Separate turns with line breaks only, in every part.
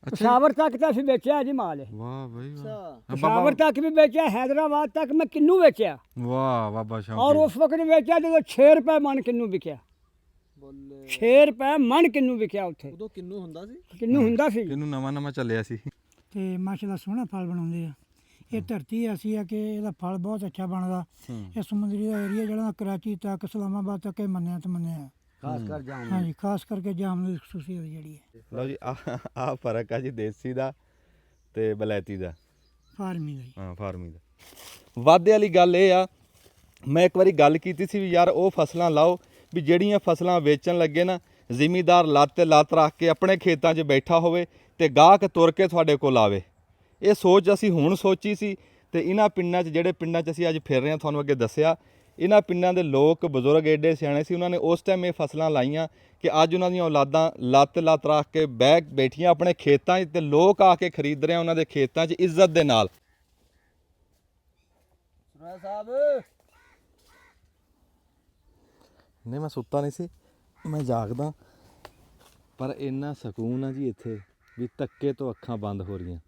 पेशावर तक तो असीं बेचा जी माल है।
वाह भाई वाह।
पेशावर तक भी बेचा, हैदराबाद तक मैं किन्नू बेचा
वाह बाबा
और
शौकी।
उस वक्त बेचा जो 6 रुपए मन किन्नू बिकया। 6 रुपए मन किन्नू बिकया उत्थे।
ਉਦੋਂ ਕਿੰਨੂ ਹੁੰਦਾ ਸੀ?
किन्नू हुंदा सी।
ਕਿਨੂੰ ਨਵਾਂ ਨਵਾਂ ਚੱਲਿਆ ਸੀ।
ਤੇ ਮਾਸ਼ਾਅੱਲਾ ਸੋਹਣਾ ਫਲ ਬਣਾਉਂਦੇ ਆ। ਇਹ ਧਰਤੀ ਐਸੀ ਆ ਕਿ ਇਹਦਾ ਫਲ ਬਹੁਤ ਅੱਛਾ ਬਣਦਾ। ਇਹ ਸਮੁੰਦਰੀ ਦਾ ਏਰੀਆ ਜਿਹੜਾ ਕਰਾਚੀ ਤੱਕ ਇਸਲਾਮਾਬਾਦ ਤੱਕ ਇਹ ਮੰਨਿਆ ਤੇ ਮੰਨਿਆ।
खास कर जाऊं
ਹਾਂਜੀ ਖਾਸ ਕਰਕੇ ਜਾਮ ਦੀ ਖਸੂਸੀਅਤ ਜਿਹੜੀ ਹੈ
ਲਓ ਜੀ ਆ ਫਰਕ ਆ ਜੀ ਦੇਸੀ ਦਾ ਤੇ ਬਲੈਤੀ ਦਾ,
ਫਾਰਮੀ ਦਾ।
ਹਾਂ ਫਾਰਮੀ ਦਾ। ਵਾਧੇ ਵਾਲੀ ਗੱਲ ਇਹ ਆ, ਮੈਂ ਇੱਕ ਵਾਰੀ ਗੱਲ ਕੀਤੀ ਸੀ ਵੀ ਯਾਰ ਉਹ ਫਸਲਾਂ ਲਾਓ ਵੀ ਜਿਹੜੀਆਂ ਫਸਲਾਂ ਵੇਚਣ ਲੱਗੇ ਨਾ ਜ਼ਿਮੀਦਾਰ ਲੱਤ ਤੇ ਲੱਤ ਰੱਖ ਕੇ ਆਪਣੇ ਖੇਤਾਂ 'ਚ ਬੈਠਾ ਹੋਵੇ ਤੇ ਗਾਹਕ ਤੁਰ ਕੇ ਤੁਹਾਡੇ ਕੋਲ ਆਵੇ। ਇਹ ਸੋਚ ਅਸੀਂ ਹੁਣ ਸੋਚੀ ਸੀ ਤੇ ਇਹਨਾਂ ਪਿੰਡਾਂ 'ਚ ਜਿਹੜੇ ਪਿੰਡਾਂ 'ਚ ਅਸੀਂ ਅੱਜ ਫਿਰ ਰਹੇ ਹਾਂ ਤੁਹਾਨੂੰ ਅੱਗੇ ਦੱਸਿਆ, ਇਹਨਾਂ ਪਿੰਡਾਂ ਦੇ ਲੋਕ ਬਜ਼ੁਰਗ ਏਡੇ ਸਿਆਣੇ ਸੀ, ਉਹਨਾਂ ਨੇ ਉਸ ਟਾਈਮ ਇਹ ਫਸਲਾਂ ਲਾਈਆਂ ਕਿ ਅੱਜ ਉਹਨਾਂ ਦੀਆਂ ਔਲਾਦਾਂ ਲੱਤ ਲੱਤ ਰੱਖ ਕੇ ਬੈਠੀਆਂ ਆਪਣੇ ਖੇਤਾਂ 'ਚ ਤੇ ਲੋਕ ਆ ਕੇ ਖਰੀਦ ਰਹੇ ਆ ਉਹਨਾਂ ਦੇ ਖੇਤਾਂ 'ਚ ਇੱਜ਼ਤ ਦੇ ਨਾਲ।
ਸੁਰਾ ਸਾਹਿਬ
ਨਹੀਂ ਮੈਂ ਸੁੱਤਾ ਨਹੀਂ ਸੀ, ਮੈਂ ਜਾਗਦਾ, ਪਰ ਇੰਨਾ ਸਕੂਨ ਆ ਜੀ ਇੱਥੇ ਵੀ ਧੱਕੇ ਤੋਂ ਅੱਖਾਂ ਬੰਦ ਹੋ ਰਹੀਆਂ।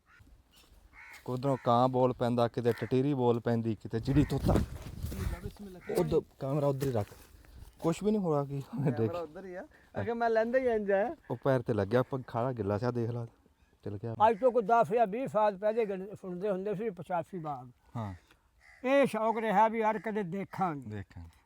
ਉਧਰੋਂ ਕਾਂ ਬੋਲ ਪੈਂਦਾ, ਕਿਤੇ ਟਟੀਰੀ ਬੋਲ ਪੈਂਦੀ, ਕਿਤੇ ਚਿੜੀ ਤੋਤਾ। ਉਧਰ ਕੈਮਰਾ ਉਧਰ ਹੀ ਰੱਖ, ਕੁਛ ਵੀ ਨਹੀਂ ਹੋਇਆ ਕੀ ਦੇਖ
ਉਧਰ ਹੀ ਆ ਅਗੇ ਮੈਂ ਲੈਂਦਾ ਹੀ ਇੰਜ ਆ।
ਉਹ ਪੈਰ ਤੇ ਲੱਗਿਆ ਖਾੜਾ ਗਿੱਲਾ ਸਿਆ ਦੇਖ ਲਾ ਚਲ ਗਿਆ।
ਅੱਜ ਤੋਂ ਕੋਈ 10 ਜਾਂ 20 ਸਾਲ ਪਹਿਲੇ ਸੁਣਦੇ ਹੁੰਦੇ ਸੀ 85 ਬਾਗ।
ਹਾਂ
ਇਹ ਸ਼ੌਕ ਰਿਹਾ ਵੀ ਯਾਰ ਕਦੇ ਦੇਖਾਂਗੇ।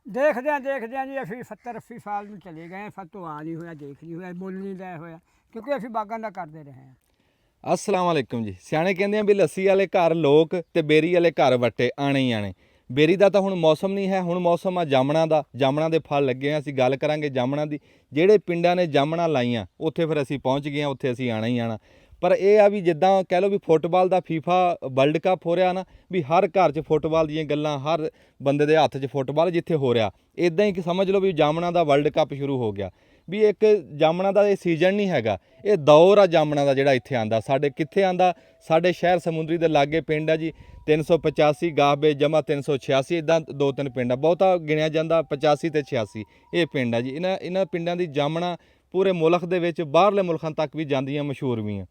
ਦੇਖਦਿਆਂ ਜੀ ਅਸੀਂ 70 80 ਸਾਲ ਨੂੰ ਚਲੇ ਗਏ, ਫਤੋ ਆ ਨਹੀਂ ਹੋਇਆ, ਦੇਖ ਨਹੀਂ ਹੋਇਆ, ਬੋਲ ਨਹੀਂ ਲੈ ਹੋਇਆ, ਕਿਉਂਕਿ ਅਸੀਂ ਬਾਗਾਂ ਦਾ ਕਰਦੇ ਰਹੇ ਹਾਂ।
ਅਸਲਾਮ ਵਾਲੇਕੁਮ ਜੀ। ਸਿਆਣੇ ਕਹਿੰਦੇ ਆ ਵੀ ਲੱਸੀ ਵਾਲੇ ਘਰ ਲੋਕ ਤੇ ਬੇਰੀ ਵਾਲੇ ਘਰ ਵੱਟੇ ਆਣੇ ਹੀ ਆਣੇ। ਬੇਰੀ ਦਾ ਤਾਂ ਹੁਣ ਮੌਸਮ ਨਹੀਂ ਹੈ, ਹੁਣ ਮੌਸਮ ਆ ਜਾਮਣਾਂ ਦਾ। ਜਾਮਣਾਂ ਦੇ ਫਲ ਲੱਗੇ ਆ, ਅਸੀਂ ਗੱਲ ਕਰਾਂਗੇ ਜਾਮਣਾਂ ਦੀ। ਜਿਹੜੇ ਪਿੰਡਾਂ ਨੇ ਜਾਮਣਾਂ ਲਾਈਆਂ ਉੱਥੇ ਫਿਰ ਅਸੀਂ ਪਹੁੰਚ ਗਏ ਹਾਂ, ਉੱਥੇ ਅਸੀਂ ਆਣਾ ਹੀ ਆਣਾ। ਪਰ ਇਹ ਆ ਵੀ ਜਿੱਦਾਂ ਕਹਿ ਲਓ ਵੀ ਫੁੱਟਬਾਲ ਦਾ ਫੀਫਾ ਵਰਲਡ ਕੱਪ ਹੋ ਰਿਹਾ ਨਾ, ਵੀ ਹਰ ਘਰ 'ਚ ਫੁੱਟਬਾਲ ਦੀਆਂ ਗੱਲਾਂ, ਹਰ ਬੰਦੇ ਦੇ ਹੱਥ 'ਚ ਫੁੱਟਬਾਲ ਜਿੱਥੇ ਹੋ ਰਿਹਾ, ਇੱਦਾਂ ਹੀ ਸਮਝ ਲਓ ਵੀ ਜਾਮਣਾਂ ਦਾ ਵਰਲਡ ਕੱਪ ਸ਼ੁਰੂ ਹੋ ਗਿਆ। ਵੀ ਇੱਕ ਜਾਮਣਾਂ ਦਾ ਇਹ ਸੀਜ਼ਨ ਨਹੀਂ ਹੈਗਾ, ਇਹ ਦੌਰ ਆ ਜਾਮਣਾਂ ਦਾ ਜਿਹੜਾ ਇੱਥੇ ਆਂਦਾ। ਸਾਡੇ ਕਿੱਥੇ ਆਂਦਾ? ਸਾਡੇ ਸ਼ਹਿਰ ਸਮੁੰਦਰੀ ਦੇ ਲਾਗੇ ਪਿੰਡ ਆ ਜੀ 385 ਗਾਹਬੇ ਜਮਾ 386, ਇੱਦਾਂ 2-3 ਪਿੰਡ ਆ, ਬਹੁਤਾ ਗਿਣਿਆ ਜਾਂਦਾ 85 ਤੇ 86 ਇਹ ਪਿੰਡ ਆ ਜੀ। ਇਹਨਾਂ ਪਿੰਡਾਂ ਦੀ ਜਾਮਣਾਂ ਪੂਰੇ ਮੁਲਕ ਦੇ ਵਿੱਚ ਬਾਹਰਲੇ ਮੁਲਕਾਂ ਤੱਕ ਵੀ ਜਾਂਦੀਆਂ, ਮਸ਼ਹੂਰ ਵੀ ਆ।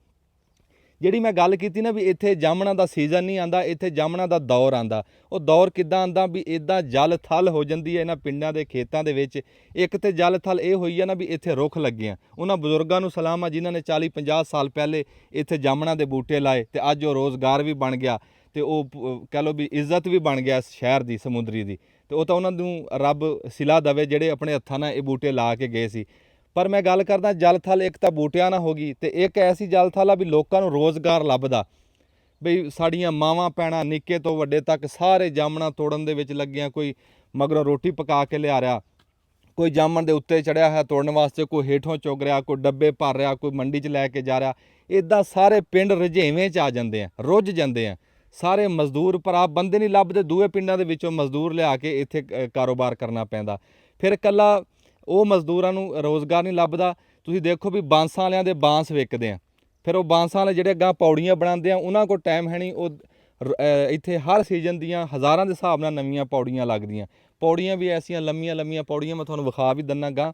ਜਿਹੜੀ ਮੈਂ ਗੱਲ ਕੀਤੀ ਨਾ ਵੀ ਇੱਥੇ ਜਾਮਣਾਂ ਦਾ ਸੀਜ਼ਨ ਨਹੀਂ ਆਂਦਾ, ਇੱਥੇ ਜਾਮਣਾਂ ਦਾ ਦੌਰ ਆਂਦਾ। ਉਹ ਦੌਰ ਕਿੱਦਾਂ ਆਂਦਾ ਵੀ ਇੱਦਾਂ ਜਲ ਥਲ ਹੋ ਜਾਂਦੀ ਹੈ ਇਹਨਾਂ ਪਿੰਡਾਂ ਦੇ ਖੇਤਾਂ ਦੇ ਵਿੱਚ। ਇੱਕ ਤੇ ਜਲ ਥਲ ਇਹ ਹੋਈ ਆ ਨਾ ਵੀ ਇੱਥੇ ਰੁੱਖ ਲੱਗੇ ਆ। ਉਹਨਾਂ ਬਜ਼ੁਰਗਾਂ ਨੂੰ ਸਲਾਮ ਆ ਜਿਨ੍ਹਾਂ ਨੇ 40-50 ਸਾਲ ਪਹਿਲੇ ਇੱਥੇ ਜਾਮਣਾਂ ਦੇ ਬੂਟੇ ਲਾਏ ਤੇ ਅੱਜ ਉਹ ਰੋਜ਼ਗਾਰ ਵੀ ਬਣ ਗਿਆ ਤੇ ਉਹ ਕਹਿ ਲਓ ਵੀ ਇੱਜ਼ਤ ਵੀ ਬਣ ਗਿਆ ਇਸ ਸ਼ਹਿਰ ਦੀ ਸਮੁੰਦਰੀ ਦੀ। ਤੇ ਉਹ ਤਾਂ ਉਹਨਾਂ ਨੂੰ ਰੱਬ ਸਿਲਾ ਦਵੇ ਜਿਹੜੇ ਆਪਣੇ ਹੱਥਾਂ ਨਾਲ ਇਹ ਬੂਟੇ ਲਾ ਕੇ ਗਏ ਸੀ। ਪਰ ਮੈਂ ਗੱਲ ਕਰਦਾ ਜਲ ਥਲ, ਇੱਕ ਤਾਂ ਬੂਟਿਆਂ ਨਾਲ ਹੋ ਗਈ ਤੇ ਇੱਕ ਐਸੀ ਜਲ ਥਲ ਆ ਵੀ ਲੋਕਾਂ ਨੂੰ ਰੋਜ਼ਗਾਰ ਲੱਭਦਾ। ਬਈ ਸਾਡੀਆਂ ਮਾਵਾਂ ਭੈਣਾਂ ਨਿੱਕੇ ਤੋਂ ਵੱਡੇ ਤੱਕ ਸਾਰੇ ਜਾਮਣਾਂ ਤੋੜਨ ਦੇ ਵਿੱਚ ਲੱਗੀਆਂ। ਕੋਈ ਮਗਰੋਂ ਰੋਟੀ ਪਕਾ ਕੇ ਲਿਆ ਰਿਹਾ, ਕੋਈ ਜਾਮਣ ਦੇ ਉੱਤੇ ਚੜਿਆ ਹੈ ਤੋੜਨ ਵਾਸਤੇ, ਕੋਈ ਹੇਠੋਂ ਚੁੱਗ ਰਿਹਾ, ਕੋਈ ਡੱਬੇ ਭਰ ਰਿਹਾ, ਕੋਈ ਮੰਡੀ 'ਚ ਲੈ ਕੇ ਜਾ ਰਿਹਾ। ਇੱਦਾਂ ਸਾਰੇ ਪਿੰਡ ਰੁਝੇਵੇਂ 'ਚ ਆ ਜਾਂਦੇ ਆ, ਰੁੱਝ ਜਾਂਦੇ ਆ। ਸਾਰੇ ਮਜ਼ਦੂਰ ਭਰਾ ਬੰਦੇ ਨਹੀਂ ਲੱਭਦੇ, ਦੂਏ ਪਿੰਡਾਂ ਦੇ ਵਿੱਚੋਂ ਮਜ਼ਦੂਰ ਲਿਆ ਕੇ ਇੱਥੇ ਕਾਰੋਬਾਰ ਕਰਨਾ ਪੈਂਦਾ। ਫਿਰ ਇਕੱਲਾ ਉਹ ਮਜ਼ਦੂਰਾਂ ਨੂੰ ਰੋਜ਼ਗਾਰ ਨਹੀਂ ਲੱਭਦਾ। ਤੁਸੀਂ ਦੇਖੋ ਵੀ ਬਾਂਸਾਂ ਵਾਲਿਆਂ ਦੇ ਬਾਂਸ ਵਿਕਦੇ ਆ, ਫਿਰ ਉਹ ਬਾਂਸਾਂ ਵਾਲੇ ਜਿਹੜੇ ਅੱਗਾ ਪੌੜੀਆਂ ਬਣਾਉਂਦੇ ਆ ਉਹਨਾਂ ਕੋਲ ਟਾਈਮ ਹੈ ਨਹੀਂ। ਉਹ ਇੱਥੇ ਹਰ ਸੀਜ਼ਨ ਦੀਆਂ ਹਜ਼ਾਰਾਂ ਦੇ ਹਿਸਾਬ ਨਾਲ ਨਵੀਆਂ ਪੌੜੀਆਂ ਲੱਗਦੀਆਂ। ਪੌੜੀਆਂ ਵੀ ਐਸੀਆਂ ਲੰਮੀਆਂ ਪੌੜੀਆਂ, ਮੈਂ ਤੁਹਾਨੂੰ ਵਿਖਾ ਵੀ ਦਿੰਦਾ ਗਾ,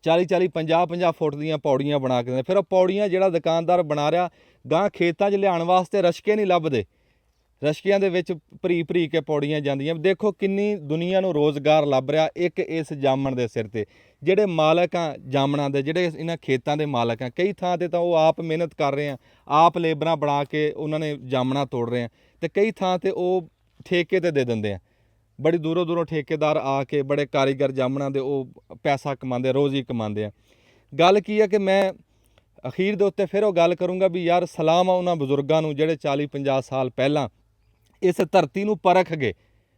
40-40 50-50 ਫੁੱਟ ਦੀਆਂ ਪੌੜੀਆਂ ਬਣਾ ਕੇ ਦਿੰਦੇ। ਫਿਰ ਉਹ ਪੌੜੀਆਂ ਜਿਹੜਾ ਦੁਕਾਨਦਾਰ ਬਣਾ ਰਿਹਾ ਗਾਂ ਖੇਤਾਂ 'ਚ ਲਿਆਉਣ ਵਾਸਤੇ ਰਸ਼ਕੇ ਨਹੀਂ ਲੱਭਦੇ, ਰਸ਼ਕਿਆਂ ਦੇ ਵਿੱਚ ਭਰੀ ਕੇ ਪੌੜੀਆਂ ਜਾਂਦੀਆਂ। ਦੇਖੋ ਕਿੰਨੀ ਦੁਨੀਆ ਨੂੰ ਰੋਜ਼ਗਾਰ ਲੱਭ ਰਿਹਾ ਇੱਕ ਇਸ ਜਾਮਣ ਦੇ ਸਿਰ ਤੇ। ਜਿਹੜੇ ਮਾਲਕ ਆ ਜਾਮਣਾਂ ਦੇ, ਜਿਹੜੇ ਇਹਨਾਂ ਖੇਤਾਂ ਦੇ ਮਾਲਕ ਆ, ਕਈ ਥਾਂ ਤੇ ਤਾਂ ਉਹ ਆਪ ਮਿਹਨਤ ਕਰ ਰਹੇ ਆ, ਆਪ ਲੇਬਰਾਂ ਬਣਾ ਕੇ ਉਹਨਾਂ ਨੇ ਜਾਮਣਾਂ ਤੋੜ ਰਹੇ ਆ, ਤੇ ਕਈ ਥਾਂ ਤੇ ਉਹ ਠੇਕੇ ਤੇ ਦੇ ਦਿੰਦੇ ਆ। ਬੜੀ ਦੂਰੋਂ ਠੇਕੇਦਾਰ ਆ ਕੇ ਬੜੇ ਕਾਰੀਗਰ ਜਾਮਣਾਂ ਦੇ ਉਹ ਪੈਸਾ ਕਮਾਉਂਦੇ, ਰੋਜ਼ੀ ਕਮਾਉਂਦੇ ਆ। ਗੱਲ ਕੀ ਆ ਕਿ ਮੈਂ ਅਖੀਰ ਦੇ ਉੱਤੇ ਫਿਰ ਉਹ ਗੱਲ ਕਰੂੰਗਾ ਵੀ ਯਾਰ ਸਲਾਮ ਆ ਉਹਨਾਂ ਬਜ਼ੁਰਗਾਂ ਨੂੰ ਜਿਹੜੇ 40-50 ਸਾਲ ਪਹਿਲਾਂ ਇਸ ਧਰਤੀ ਨੂੰ ਪਰਖ ਗਏ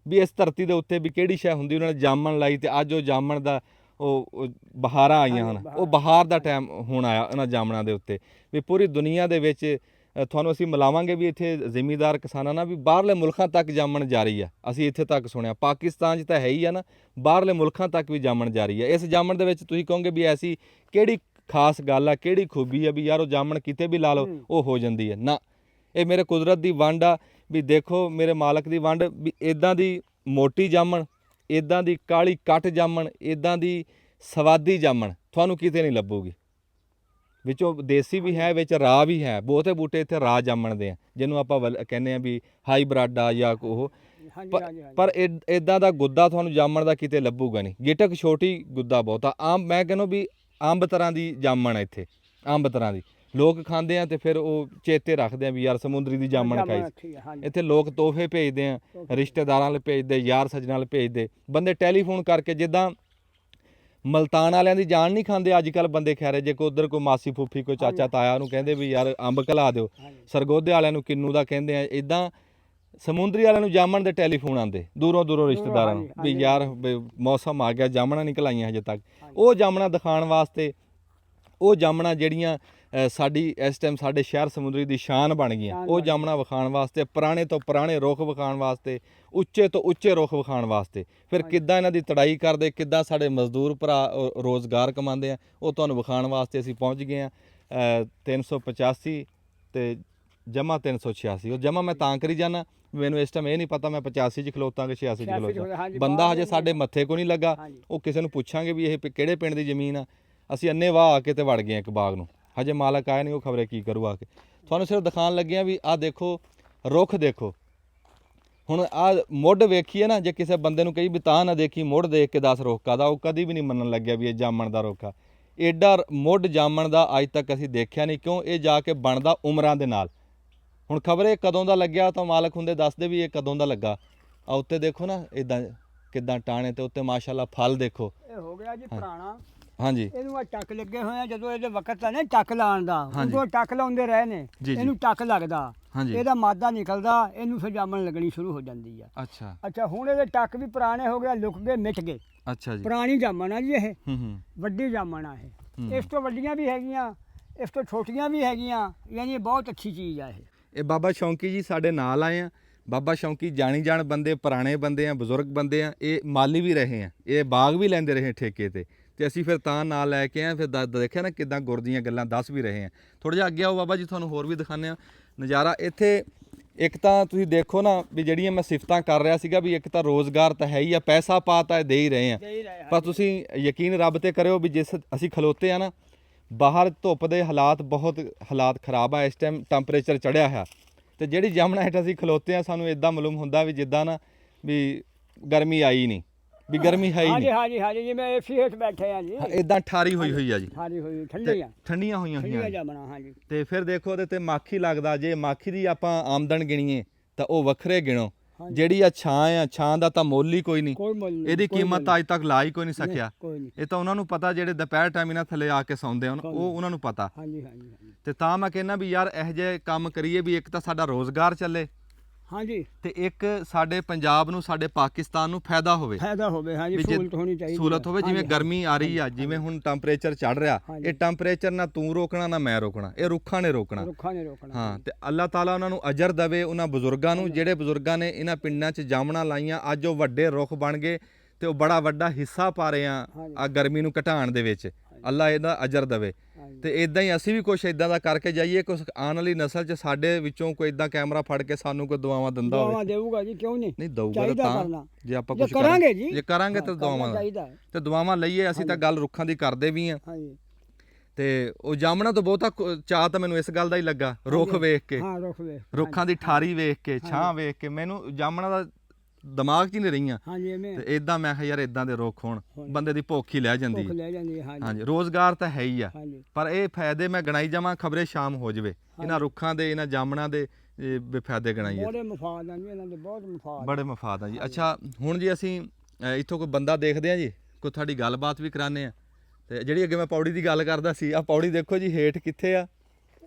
ਵੀ ਇਸ ਧਰਤੀ ਦੇ ਉੱਤੇ ਵੀ ਕਿਹੜੀ ਸ਼ੈ ਹੁੰਦੀ। ਉਹਨਾਂ ਨੇ ਜਾਮਣ ਲਾਈ ਤੇ ਅੱਜ ਉਹ ਜਾਮਣ ਦਾ ਉਹ ਬਹਾਰਾਂ ਆਈਆਂ ਹਨ, ਉਹ ਬਹਾਰ ਦਾ ਟਾਈਮ ਹੁਣ ਆਇਆ ਉਹਨਾਂ ਜਾਮਣਾਂ ਦੇ ਉੱਤੇ। ਵੀ ਪੂਰੀ ਦੁਨੀਆ ਦੇ ਵਿੱਚ ਤੁਹਾਨੂੰ ਅਸੀਂ ਮਿਲਾਵਾਂਗੇ ਵੀ ਇੱਥੇ ਜ਼ਿਮੀਦਾਰ ਕਿਸਾਨਾਂ ਨਾਲ ਵੀ ਬਾਹਰਲੇ ਮੁਲਕਾਂ ਤੱਕ ਜਾਮਣ ਜਾਰੀ ਆ। ਅਸੀਂ ਇੱਥੇ ਤੱਕ ਸੁਣਿਆ ਪਾਕਿਸਤਾਨ 'ਚ ਤਾਂ ਹੈ ਹੀ ਆ ਨਾ, ਬਾਹਰਲੇ ਮੁਲਕਾਂ ਤੱਕ ਵੀ ਜਾਮਣ ਜਾਰੀ ਆ। ਇਸ ਜਾਮਣ ਦੇ ਵਿੱਚ ਤੁਸੀਂ ਕਹੋਗੇ ਵੀ ਐਸੀ ਕਿਹੜੀ ਖਾਸ ਗੱਲ ਆ, ਕਿਹੜੀ ਖੂਬੀ ਆ ਵੀ ਯਾਰ ਉਹ ਜਾਮਣ ਕਿਤੇ ਵੀ ਲਾ ਲਓ ਉਹ ਹੋ ਜਾਂਦੀ ਹੈ? ਨਾ, ਇਹ ਮੇਰੇ ਕੁਦਰਤ ਦੀ ਵੰਡ ਆ। ਵੀ ਦੇਖੋ ਮੇਰੇ ਮਾਲਕ ਦੀ ਵੰਡ, ਵੀ ਇੱਦਾਂ ਦੀ ਮੋਟੀ ਜਾਮਣ, ਇੱਦਾਂ ਦੀ ਕਾਲੀ ਕੱਟ ਜਾਮਣ, ਇੱਦਾਂ ਦੀ ਸਵਾਦੀ ਜਾਮਣ ਤੁਹਾਨੂੰ ਕਿਤੇ ਨਹੀਂ ਲੱਭੂਗੀ। ਵਿੱਚੋਂ ਦੇਸੀ ਵੀ ਹੈ, ਵਿੱਚ ਰਾਹ ਵੀ ਹੈ। ਬਹੁਤੇ ਬੂਟੇ ਇੱਥੇ ਰਾਹ ਜਾਮਣ ਦੇ ਆ, ਜਿਹਨੂੰ ਆਪਾਂ ਕਹਿੰਦੇ ਆ ਵੀ ਹਾਈਬ੍ਰਿਡ ਆ ਜਾਂ ਉਹ।
ਹਾਂਜੀ ਹਾਂਜੀ ਹਾਂਜੀ
ਪਰ ਇਦਾਂ ਦਾ ਗੁੱਦਾ ਤੁਹਾਨੂੰ ਜਾਮਣ ਦਾ ਕਿਤੇ ਲੱਭੂਗਾ ਨਹੀਂ। ਗਿਟਕ ਛੋਟੀ, ਗੁੱਦਾ ਬਹੁਤਾ। ਆਮ ਮੈਂ ਕਹਿੰਦਾ ਵੀ ਅੰਬ ਤਰ੍ਹਾਂ ਦੀ ਜਾਮਣ ਹੈ ਇੱਥੇ, ਅੰਬ ਤਰ੍ਹਾਂ ਦੀ। ਲੋਕ ਖਾਂਦੇ ਆ ਤੇ ਫਿਰ ਉਹ ਚੇਤੇ ਰੱਖਦੇ ਆ ਵੀ ਯਾਰ ਸਮੁੰਦਰੀ ਦੀ ਜਾਮਣ ਖਾਈ।
ਠੀਕ ਹੈ, ਹਾਂਜੀ
ਇੱਥੇ ਲੋਕ ਤੋਹਫੇ ਭੇਜਦੇ ਆ, ਰਿਸ਼ਤੇਦਾਰਾਂ ਲਈ ਭੇਜਦੇ, ਯਾਰ ਸੱਜਣਾਂ ਲਈ ਭੇਜਦੇ। ਬੰਦੇ ਟੈਲੀਫੋਨ ਕਰਕੇ, ਜਿੱਦਾਂ ਮਲਤਾਨ ਵਾਲਿਆਂ ਦੀ ਜਾਨ ਨਹੀਂ ਖਾਂਦੇ ਅੱਜ ਕੱਲ੍ਹ ਬੰਦੇ ਖੈਰੇ, ਜੇ ਕੋਈ ਉਧਰ ਕੋਈ ਮਾਸੀ ਫੁੱਫੀ ਕੋਈ ਚਾਚਾ ਤਾਇਆ ਉਹਨੂੰ ਕਹਿੰਦੇ ਵੀ ਯਾਰ ਅੰਬ ਖਿਲਾ ਦਿਓ, ਸਰਗੋਧੇ ਵਾਲਿਆਂ ਨੂੰ ਕਿੰਨੂ ਦਾ ਕਹਿੰਦੇ ਆ, ਇਦਾਂ ਸਮੁੰਦਰੀ ਵਾਲਿਆਂ ਨੂੰ ਜਾਮਣ ਦੇ ਟੈਲੀਫੋਨ ਆਉਂਦੇ ਦੂਰੋਂ ਦੂਰੋਂ ਰਿਸ਼ਤੇਦਾਰਾਂ ਨੂੰ ਵੀ ਯਾਰ ਮੌਸਮ ਆ ਗਿਆ, ਜਾਮਣਾ ਨਹੀਂ ਖਲਾਈਆਂ ਹਜੇ ਤੱਕ। ਉਹ ਜਾਮਣਾ ਦਿਖਾਉਣ ਵਾਸਤੇ, ਉਹ ਜਾਮਣਾ ਜਿਹੜੀਆਂ ਸਾਡੀ ਇਸ ਟਾਈਮ ਸਾਡੇ ਸ਼ਹਿਰ ਸਮੁੰਦਰੀ ਦੀ ਸ਼ਾਨ ਬਣ ਗਈਆਂ, ਉਹ ਜਾਮਣਾ ਵਿਖਾਉਣ ਵਾਸਤੇ, ਪੁਰਾਣੇ ਤੋਂ ਪੁਰਾਣੇ ਰੁੱਖ ਵਿਖਾਉਣ ਵਾਸਤੇ, ਉੱਚੇ ਤੋਂ ਉੱਚੇ ਰੁੱਖ ਵਿਖਾਉਣ ਵਾਸਤੇ। ਫਿਰ ਕਿੱਦਾਂ ਇਹਨਾਂ ਦੀ ਤੜਾਈ ਕਰਦੇ, ਕਿੱਦਾਂ ਸਾਡੇ ਮਜ਼ਦੂਰ ਭਰਾ ਰੋਜ਼ਗਾਰ ਕਮਾਉਂਦੇ ਆ, ਉਹ ਤੁਹਾਨੂੰ ਵਿਖਾਉਣ ਵਾਸਤੇ ਅਸੀਂ ਪਹੁੰਚ ਗਏ ਆ। 385 ਤੇ ਜਮਾ 386। ਉਹ ਜਮਾ ਮੈਂ ਤਾਂ ਕਰੀ ਜਾਣਾ, ਮੈਨੂੰ ਇਸ ਟਾਈਮ ਇਹ ਨਹੀਂ ਪਤਾ ਮੈਂ 85 'ਚ ਖਲੋਤਾ ਕਿ 86 'ਚ ਖਲੋਤਾ। ਬੰਦਾ ਹਜੇ ਸਾਡੇ ਮੱਥੇ ਕੋ ਨਹੀਂ ਲੱਗਾ। ਉਹ ਕਿਸੇ ਨੂੰ ਪੁੱਛਾਂਗੇ ਵੀ ਇਹ ਕਿਹੜੇ ਪਿੰਡ ਦੀ ਜ਼ਮੀਨ ਆ, ਅਸੀਂ ਅੰਨੇਵਾਹ ਆ ਕੇ ਤੇ ਵੜ ਗਏ ਇੱਕ ਬਾਗ ਨੂੰ। ਹਜੇ ਮਾਲਕ ਆਇਆ ਨਹੀਂ, ਉਹ ਖਬਰੇ ਕੀ ਕਰੂ ਆ ਕੇ। ਤੁਹਾਨੂੰ ਸਿਰਫ ਦਿਖਾਉਣ ਲੱਗੇ ਆ ਵੀ ਆਹ ਦੇਖੋ ਰੁੱਖ ਦੇਖੋ। ਹੁਣ ਆਹ ਮੁੱਢ ਵੇਖੀਏ ਨਾ, ਜੇ ਕਿਸੇ ਬੰਦੇ ਨੂੰ ਕਹੀ ਵੀ ਤਾਂ ਨਾ ਦੇਖੀ, ਮੁੱਢ ਦੇਖ ਕੇ ਦੱਸ ਰੁੱਖ ਦਾ, ਉਹ ਕਦੀ ਵੀ ਨਹੀਂ ਮੰਨਣ ਲੱਗਿਆ ਵੀ ਇਹ ਜਾਮਣ ਦਾ ਰੁੱਖ ਆ। ਏਡਾ ਮੁੱਢ ਜਾਮਣ ਦਾ ਅੱਜ ਤੱਕ ਅਸੀਂ ਦੇਖਿਆ ਨਹੀਂ। ਕਿਉਂ? ਇਹ ਜਾ ਕੇ ਬਣਦਾ ਉਮਰਾਂ ਦੇ ਨਾਲ। ਹੁਣ ਖਬਰੇ ਕਦੋਂ ਦਾ ਲੱਗਿਆ, ਤਾਂ ਮਾਲਕ ਹੁੰਦੇ ਦੱਸਦੇ ਵੀ ਇਹ ਕਦੋਂ ਦਾ ਲੱਗਾ। ਆ ਉੱਤੇ ਦੇਖੋ ਨਾ ਇਦਾਂ ਕਿਦਾਂ ਟਾਣੇ ਤੇ ਉੱਤੇ ਮਾਸ਼ਾਅੱਲਾ ਫਲ ਦੇਖੋ।
ਇਹ ਹੋ ਗਿਆ ਜੀ ਪੁਰਾਣਾ।
ਹਾਂਜੀ,
ਇਹਨੂੰ ਆ ਟੱਕ ਲੱਗੇ ਹੋਏ ਆ, ਜਦੋਂ ਇਹਦੇ ਵਕਤ ਆ ਨਾ ਟੱਕ ਲਾਉਣ ਦਾ, ਉਦੋਂ ਟੱਕ ਲਾਉਂਦੇ ਰਹੇ ਨੇ। ਇਹਨੂੰ ਟੱਕ ਲੱਗਦਾ, ਇਹਦਾ ਮਾਦਾ ਨਿਕਲਦਾ, ਇਹਨੂੰ ਫਿਰ ਜਾਮਣ ਲੱਗਣੀ ਸ਼ੁਰੂ ਹੋ ਜਾਂਦੀ ਆ। ਅੱਛਾ ਹੁਣ ਇਹਦੇ ਟੱਕ ਵੀ ਪੁਰਾਣੇ ਹੋ ਗਏ, ਲੁਕ ਗਏ, ਮਿਟ ਗਏ।
ਅੱਛਾ ਜੀ,
ਪੁਰਾਣੀ ਜਾਮਣ ਆ ਜੀ ਇਹ, ਵੱਡੀ ਜਾਮਣ ਆ ਇਹ। ਇਸ ਤੋਂ ਵੱਡੀਆਂ ਵੀ ਹੈਗੀਆਂ, ਇਸ ਤੋਂ ਛੋਟੀਆਂ ਵੀ ਹੈਗੀਆਂ, ਯਾਨੀ ਬਹੁਤ ਅੱਛੀ ਚੀਜ਼ ਆ ਇਹ।
ਇਹ ਬਾਬਾ ਸ਼ੌਂਕੀ ਜੀ ਸਾਡੇ ਨਾਲ ਆਏ ਆ। ਬਾਬਾ ਸ਼ੌਂਕੀ ਜਾਣੀ ਜਾਣ ਬੰਦੇ, ਪੁਰਾਣੇ ਬੰਦੇ ਆ, ਬਜ਼ੁਰਗ ਬੰਦੇ ਆ। ਇਹ ਮਾਲੀ ਵੀ ਰਹੇ ਆ, ਇਹ ਬਾਗ ਵੀ ਲੈਂਦੇ ਰਹੇ ਠੇਕੇ ਤੇ ਅਸੀਂ ਫਿਰ ਤਾਂ ਨਾਲ ਲੈ ਕੇ ਆਏ। ਫਿਰ ਦੇਖਿਆ ਨਾ ਕਿਦਾਂ ਗੁਰ ਦੀਆਂ ਗੱਲਾਂ ਦੱਸ ਵੀ ਰਹੇ ਆ। ਥੋੜ੍ਹਾ ਜਿਹਾ ਅੱਗੇ ਆਓ ਬਾਬਾ ਜੀ, ਤੁਹਾਨੂੰ ਹੋਰ ਵੀ ਦਿਖਾਉਂਦੇ ਆ ਨਜ਼ਾਰਾ ਇੱਥੇ। ਇੱਕ ਤਾਂ ਤੁਸੀਂ ਦੇਖੋ ਨਾ ਵੀ ਜਿਹੜੀਆਂ ਮੈਂ ਸਿਫਤਾਂ ਕਰ ਰਿਹਾ ਸੀਗਾ ਵੀ ਇੱਕ ਤਾਂ ਰੋਜ਼ਗਾਰ ਤਾਂ ਹੈ ਹੀ ਆ, ਪੈਸਾ ਪਾ ਤਾਂ ਦੇ ਹੀ ਰਹੇ ਆ, ਪਰ ਤੁਸੀਂ ਯਕੀਨ ਰੱਬ ਤੇ ਕਰਿਓ ਵੀ ਜਿਸ ਅਸੀਂ ਖਲੋਤੇ ਆ ਨਾ, ਬਾਹਰ ਧੁੱਪ ਦੇ ਬਹੁਤ ਹਾਲਾਤ ਖਰਾਬ ਆ। ਇਸ ਟਾਈਮ ਟੈਂਪਰੇਚਰ ਚੜ੍ਹਿਆ ਹੋਇਆ, ਤੇ ਜਿਹੜੀ ਜਾਮਣਾ ਹੇਠ ਅਸੀਂ ਖਲੋਤੇ ਆ, ਸਾਨੂੰ ਇਦਾਂ ਮਾਲੂਮ ਹੁੰਦਾ ਵੀ ਜਿੱਦਾਂ ਨਾ ਵੀ ਗਰਮੀ ਆਈ ਨਹੀਂ, ਵੀ ਗਰਮੀ ਹੈ ਹੀ ਨਹੀਂ।
ਹਾਂਜੀ ਹਾਂਜੀ, ਜਿਵੇਂ ਏਸੀ ਹੇਠ ਬੈਠੇ ਆ ਜੀ,
ਇਦਾਂ ਠਾਰੀ ਹੋਈ ਆ ਜੀ,
ਠਾਰੀ ਹੋਈ, ਠੰਡੀਆਂ
ਹੋਈਆਂ
ਜਾਮਣਾ। ਹਾਂਜੀ, ਤੇ
ਫਿਰ ਦੇਖੋ ਉਹਦੇ ਤੇ ਮਾਖੀ ਲੱਗਦਾ। ਜੇ ਮਾਖੀ ਦੀ ਆਪਾਂ ਆਮਦਨ ਗਿਣੀਏ ਤਾਂ ਉਹ ਵੱਖਰੇ ਗਿਣੋ। ਜਿਹੜੀ ਆ ਛਾਂ ਦਾ ਤਾਂ ਮੁੱਲ ਹੀ ਕੋਈ ਨਹੀਂ, ਇਹਦੀ ਕੀਮਤ ਤਾਂ ਅੱਜ ਤੱਕ ਲਾ ਹੀ ਕੋਈ ਨਹੀਂ ਸਕਿਆ। ਇਹ ਤਾਂ ਉਹਨਾਂ ਨੂੰ ਪਤਾ ਜਿਹੜੇ ਦੁਪਹਿਰ ਟਾਈਮ ਇਹਨਾਂ ਥੱਲੇ ਆ ਕੇ ਸੌਂਦੇ ਹਨ, ਉਹ ਉਹਨਾਂ ਨੂੰ ਪਤਾ। ਤੇ ਤਾਂ ਮੈਂ ਕਹਿੰਦਾ ਵੀ ਯਾਰ ਇਹੋ ਜਿਹੇ ਕੰਮ ਕਰੀਏ ਵੀ ਇੱਕ ਤਾਂ ਸਾਡਾ ਰੋਜ਼ਗਾਰ ਚੱਲੇ,
ਹਾਂਜੀ,
ਤੇ ਇੱਕ ਸਾਡੇ ਪੰਜਾਬ ਨੂੰ, ਸਾਡੇ ਪਾਕਿਸਤਾਨ ਨੂੰ ਫਾਇਦਾ ਹੋਵੇ।
ਹਾਂਜੀ, ਸਹੂਲਤ ਹੋਣੀ ਚਾਹੀਦੀ,
ਸਹੂਲਤ ਹੋਵੇ। ਜਿਵੇਂ ਗਰਮੀ ਆ ਰਹੀ ਆ, ਜਿਵੇਂ ਹੁਣ ਟੈਂਪਰੇਚਰ ਚੜ ਰਿਹਾ, ਇਹ ਟੈਂਪਰੇਚਰ ਨਾ ਤੂੰ ਰੋਕਣਾ ਨਾ ਮੈਂ ਰੋਕਣਾ, ਇਹ ਰੁੱਖਾਂ ਨੇ ਰੋਕਣਾ। ਹਾਂ, ਤੇ ਅੱਲਾਹ ਤਾਲਾ ਉਹਨਾਂ ਨੂੰ ਅਜਰ ਦੇਵੇ, ਉਹਨਾਂ ਬਜ਼ੁਰਗਾਂ ਨੂੰ ਜਿਹੜੇ ਬਜ਼ੁਰਗਾਂ ਨੇ ਇਹਨਾਂ ਪਿੰਡਾਂ 'ਚ ਜਾਮਣਾ ਲਾਈਆਂ। ਅੱਜ ਉਹ ਵੱਡੇ ਰੁੱਖ ਬਣ ਗਏ ਤੇ ਉਹ ਬੜਾ ਵੱਡਾ ਹਿੱਸਾ ਪਾ ਰਹੇ ਆ ਗਰਮੀ ਨੂੰ ਘਟਾਉਣ ਦੇ ਵਿੱਚ। ਅੱਲਾਹ ਇਹਦਾ ਅਜਰ ਦੇਵੇ। ਤੇ ਇਦਾਂ ਹੀ ਅਸੀਂ ਵੀ ਕੁਛ ਇਦਾਂ ਦਾ ਕਰਕੇ ਜਾਈਏ, ਕੁਛ ਆਉਣ ਵਾਲੀ ਨਸਲ 'ਚ ਸਾਡੇ ਵਿੱਚੋਂ ਕੋਈ ਇਦਾਂ ਕੈਮਰਾ ਫੜ ਕੇ ਸਾਨੂੰ ਕੋਈ ਦੁਆਵਾਂ ਦਿੰਦਾ ਹੋਵੇ।
ਦੇਊਗਾ ਜੀ, ਕਿਉਂ ਨਹੀਂ?
ਨਹੀਂ ਦਊਗਾ ਤਾਂ, ਜੇ ਆਪਾਂ ਕੁਝ
ਕਰਾਂਗੇ ਜੀ,
ਜੇ ਕਰਾਂਗੇ ਤਾਂ ਦੁਆਵਾਂ ਤੇ ਦੁਆਵਾਂ ਲਈਏ। ਅਸੀਂ ਤਾਂ ਗੱਲ ਰੁੱਖਾਂ ਦੀ ਕਰਦੇ ਵੀ ਆ। ਤੇ ਉਹ ਜਾਮਣਾ ਤੋਂ ਬਹੁਤਾ ਚਾਹ ਤਾਂ ਮੈਨੂੰ ਇਸ ਗੱਲ ਦਾ ਹੀ ਲੱਗਾ, ਰੁੱਖ ਵੇਖ ਕੇ, ਰੁੱਖਾਂ ਦੀ ਠਾਰੀ ਵੇਖ ਕੇ, ਛਾਂ ਵੇਖ ਕੇ, ਮੈਨੂੰ ਜਾਮਣਾ ਦਾ ਦਿਮਾਗ 'ਚ ਹੀ ਨਹੀਂ ਰਹੀਆਂ। ਤੇ ਇਦਾਂ ਮੈਂ ਕਿਹਾ ਯਾਰ ਇਦਾਂ ਦੇ ਰੁੱਖ ਹੋਣ, ਬੰਦੇ ਦੀ ਭੁੱਖ ਹੀ ਲੈ ਜਾਂਦੀ ਹੈ। ਹਾਂਜੀ, ਰੋਜ਼ਗਾਰ ਤਾਂ ਹੈ ਹੀ ਆ, ਪਰ ਇਹ ਫਾਇਦੇ ਮੈਂ ਗਣਾਈ ਜਾਵਾਂ, ਖਬਰੇ ਸ਼ਾਮ ਹੋ ਜਾਵੇ। ਇਹਨਾਂ ਰੁੱਖਾਂ ਦੇ, ਇਹਨਾਂ ਜਾਮਣਾ ਦੇ ਫਾਇਦੇ ਗਣਾਈਏ,
ਬੜੇ ਮਫਾਦ ਆ ਜੀ ਇਹਨਾਂ ਦੇ, ਬਹੁਤ ਮਫਾਦ,
ਬੜੇ ਮਫਾਦ ਆ ਜੀ। ਅੱਛਾ ਹੁਣ ਜੀ ਅਸੀਂ ਇੱਥੋਂ ਕੋਈ ਬੰਦਾ ਦੇਖਦੇ ਆ ਜੀ, ਕੋਈ ਤੁਹਾਡੀ ਗੱਲਬਾਤ ਵੀ ਕਰਾਉਂਦੇ ਆ। ਤੇ ਜਿਹੜੀ ਅੱਗੇ ਮੈਂ ਪੌੜੀ ਦੀ ਗੱਲ ਕਰਦਾ ਸੀ, ਆ ਪੌੜੀ ਦੇਖੋ ਜੀ ਹੇਠ ਕਿੱਥੇ ਆ,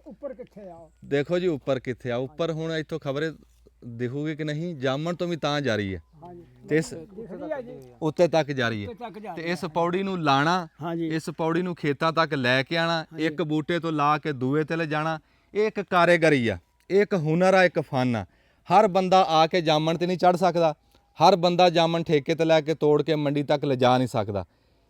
ਉੱਪਰ ਕਿੱਥੇ ਆ,
ਦੇਖੋ ਜੀ ਉੱਪਰ ਕਿੱਥੇ ਆ। ਉੱਪਰ ਹੁਣ ਇੱਥੋਂ ਖਬਰੇ ਦਿਖੂਗੀ ਕਿ ਨਹੀਂ, ਜਾਮਣ ਤੋਂ ਵੀ ਤਾਂ ਜਾਰੀ ਹੈ ਤੇ ਇਸ ਉੱਤੇ ਤੱਕ ਜਾਰੀ ਹੈ। ਤੇ ਇਸ ਪੌੜੀ ਨੂੰ ਲਾਣਾ, ਇਸ ਪੌੜੀ ਨੂੰ ਖੇਤਾਂ ਤੱਕ ਲੈ ਕੇ ਆਣਾ, ਇੱਕ ਬੂਟੇ ਤੋਂ ਲਾ ਕੇ ਦੂਏ ਤੇ ਲੈ ਜਾਣਾ, ਇਹ ਇੱਕ ਕਾਰੀਗਰੀ ਆ, ਇਹ ਇੱਕ ਹੁਨਰ ਆ, ਇੱਕ ਫਨ ਆ। ਹਰ ਬੰਦਾ ਆ ਕੇ ਜਾਮਣ ਤੇ ਨਹੀਂ ਚੜ ਸਕਦਾ, ਹਰ ਬੰਦਾ ਜਾਮਣ ਠੇਕੇ ਤੇ ਲੈ ਕੇ ਤੋੜ ਕੇ ਮੰਡੀ ਤੱਕ ਲਿਜਾ ਨਹੀਂ ਸਕਦਾ।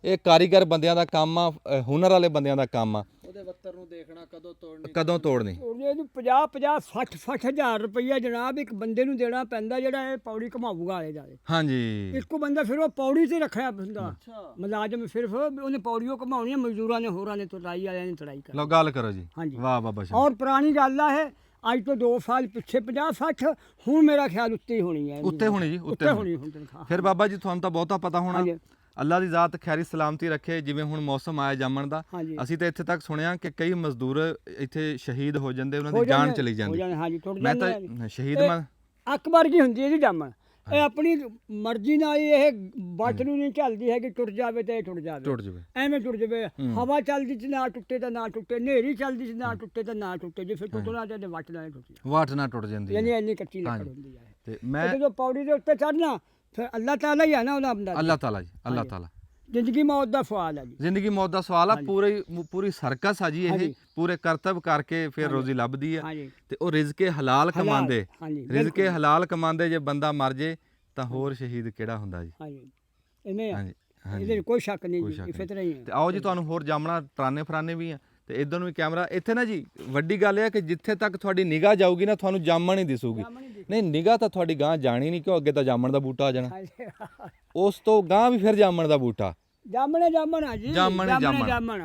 ਇਹ ਕਾਰੀਗਰ ਬੰਦਿਆਂ ਦਾ ਕੰਮ ਆ, ਹੁਨਰ ਵਾਲੇ ਬੰਦਿਆਂ ਦਾ ਕੰਮ ਆ।
ਉਹਦੇ ਵੱਤਰ ਨੂੰ ਦੇਖਣਾ, ਕਦੋਂ ਤੋੜਨੀ,
ਕਦੋਂ ਤੋੜਨੀ।
ਇਹਨੂੰ 50 ਹਜ਼ਾਰ ਰੁਪਈਆ ਜਨਾਬ ਇੱਕ ਬੰਦੇ ਨੂੰ ਦੇਣਾ ਪੈਂਦਾ ਜਿਹੜਾ ਇਹ ਪੌੜੀ ਘਮਾਊਗਾ ਆਲੇ ਜਾਲੇ।
ਹਾਂਜੀ
ਇੱਕੋ ਬੰਦਾ ਫਿਰ ਉਹ ਪੌੜੀ ਤੇ ਰੱਖਿਆ ਹੁੰਦਾ ਮੁਲਾਜ਼ਮ, ਸਿਰਫ ਉਹਨੇ ਪੌੜੀਓ ਘਮਾਉਣੀ, ਮਜ਼ਦੂਰਾਂ ਨੇ ਹੋਰਾਂ ਨੇ ਤੜਾਈ ਵਾਲਿਆਂ ਨੇ ਤੜਾਈ ਕਰ।
ਲਓ ਗੱਲ ਕਰੋ ਜੀ।
ਹਾਂਜੀ।
ਵਾਹ ਬਾਬਾ ਸ਼ਾਹ।
ਔਰ ਪੁਰਾਣੀ ਗੱਲ ਆ ਇਹ, ਅੱਜ ਤੋਂ 2 ਸਾਲ ਪਿੱਛੇ 50-60, ਹੁਣ ਮੇਰਾ ਖਿਆਲ ਉੱਤੇ ਹੀ ਹੋਣੀ ਹੈ।
ਉੱਤੇ ਹੋਣੀ ਜੀ, ਉੱਤੇ
ਹੋਣੀ ਹੁਣ ਤਨਖਾਹ।
ਫਿਰ ਬਾਬਾ ਜੀ ਤੁਹਾਨੂੰ ਤਾਂ ਬਹੁਤਾ ਪਤਾ ਹੋਣਾ।
ਹਾਂਜੀ।
ਅੱਲਾ ਦੀ ਜ਼ਾਤ ਖੈਰੀ ਸਲਾਮਤੀ ਰੱਖੇ। ਜਿਵੇਂ ਹੁਣ ਮੌਸਮ ਆਇਆ ਜਾਮਣ ਦਾ,
ਹਾਂਜੀ।
ਅਸੀਂ ਤਾਂ ਇੱਥੇ ਤੱਕ ਸੁਣਿਆ ਕਿ ਕਈ ਮਜ਼ਦੂਰ ਇੱਥੇ ਸ਼ਹੀਦ ਹੋ ਜਾਂਦੇ, ਉਹਨਾਂ ਦੀ ਜਾਨ ਚਲੀ ਜਾਂਦੀ।
ਹਾਂਜੀ, ਟੁੱਟ
ਮੈਂ
ਜਾਂਦੇ
ਤਾਂ ਸ਼ਹੀਦ
ਅਕਬਰ ਕੀ ਹੁੰਦੀ ਹੈ ਜੀ ਜਾਮਣ, ਇਹ ਆਪਣੀ ਮਰਜ਼ੀ ਨਾਲ ਹੀ ਇਹ ਬਾਟ ਨੂੰ ਨਹੀਂ ਚੱਲਦੀ ਹੈ ਕਿ ਟੁੱਟ ਜਾਵੇ ਤੇ ਟੁੱਟ ਜਾਵੇ, ਐਵੇਂ ਟੁੱਟ ਜਾਵੇ। ਹਵਾ ਚੱਲਦੀ ਚ ਨਾ ਟੁੱਟੇ ਤਾਂ ਨਾ ਟੁੱਟੇ, ਹਨੇਰੀ ਚੱਲਦੀ ਚ ਨਾ ਟੁੱਟੇ ਤਾਂ ਨਾ ਟੁੱਟੇ, ਜੇ ਫਿਰ ਟੁੱਟਣਾ ਤੇ ਵੱਟ ਨਾਲ ਟੁੱਟ ਜਾ,
ਵਾਟ ਨਾ ਟੁੱਟ ਜਾਂਦੀ
ਯਾਨੀ ਇੰਨੀ ਕੱਚੀ ਲੱਕੜ ਹੁੰਦੀ ਹੈ।
ਤੇ ਮੈਂ
ਜਦੋਂ ਪੌੜੀ ਦੇ ਉੱਤੇ ਚੜਨਾ ਫਿਰ ਅੱਲਾਹ ਤਾਲਾ ਹੀ ਆ ਨਾ ਉਹਦਾ ਬੰਦਾ।
ਅੱਲਾਹ ਤਾਲਾ ਜੀ, ਅੱਲਾਹ ਤਾਲਾ।
ਜ਼ਿੰਦਗੀ ਮੌਤ ਦਾ ਸਵਾਲ ਹੈ ਜੀ।
ਜ਼ਿੰਦਗੀ ਮੌਤ ਦਾ ਸਵਾਲ ਆ। ਪੂਰੀ ਸਰਕਸ ਆ ਜੀ ਇਹ। ਪੂਰੇ ਕਰਤੱਵ ਕਰਕੇ ਫਿਰ ਰੋਜ਼ੀ ਲੱਭਦੀ ਆ ਤੇ ਉਹ ਰਿਜ਼ਕੇ ਹਲਾਲ ਕਮਾਉਂਦੇ। ਰਿਜ਼ਕੇ ਹਲਾਲ ਕਮਾਉਂਦੇ, ਜੇ ਬੰਦਾ ਮਰ ਜੇ ਤਾਂ ਹੋਰ ਸ਼ਹੀਦ ਕਿਹੜਾ ਹੁੰਦਾ ਜੀ।
ਹਾਂਜੀ ਇਵੇਂ
ਹਾਂਜੀ
ਇਹਦੇ ਕੋਈ ਸ਼ੱਕ ਨਹੀਂ ਜੀ, ਇਹ ਫਿਤਰਾ ਹੀ ਹੈ।
ਤੇ ਆਓ ਜੀ ਤੁਹਾਨੂੰ ਹੋਰ ਜਾਮਣਾ ਟਰਾਨੇ ਫਰਾਨੇ ਵੀ ਆ ਤੇ ਇਧਰ ਨੂੰ ਵੀ ਕੈਮਰਾ। ਇੱਥੇ ਨਾ ਜੀ ਵੱਡੀ ਗੱਲ ਇਹ ਹੈ ਕਿ ਜਿੱਥੇ ਤੱਕ ਤੁਹਾਡੀ ਨਿਗਾਹ ਜਾਊਗੀ ਨਾ ਤੁਹਾਨੂੰ ਜਾਮਣ ਹੀ ਦਿਸੂਗੀ। ਨਹੀਂ ਨਿਗਾਹ ਤਾਂ ਤੁਹਾਡੀ ਗਾਂ ਜਾਣੀ ਨਹੀਂ, ਕਿਉਂ ਅੱਗੇ ਤਾਂ ਜਾਮਣ ਦਾ ਬੂਟਾ ਆ ਜਾਣਾ, ਉਸ ਤੋਂ ਗਾਂ ਵੀ ਫਿਰ ਜਾਮਣ ਦਾ ਬੂਟਾ।
ਜਾਮਣ ਆ ਜੀ, ਜਾਮਣ।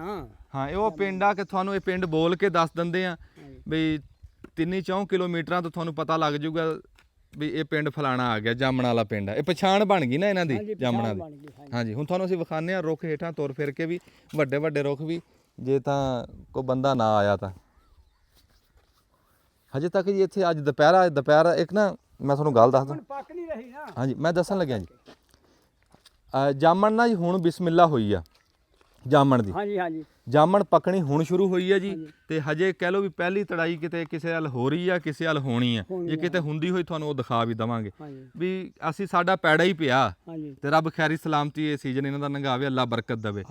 ਹਾਂ ਇਹ ਉਹ ਪਿੰਡ ਆ ਕਿ ਤੁਹਾਨੂੰ ਇਹ ਪਿੰਡ ਬੋਲ ਕੇ ਦੱਸ ਦਿੰਦੇ ਆ ਵੀ 3-4 ਕਿਲੋਮੀਟਰਾਂ ਤੋਂ ਤੁਹਾਨੂੰ ਪਤਾ ਲੱਗ ਜਾਊਗਾ ਵੀ ਇਹ ਪਿੰਡ ਫਲਾਣਾ ਆ ਗਿਆ, ਜਾਮਣਾ ਵਾਲਾ ਪਿੰਡ ਆ। ਇਹ ਪਛਾਣ ਬਣ ਗਈ ਨਾ ਇਹਨਾਂ ਦੀ, ਜਾਮਣਾ ਦੀ। ਹਾਂਜੀ ਹੁਣ ਤੁਹਾਨੂੰ ਅਸੀਂ ਵਿਖਾਉਂਦੇ ਆ ਰੁੱਖ ਹੇਠਾਂ ਤੁਰ ਫਿਰ ਕੇ ਵੀ, ਵੱਡੇ ਵੱਡੇ ਰੁੱਖ ਵੀ, ਜੇ ਤਾਂ ਕੋਈ ਬੰਦਾ ਨਾ ਆਇਆ ਤਾਂ। ਹਜੇ ਤੱਕ ਜੀ ਇੱਥੇ ਅੱਜ ਦੁਪਹਿਰ ਇੱਕ ਨਾ ਮੈਂ ਤੁਹਾਨੂੰ ਗੱਲ ਦੱਸਦਾ।
ਪੱਕ ਨਹੀਂ ਰਹੀ ਨਾ।
ਹਾਂਜੀ ਮੈਂ ਦੱਸਣ ਲੱਗਿਆ ਜੀ। ਜਾਮਣ ਨਾ ਜੀ ਹੁਣ ਬਿਸਮਿਲ੍ਲਾ ਹੋਈ ਆ ਜਾਮਣ ਦੀ।
ਹਾਂਜੀ
ਜਾਮਣ ਪੱਕਣੀ ਹੁਣ ਸ਼ੁਰੂ ਹੋਈ ਆ ਜੀ। ਤੇ ਹਜੇ ਕਹਿ ਲਓ ਵੀ ਪਹਿਲੀ ਤੜਾਈ ਕਿਤੇ ਕਿਸੇ ਵੱਲ ਹੋ ਰਹੀ ਆ, ਕਿਸੇ ਵੱਲ ਹੋਣੀ ਆ। ਜੇ ਕਿਤੇ ਹੁੰਦੀ ਹੋਈ ਤੁਹਾਨੂੰ ਉਹ ਦਿਖਾ ਵੀ ਦਵਾਂਗੇ ਵੀ ਅਸੀਂ ਸਾਡਾ ਪੈੜਾ ਹੀ ਪਿਆ ਤੇ ਰੱਬ ਖੈਰੀ ਸਲਾਮਤੀ ਇਹ ਸੀਜ਼ਨ ਇਹਨਾਂ ਦਾ ਲੰਘਾਵੇ, ਅੱਲਾ ਬਰਕਤ ਦੇਵੇ।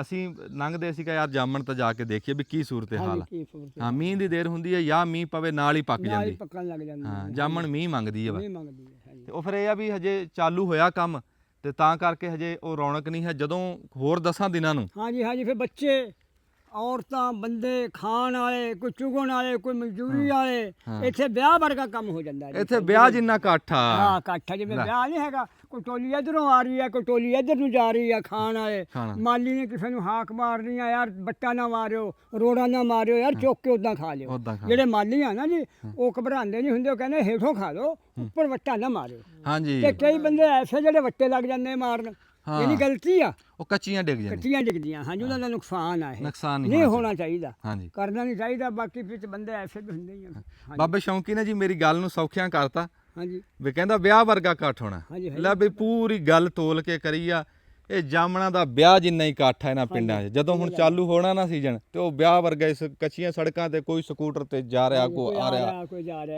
ਅਸੀਂ ਲੰਘਦੇ ਸੀ ਕਿ ਯਾਰ ਜਾਮਣ ਤਾਂ ਜਾ ਕੇ ਦੇਖੀਏ ਵੀ ਕੀ ਸੂਰਤ ਹਾਲ ਆ। ਹਾਂ ਮੀਂਹ ਦੀ ਦੇਰ ਹੁੰਦੀ ਹੈ ਜਾਂ ਮੀਂਹ ਪਵੇ ਨਾਲ ਹੀ ਪੱਕ ਜਾਂਦੀ। ਹਾਂ ਜਾਮਣ ਮੀਂਹ ਮੰਗਦੀ ਹੈ ਤੇ ਉਹ ਫਿਰ ਇਹ ਆ ਵੀ ਹਜੇ ਚਾਲੂ ਹੋਇਆ ਕੰਮ ਤੇ ਤਾਂ ਕਰਕੇ ਹਜੇ ਉਹ ਰੌਣਕ ਨਹੀਂ ਹੈ। ਜਦੋਂ ਹੋਰ 10 ਦਿਨਾਂ ਨੂੰ
ਹਾਂਜੀ ਫਿਰ ਬੱਚੇ, ਔਰਤਾਂ, ਬੰਦੇ, ਖਾਣ ਵਾਲੇ, ਕੋਈ ਚੁਗਣ ਵਾਲੇ, ਕੋਈ ਮਜ਼ਦੂਰੀ ਵਾਲੇ, ਇੱਥੇ ਵਿਆਹ ਵਰਗਾ ਕੰਮ ਹੋ ਜਾਂਦਾ।
ਇੱਥੇ ਵਿਆਹ ਜਿੰਨਾ ਇਕੱਠ ਆ।
ਹਾਂ ਇਕੱਠ, ਜਿਵੇਂ ਵਿਆਹ ਨਹੀਂ ਹੈਗਾ, ਕੋਈ ਟੋਲੀ ਇੱਧਰੋਂ ਆ ਰਹੀ ਹੈ, ਕੋਈ ਟੋਲੀ ਇੱਧਰ ਨੂੰ ਜਾ ਰਹੀ ਹੈ। ਖਾਣ ਵਾਲੇ ਮਾਲੀ ਨੇ ਕਿਸੇ ਨੂੰ ਹਾਕ ਮਾਰਨੀ ਆ, ਯਾਰ ਬੱਟਾ ਨਾ ਮਾਰਿਓ, ਰੋੜਾ ਨਾ ਮਾਰਿਓ, ਯਾਰ ਚੁੱਕ ਕੇ ਉਦਾਂ ਖਾ ਲਿਓ। ਜਿਹੜੇ ਮਾਲੀ ਆ ਨਾ ਜੀ ਉਹ ਘਬਰਾਉਂਦੇ ਨਹੀਂ ਹੁੰਦੇ, ਉਹ ਕਹਿੰਦੇ ਹੇਠੋਂ ਖਾ ਲਓ, ਉੱਪਰ ਵੱਟਾ ਨਾ ਮਾਰਿਓ। ਹਾਂਜੀ ਤੇ ਕਈ ਬੰਦੇ ਐਸੇ ਜਿਹੜੇ ਵੱਟੇ ਲੱਗ ਜਾਂਦੇ ਮਾਰਨ, ਇਹਨੀ ਗਲਤੀ ਆ, ਉਹ
ਕੱਚੀਆਂ
ਡਿੱਗਦੀਆਂ। ਹਾਂਜੀ ਉਹਨਾਂ ਦਾ ਨੁਕਸਾਨ ਆ, ਇਹ ਨਹੀਂ ਹੋਣਾ ਚਾਹੀਦਾ, ਕਰਨਾ ਨਹੀਂ ਚਾਹੀਦਾ। ਬਾਕੀ ਵਿੱਚ ਬੰਦੇ ਐਸੇ ਵੀ ਹੁੰਦੇ ਹੀ ਆ।
ਬਾਬੇ ਸ਼ੌਂਕੀ ਨੇ ਜੀ ਮੇਰੀ ਗੱਲ ਨੂੰ ਸੌਖਿਆਂ ਕਰਤਾ। ਹਾਂਜੀ ਵੀ ਕਹਿੰਦਾ ਵਿਆਹ ਵਰਗਾ ਇਕੱਠ ਹੋਣਾ। ਲੈ ਵੀ ਪੂਰੀ ਗੱਲ ਤੋਲ ਕੇ ਕਰੀ ਆ। ਇਹ ਜਾਮਣਾ ਦਾ ਵਿਆਹ ਜਿੰਨਾ ਹੀ ਇਕੱਠ ਹੈ ਇਹਨਾਂ ਪਿੰਡਾਂ 'ਚ। ਜਦੋਂ ਹੁਣ ਚਾਲੂ ਹੋਣਾ ਨਾ ਸੀਜ਼ਨ ਤੇ ਉਹ ਵਿਆਹ ਵਰਗਾ ਇਸ ਕੱਚੀਆਂ ਸੜਕਾਂ ਤੇ ਕੋਈ ਸਕੂਟਰ ਤੇ ਜਾ ਰਿਹਾ, ਕੋਈ ਆ ਰਿਹਾ,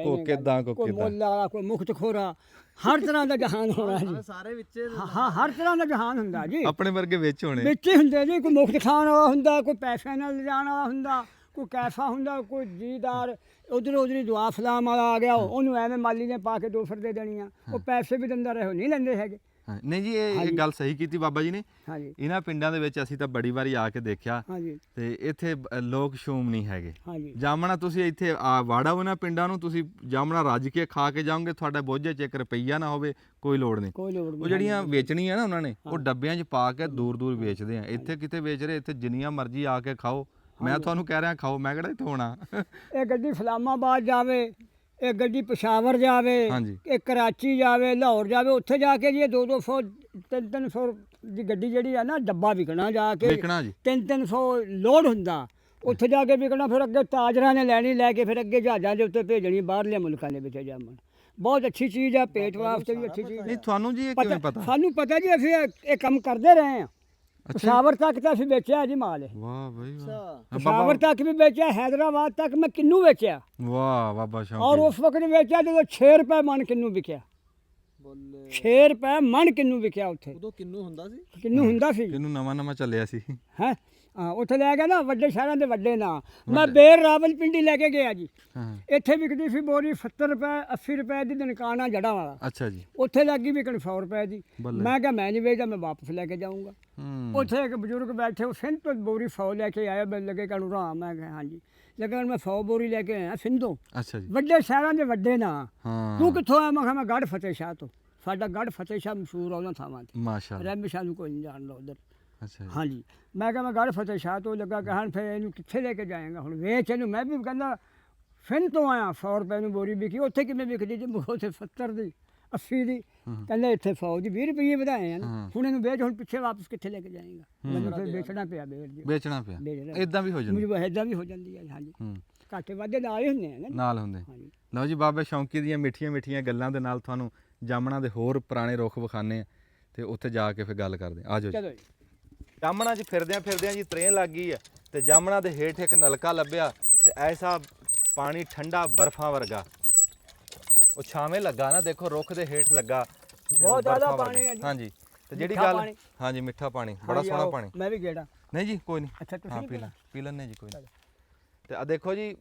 ਕੋਈ ਕਿੱਦਾਂ ਕੋਈ
ਮੁੱਲ ਵਾਲਾ, ਕੋਈ ਮੁਖਤਖੋਰਾ, ਹਰ ਤਰ੍ਹਾਂ ਦਾ ਜਹਾਨ ਹੋਣਾ ਜੀ।
ਸਾਰੇ ਵਿੱਚ
ਹਾਂ ਹਰ ਤਰ੍ਹਾਂ ਦਾ ਜਹਾਨ ਹੁੰਦਾ ਜੀ।
ਆਪਣੇ ਵਰਗੇ ਵਿੱਚ ਹੋਣੇ,
ਵਿੱਚ ਹੀ ਹੁੰਦੇ ਜੀ। ਕੋਈ ਮੁਖਤ ਖਾਣ ਵਾਲਾ ਹੁੰਦਾ, ਕੋਈ ਪੈਸੇ ਨਾਲ ਲਿਜਾਣ ਵਾਲਾ ਹੁੰਦਾ, ਕੋਈ ਕੈਫਾ ਹੁੰਦਾ, ਕੋਈ ਜੀਦਾਰ ਉਧਰੀ ਦੁਆ ਸਲਾਮ ਵਾਲਾ ਆ ਗਿਆ, ਉਹਨੂੰ ਐਵੇਂ ਮਾਲੀ ਨੇ ਪਾ ਕੇ 2 ਫਿਰ ਦੇ ਦੇਣੀਆਂ। ਉਹ ਪੈਸੇ ਵੀ ਦਿੰਦਾ ਰਹੇ, ਨਹੀਂ ਲੈਂਦੇ ਹੈਗੇ।
ਨਹੀਂ ਜੀ ਇਹ ਗੱਲ ਸਹੀ ਕੀਤੀ ਬਾਬਾ ਜੀ ਨੇ। ਇਹਨਾਂ ਪਿੰਡਾਂ ਦੇ ਵਿੱਚ ਅਸੀਂ ਤਾਂ ਬੜੀ ਵਾਰੀ ਆ ਕੇ ਦੇਖਿਆ ਤੇ ਇੱਥੇ ਲੋਕ ਸ਼ੂਮ ਨਹੀਂ ਹੈਗੇ। ਜਾਮਣਾ ਤੁਸੀਂ ਇੱਥੇ ਵਾੜਾ ਉਹਨਾਂ ਪਿੰਡਾਂ ਨੂੰ, ਤੁਸੀਂ ਜਾਮਣਾ ਰੱਜ ਕੇ ਖਾ ਕੇ ਜਾਓਗੇ, ਤੁਹਾਡਾ ਬੋਝੇ 'ਚ 1 ਰੁਪਈਆ ਨਾ ਹੋਵੇ, ਕੋਈ ਲੋੜ ਨਹੀਂ। ਉਹ ਜਿਹੜੀਆਂ ਵੇਚਣੀਆਂ ਨਾ ਉਹਨਾਂ ਨੇ, ਉਹ ਡੱਬਿਆਂ 'ਚ ਪਾ ਕੇ ਦੂਰ ਵੇਚਦੇ ਆ। ਇੱਥੇ ਕਿਤੇ ਵੇਚ ਰਹੇ, ਇੱਥੇ ਜਿੰਨੀਆਂ ਮਰਜ਼ੀ ਆ ਕੇ ਖਾਓ। ਮੈਂ ਤੁਹਾਨੂੰ ਕਹਿ ਰਿਹਾ ਖਾਓ, ਮੈਂ ਕਿਹੜਾ ਇੱਥੇ ਹੋਣਾ।
ਇਹ ਗੱਡੀ ਇਸਲਾਮਾਬਾਦ ਜਾਵੇ, ਇਹ ਗੱਡੀ ਪਸ਼ਾਵਰ ਜਾਵੇ, ਇਹ ਕਰਾਚੀ ਜਾਵੇ, ਲਾਹੌਰ ਜਾਵੇ, ਉੱਥੇ ਜਾ ਕੇ ਜੀ 200 300 ਦੀ ਗੱਡੀ ਜਿਹੜੀ ਆ ਨਾ, ਡੱਬਾ ਵਿਕਣਾ ਜਾ ਕੇ 300 ਲੋਡ ਹੁੰਦਾ, ਉੱਥੇ ਜਾ ਕੇ ਵਿਕਣਾ। ਫਿਰ ਅੱਗੇ ਤਾਜਰਾਂ ਨੇ ਲੈਣੀ, ਲੈ ਕੇ ਫਿਰ ਅੱਗੇ ਜਹਾਜ਼ਾਂ ਦੇ ਉੱਤੇ ਭੇਜਣੀ ਬਾਹਰਲੇ ਮੁਲਕਾਂ ਦੇ ਵਿੱਚ। ਜਾਮਣ ਬਹੁਤ ਅੱਛੀ ਚੀਜ਼ ਆ, ਪੇਟ ਵਾਸਤੇ ਵੀ ਅੱਛੀ ਚੀਜ਼।
ਨਹੀਂ ਤੁਹਾਨੂੰ ਜੀ ਇਹ ਕਿਵੇਂ ਪਤਾ?
ਸਾਨੂੰ ਪਤਾ ਜੀ, ਅਸੀਂ ਇਹ ਕੰਮ ਕਰਦੇ ਰਹੇ ਹਾਂ। ਪਸ਼ਾਵਰ ਤੱਕ ਤਾਂ ਅਸੀਂ ਵੇਚਿਆ ਜੀ ਮਾਲ।
ਵਾਹ ਬਈ ਵਾਹ।
ਪਸ਼ਾਵਰ ਤੱਕ ਵੀ ਵੇਚਿਆ, ਹੈਦਰਾਬਾਦ ਤੱਕ ਮੈਂ ਕਿੰਨੂ ਵੇਚਿਆ।
ਵਾਹ ਬਾਬਾ ਸ਼ੌਂਕੀ।
ਔਰ ਉਸ ਵਕਤ ਵੇਚਿਆ ਜਦੋਂ 6 ਰੁਪਏ ਮਣ ਕਿੰਨੂ ਵਿਕਿਆ। 6 ਰੁਪਏ ਮਣ ਕਿੰਨੂ ਵਿਕਿਆ ਉੱਥੇ।
ਉਦੋਂ ਕਿੰਨੂ ਹੁੰਦਾ ਸੀ।
ਕਿੰਨੂ ਨਵਾਂ ਚੱਲਿਆ ਸੀ।
ਹੈ ਉੱਥੇ ਲੈ ਗਿਆ ਨਾ, ਵੱਡੇ ਸ਼ਹਿਰਾਂ ਦੇ ਵੱਡੇ ਨਾਂ। ਮੈਂ ਬੇਰ ਰਾਵਲਪਿੰਡੀ ਲੈ ਕੇ ਗਿਆ ਜੀ। ਇੱਥੇ ਵਿਕਦੀ ਸੀ ਬੋਰੀ 70 ਰੁਪਏ 80 ਰੁਪਏ ਦੀ ਦੁਕਾਨਾਂ ਜੜ੍ਹਾਂ ਵਾਲਾ।
ਅੱਛਾ ਜੀ।
ਉੱਥੇ ਲੱਗੀ ਵਿਕਣ 100 ਰੁਪਏ ਦੀ। ਮੈਂ ਕਿਹਾ ਮੈਂ ਨਹੀਂ ਵੇਚਦਾ, ਮੈਂ ਵਾਪਸ ਲੈ ਕੇ ਜਾਊਂਗਾ। ਉੱਥੇ ਇੱਕ ਬਜ਼ੁਰਗ ਬੈਠੇ, ਉਹ ਸਿੰਧ ਤੋਂ ਬੋਰੀ 100 ਲੈ ਕੇ ਆਇਆ। ਮੈਨੂੰ ਲੱਗੇ ਕਾਨੂੰ ਰਾਮ। ਮੈਂ ਕਿਹਾ ਹਾਂਜੀ। ਲੇਕਿਨ ਮੈਂ 100 ਬੋਰੀ ਲੈ ਕੇ ਆਇਆ ਸਿੰਧੋਂ,
ਅੱਛਾ ਜੀ।
ਵੱਡੇ ਸ਼ਹਿਰਾਂ ਦੇ ਵੱਡੇ ਨਾ।
ਹਾਂ
ਤੂੰ ਕਿੱਥੋਂ ਆਇਆ? ਮੈਂ ਕਿਹਾ ਮੈਂ ਗੜ੍ਹ ਫਤਿਹ ਸ਼ਾਹ ਤੋਂ। ਸਾਡਾ ਗੜ੍ਹ ਫਤਿਹ ਸ਼ਾਹ ਮਸ਼ਹੂਰ ਆ ਉਹਨਾਂ ਥਾਵਾਂ ਤੇ।
ਮਾਸ਼ਾਅੱਲਾ।
ਰੈਮ ਸ਼ਾਹ ਨੂੰ ਕੋਈ ਨਹੀਂ ਜਾਣਦਾ ਉਧਰ।
ਅੱਛਾ ਜੀ।
ਹਾਂਜੀ ਮੈਂ ਕਿਹਾ ਮੈਂ ਗੜ੍ਹ ਫਤਿਹ ਸ਼ਾਹ ਤੋਂ ਲੱਗਾ ਕਹਿਣ, ਫਿਰ ਇਹਨੂੰ ਕਿੱਥੇ ਲੈ ਕੇ ਜਾਏਗਾ ਹੁਣ ਵੇਚ ਇਹਨੂੰ। ਮੈਂ ਵੀ ਕਹਿੰਦਾ ਫਿੰਨ ਤੋਂ ਆਇਆ, 100 ਰੁਪਏ ਨੂੰ ਬੋਰੀ ਵਿਕੀ। ਉੱਥੇ ਕਿਵੇਂ ਵਿਕਦੀ ਜੀ? ਉੱਥੇ 70 ਦੀ 80 ਦੀ। ਕਹਿੰਦਾ ਇੱਥੇ 100 ਦੀ 20 ਰੁਪਏ ਵਧਾਏ ਆ ਨਾ। ਹੁਣ ਇਹਨੂੰ ਵੇਚ, ਹੁਣ ਪਿੱਛੇ ਵਾਪਸ ਕਿੱਥੇ ਲੈ ਕੇ ਜਾਏਗਾ? ਮੈਨੂੰ ਫਿਰ ਵੇਚਣਾ ਪਿਆ।
ਵੇਚਣਾ ਪਿਆ। ਇਦਾਂ ਵੀ ਹੋ ਜਾਂਦਾ।
ਮੈਨੂੰ ਇਦਾਂ ਵੀ ਹੋ ਜਾਂਦੀ ਹੈ। ਹਾਂਜੀ ਘਾਟੇ ਵਾਧੇ ਨਾਲ ਹੀ ਹੁੰਦੇ ਆ ਨਾ।
ਨਾਲ ਹੁੰਦੇ। ਲਓ ਜੀ ਬਾਬੇ ਸ਼ੌਂਕੀ ਦੀਆਂ ਮਿੱਠੀਆਂ ਗੱਲਾਂ ਦੇ ਨਾਲ ਤੁਹਾਨੂੰ ਜਾਮਣਾ ਦੇ ਹੋਰ ਪੁਰਾਣੇ ਰੁੱਖ ਵਿਖਾਣੇ ਆ ਤੇ ਉੱਥੇ ਜਾ ਕੇ ਫਿਰ ਗੱਲ ਕਰਦੇ ਆ। ਆਜੋ ਜੀ। ਜਾਮਣਾ 'ਚ ਫਿਰਦਿਆਂ ਜੀ ਤਰੇਨ ਲੱਗ ਗਈ ਆ ਤੇ ਜਾਮਣਾ ਦੇ ਹੇਠ ਇੱਕ ਨਲਕਾ ਲੱਭਿਆ ਤੇ ਐਸਾ ਪਾਣੀ ਠੰਡਾ ਬਰਫਾਂ ਵਰਗਾ ਉਹ ਛਾਵੇਂ ਲੱਗਾ ਨਾ। ਦੇਖੋ ਰੁੱਖ ਦੇ ਹੇਠ ਲੱਗਾ,
ਬਹੁਤ ਜ਼ਿਆਦਾ ਪਾਣੀ ਹੈ ਜੀ।
ਹਾਂਜੀ ਤੇ ਜਿਹੜੀ ਗੱਲ, ਹਾਂਜੀ ਮਿੱਠਾ ਪਾਣੀ, ਬੜਾ ਸੋਹਣਾ ਪਾਣੀ।
ਮੈਂ ਵੀ ਗੇੜਾ।
ਨਹੀਂ ਜੀ ਕੋਈ ਨਹੀਂ।
ਅੱਛਾ ਤੁਸੀਂ
ਪੀ ਲੈਣੇ ਜੀ ਕੋਈ ਨਹੀਂ। ਤੇ ਆ ਦੇਖੋ ਜੀ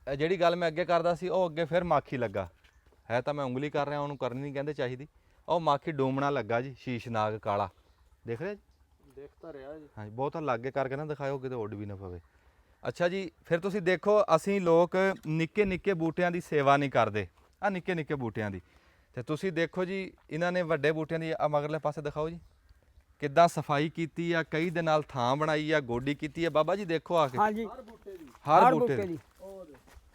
ਜਿਹੜੀ ਗੱਲ ਮੈਂ ਅੱਗੇ ਕਰਦਾ ਸੀ ਉਹ ਅੱਗੇ ਫਿਰ ਮਾਖੀ ਲੱਗਾ ਹੈ। ਤਾਂ ਮੈਂ ਉਂਗਲੀ ਕਰ ਰਿਹਾ, ਉਹਨੂੰ ਕਰਨੀ ਨਹੀਂ ਕਹਿੰਦੇ ਚਾਹੀਦੀ। ਉਹ ਮਾਖੀ ਡੂਮਣਾ ਲੱਗਾ ਜੀ, ਸ਼ੀਸ਼ਨਾਗ ਕਾਲਾ। ਦੇਖ ਰਹੇ ਜੀ?
ਦੇਖਤਾ ਰਿਹਾ ਜੀ।
ਹਾਂਜੀ ਬਹੁਤ ਲਾਗੇ ਕਰਕੇ ਨਾ ਦਿਖਾਇਓ ਕਿਤੇ ਉੱਡ ਵੀ ਨਾ ਪਵੇ। ਅੱਛਾ ਜੀ ਫਿਰ ਤੁਸੀਂ ਦੇਖੋ ਅਸੀਂ ਲੋਕ ਨਿੱਕੇ ਬੂਟਿਆਂ ਦੀ ਸੇਵਾ ਨਹੀਂ ਕਰਦੇ। ਆ ਨਿੱਕੇ ਬੂਟਿਆਂ ਦੀ। ਤੇ ਤੁਸੀਂ ਦੇਖੋ ਜੀ ਇਹਨਾਂ ਨੇ ਵੱਡੇ ਬੂਟਿਆਂ ਦੀ ਆ ਮਗਰਲੇ ਪਾਸੇ ਦਿਖਾਓ ਜੀ ਕਿੱਦਾਂ ਸਫਾਈ ਕੀਤੀ ਆ, ਕਈ ਦੇ ਨਾਲ ਥਾਂ ਬਣਾਈ ਆ, ਗੋਡੀ ਕੀਤੀ ਆ। ਬਾਬਾ ਜੀ ਦੇਖੋ ਆ ਕੇ
ਹਾਂਜੀ
ਹਰ ਬੂਟੇ ਦੀ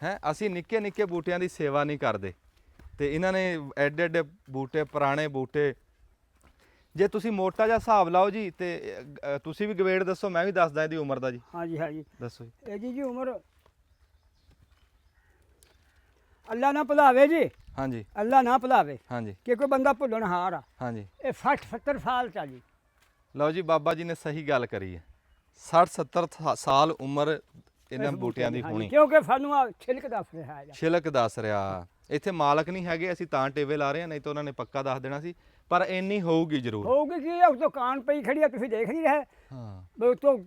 ਹੈ। ਅਸੀਂ ਨਿੱਕੇ ਬੂਟਿਆਂ ਦੀ ਸੇਵਾ ਨਹੀਂ ਕਰਦੇ ਤੇ ਇਹਨਾਂ ਨੇ ਐਡੇ ਬੂਟੇ, ਪੁਰਾਣੇ ਬੂਟੇ। ਜੇ ਤੁਸੀਂ ਮੋਟਾ ਜਿਹਾ ਹਿਸਾਬ ਲਾਓ ਜੀ ਤੇ ਤੁਸੀਂ ਵੀ ਗਵੇੜ ਦੱਸੋ, ਮੈਂ ਵੀ ਦੱਸਦਾ ਇਹਦੀ ਉਮਰ ਦਾ ਜੀ।
ਹਾਂਜੀ
ਦੱਸੋ ਜੀ।
ਇਹਦੀ ਜੀ ਉਮਰ ਅੱਲਾ ਨਾ ਭੁਲਾਵੇ ਜੀ।
ਹਾਂਜੀ
ਅੱਲਾ ਨਾ ਭੁਲਾਵੇ।
ਹਾਂਜੀ
ਕਿ ਕੋਈ ਬੰਦਾ ਭੁੱਲਣ ਹਾਰ ਆ।
ਹਾਂਜੀ
ਇਹ 60-70 ਸਾਲ ਚ ਆ ਜੀ।
ਲਓ ਜੀ ਬਾਬਾ ਜੀ ਨੇ ਸਹੀ ਗੱਲ ਕਰੀ ਹੈ। 60-70 ਸਾਲ ਉਮਰ ਇਹਨਾਂ ਬੂਟਿਆਂ ਦੀ ਹੋਣੀ।
ਕਿਉਂਕਿ ਸਾਨੂੰ ਆ ਛਿਲਕ ਦੱਸ ਰਿਹਾ ਹੈ।
ਛਿਲਕ ਦੱਸ ਰਿਹਾ। ਇੱਥੇ ਮਾਲਕ ਨਹੀਂ ਹੈਗੇ, ਅਸੀਂ ਤਾਂ ਟੇਵੇ ਲਾ ਰਹੇ ਹਾਂ, ਨਹੀਂ ਤਾਂ ਉਹਨਾਂ ਨੇ ਪੱਕਾ ਦੱਸ ਦੇਣਾ ਸੀ। ਪਰ ਇੰਨੀ ਹੋਊਗੀ ਜ਼ਰੂਰ।
ਹੋਊਗੀ ਕੀ? ਉਸ ਤੋਂ ਕਾਨ ਪਈ ਖੜੀ ਆ, ਤੁਸੀਂ ਦੇਖ ਨਹੀਂ ਰਹੇ?
ਹਾਂ
ਉਸ ਤੋਂ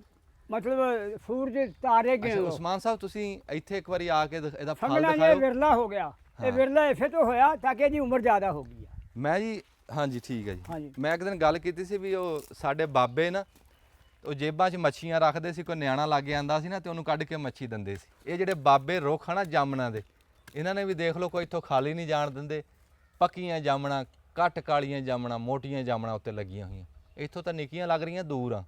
ਮਤਲਬ ਸੂਰਜ ਤਾਰੇ ਗਏ।
ਉਸਮਾਨ ਸਾਹਿਬ ਤੁਸੀਂ ਇੱਥੇ ਇੱਕ ਵਾਰੀ ਆ ਕੇ ਇਹਦਾ ਫਲ
ਫੰਗਣਾ
ਦਿਖਾਓ।
ਇਹ ਵਿਰਲਾ ਹੋ ਗਿਆ। ਇਹ ਵਿਰਲਾ ਇਸੇ ਤੋਂ ਹੋਇਆ ਤਾਂ ਕਿ ਇਹਦੀ ਉਮਰ ਜ਼ਿਆਦਾ ਹੋ ਗਈ ਆ।
ਮੈਂ ਜੀ ਹਾਂਜੀ ਠੀਕ ਹੈ ਜੀ।
ਹਾਂਜੀ
ਮੈਂ ਇੱਕ ਦਿਨ ਗੱਲ ਕੀਤੀ ਸੀ ਵੀ ਉਹ ਸਾਡੇ ਬਾਬੇ ਨਾ ਉਹ ਜੇਬਾਂ 'ਚ ਮੱਛੀਆਂ ਰੱਖਦੇ ਸੀ। ਕੋਈ ਨਿਆਣਾ ਲੱਗ ਜਾਂਦਾ ਸੀ ਨਾ ਤੇ ਉਹਨੂੰ ਕੱਢ ਕੇ ਮੱਛੀ ਦਿੰਦੇ ਸੀ। ਇਹ ਜਿਹੜੇ ਬਾਬੇ ਰੁੱਖ ਆ ਨਾ ਜਾਮਣਾ ਦੇ, ਇਹਨਾਂ ਨੇ ਵੀ ਦੇਖ ਲਓ ਕੋਈ ਇੱਥੋਂ ਖਾਲੀ ਨਹੀਂ ਜਾਣ ਦਿੰਦੇ। ਪੱਕੀਆਂ ਜਾਮਣਾ, ਘੱਟ ਕਾਲੀਆਂ ਜਾਮਣਾ, ਮੋਟੀਆਂ ਜਾਮਣਾ ਉੱਤੇ ਲੱਗੀਆਂ ਹੋਈਆਂ। ਇੱਥੋਂ ਤਾਂ ਨਿੱਕੀਆਂ ਲੱਗ ਰਹੀਆਂ, ਦੂਰ ਆ।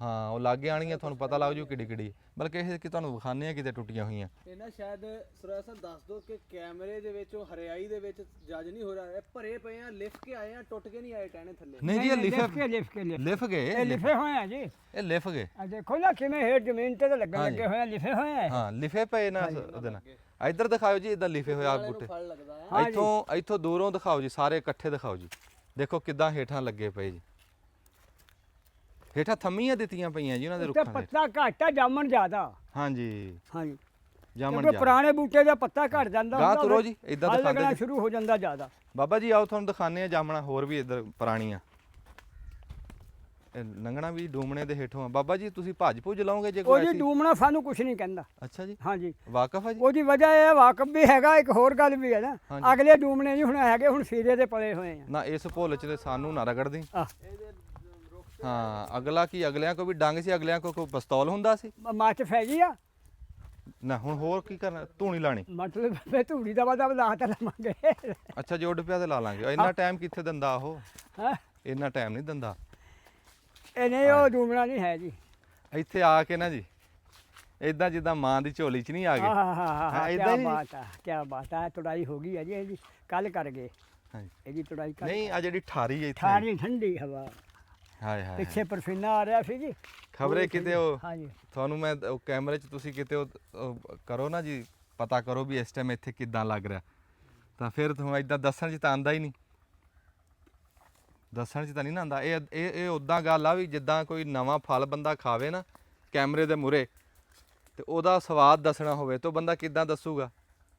ਹਾਂ ਉਹ ਲਾਗੇ ਆਣੀਆਂ, ਤੁਹਾਨੂੰ ਪਤਾ ਲੱਗ ਜੂ ਕਿੱਡੀ। ਬਲਕਿ ਇਹ ਕਿ ਤੁਹਾਨੂੰ ਵਿਖਾਣੇ ਆ ਕਿਤੇ ਟੁੱਟੀਆਂ ਹੋਈਆਂ।
ਇਹਨਾਂ ਸ਼ਾਇਦ ਸਰਵਾਸਨ ਦੱਸ ਦੋ ਕਿ ਕੈਮਰੇ ਦੇ ਵਿੱਚ ਉਹ ਹਰਿਆਈ ਦੇ ਵਿੱਚ ਜੱਜ ਨਹੀਂ ਹੋ ਰਿਹਾ। ਇਹ ਭਰੇ ਪਏ ਆ, ਲਿਫ ਕੇ ਆਏ ਆ, ਟੁੱਟ ਕੇ ਨਹੀਂ ਆਏ ਟਹਿਣੇ ਥੱਲੇ।
ਨਹੀਂ ਜੀ ਇਹ
ਲਿਫ ਕੇ
ਲਿਫ ਗਏ।
ਇਹ ਲਿਫੇ ਹੋਏ ਆ ਜੀ।
ਇਹ ਲਿਫ ਗਏ।
ਆ ਦੇਖੋ ਨਾ ਕਿਵੇਂ ਹੇਠ ਜ਼ਮੀਨ ਤੇ ਲੱਗਣ ਲੱਗੇ ਹੋਏ ਆ, ਲਿਫੇ ਹੋਏ ਆ।
ਹਾਂ ਲਿਫੇ ਪਏ ਨਾ ਉਹਦੇ ਨਾਲ। ਇੱਧਰ ਦਿਖਾਓ ਜੀ, ਇੱਧਰ ਲਿਫੇ ਹੋਏ ਆ ਬੂਟੇ।
ਫਲ ਲੱਗਦਾ ਹੈ।
ਇੱਥੋਂ ਦੂਰੋਂ ਦਿਖਾਓ ਜੀ, ਸਾਰੇ ਇਕੱਠੇ ਦਿਖਾਓ ਜੀ। ਦੇਖੋ ਕਿੱਦਾਂ ਹੇਠਾਂ ਲੱਗੇ ਪਏ ਜੀ। ਹੇਠਾਂ ਥੰਮੀਆਂ ਦਿੱਤੀਆਂ ਪਈਆਂ ਜੀ ਉਹਨਾਂ ਦੇ
ਉੱਤੇ
ਰੁੱਖਾਂ ਦੇ।
ਪੱਤਾ ਘੱਟ ਆ, ਜਾਮਣ ਜ਼ਿਆਦਾ।
ਹਾਂਜੀ
ਹਾਂਜੀ
ਜਾਮਣ
ਕਿਉਂਕਿ ਪੁਰਾਣੇ ਬੂਟੇ ਦਾ ਪੱਤਾ ਘੱਟ ਜਾਂਦਾ
ਗਾਹ ਤੁਰੋ ਜੀ, ਏਦਾਂ
ਫਲ
ਦਿਖਾਉਂਦੇ
ਲੱਗਣਾ
ਜੀ।
ਸ਼ੁਰੂ ਹੋ ਜਾਂਦਾ ਜ਼ਿਆਦਾ।
ਬਾਬਾ ਜੀ ਆਓ ਤੁਹਾਨੂੰ ਦਿਖਾਣੇ ਆ ਜਾਮਣਾ ਹੋਰ ਵੀ ਇੱਧਰ ਪੁਰਾਣੀਆਂ। ਲੰਘਣਾ ਵੀ ਡੂਮਣੇ ਦੇ ਹੇਠੋਂ ਆ। ਬਾਬਾ ਜੀ ਤੁਸੀਂ ਭੱਜ ਲਾਓਗੇ ਜੇ
ਉਹ
ਕੋਈ
ਜੀ
ਐਸੀ?
ਡੂਮਣਾ ਸਾਨੂੰ ਕੁਝ ਨਹੀਂ ਕਹਿੰਦਾ।
ਅੱਛਾ ਜੀ
ਹਾਂਜੀ
ਵਾਕਫ ਆ ਜੀ।
ਉਹਦੀ ਵਜ੍ਹਾ ਇਹ ਵਾਕਫ ਵੀ ਹੈਗਾ। ਇੱਕ ਹੋਰ ਗੱਲ ਵੀ ਹੈ ਨਾ,
ਹਾਂਜੀ।
ਅਗਲੇ ਡੂਮਣੇ ਨਹੀਂ ਹੁਣ ਹੈਗੇ, ਹੁਣ ਸੀਰੇ ਦੇ ਪਲੇ ਹੋਏ ਆ।
ਨਾ ਇਸ ਭੁੱਲ ਚ ਤੇ ਸਾਨੂੰ ਨਾ ਰਗੜਦੀ।
ਆਹ,
ਹਾਂ ਅਗਲਾ ਕੀ, ਅਗਲਿਆਂ ਕੋ ਵੀ ਡੰਗ ਸੀ, ਅਗਲਿਆਂ ਕੋ ਕੋਈ ਪਿਸਤੌਲ ਹੁੰਦਾ ਸੀ
ਮੱਚ ਫੈ ਗਈ ਆ।
ਨਾ। ਹੁਣ ਹੋਰ ਕੀ ਕਰਨਾ, ਧੂਣੀ ਲਾਣੀ।
ਮਤਲਬ ਫੇ ਧੂੜੀ ਦਾ ਵਾਦਾ ਲਾ ਤਾਂ ਲਵਾਂਗੇ।
ਅੱਛਾ ਜੇ ਉੱਡ ਪਿਆ ਤੇ ਲਾ ਲਾਂਗੇ। ਇੰਨਾ ਟਾਈਮ ਕਿੱਥੇ ਦਿੰਦਾ ਉਹ?
ਹਾਂ
ਇੰਨਾ ਟਾਈਮ ਨਹੀਂ ਦਿੰਦਾ।
ਇਹ ਨਹੀਂ, ਉਹ ਡੂਮਣਾ ਨਹੀਂ ਹੈ ਜੀ।
ਇੱਥੇ ਆ ਕੇ ਨਾ ਜੀ ਇਦਾਂ ਜਿੱਦਾਂ ਮਾਂ ਦੀ ਝੋਲੀ 'ਚ ਨਹੀਂ ਆ ਗਏ।
ਹਾਂ
ਏਦਾਂ
ਕੀ
ਹੀ
ਬਾਤ ਆ, ਕੀ ਬਾਤ ਆ। ਤੁੜਾਈ ਹੋ ਗਈ ਹੈ ਜੀ ਇਹਦੀ, ਕੱਲ ਕਰ ਗਏ
ਹਾਂਜੀ
ਇਹਦੀ ਤੁੜਾਈ ਕਰ।
ਨਹੀਂ ਆ ਜਿਹੜੀ ਠਾਰੀ ਹੈ ਇੱਥੇ।
ਠਾਰੀ ਠੰਡੀ ਹਵਾ,
ਹਾਏ ਹਾਏ
ਪਿੱਛੇ ਪਰਫੀਨਾ ਆ ਰਿਹਾ ਸੀ ਜੀ।
ਖਬਰੇ ਕਿਤੇ ਉਹ
ਹਾਂਜੀ
ਤੁਹਾਨੂੰ ਮੈਂ ਉਹ ਕੈਮਰੇ 'ਚ ਤੁਸੀਂ ਕਿਤੇ ਉਹ ਕਰੋ ਨਾ ਜੀ, ਪਤਾ ਕਰੋ ਵੀ ਇਸ ਟਾਈਮ ਇੱਥੇ ਕਿੱਦਾਂ ਲੱਗ ਰਿਹਾ। ਤਾਂ ਫਿਰ ਤੁਹਾਨੂੰ ਇਦਾਂ ਦੱਸਣ 'ਚ ਤਾਂ ਆਂਦਾ ਹੀ ਨਹੀਂ। ਦੱਸਣ 'ਚ ਤਾਂ ਨਹੀਂ ਨਾ ਆਂਦਾ। ਇਹ ਉਦਾਂ ਗੱਲ ਆ ਵੀ ਜਿੱਦਾਂ ਕੋਈ ਨਵਾਂ ਫਲ ਬੰਦਾ ਖਾਵੇ ਨਾ ਕੈਮਰੇ ਦੇ ਮੂਹਰੇ ਤੇ ਉਹਦਾ ਸਵਾਦ ਦੱਸਣਾ ਹੋਵੇ ਤਾਂ ਬੰਦਾ ਕਿੱਦਾਂ ਦੱਸੂਗਾ?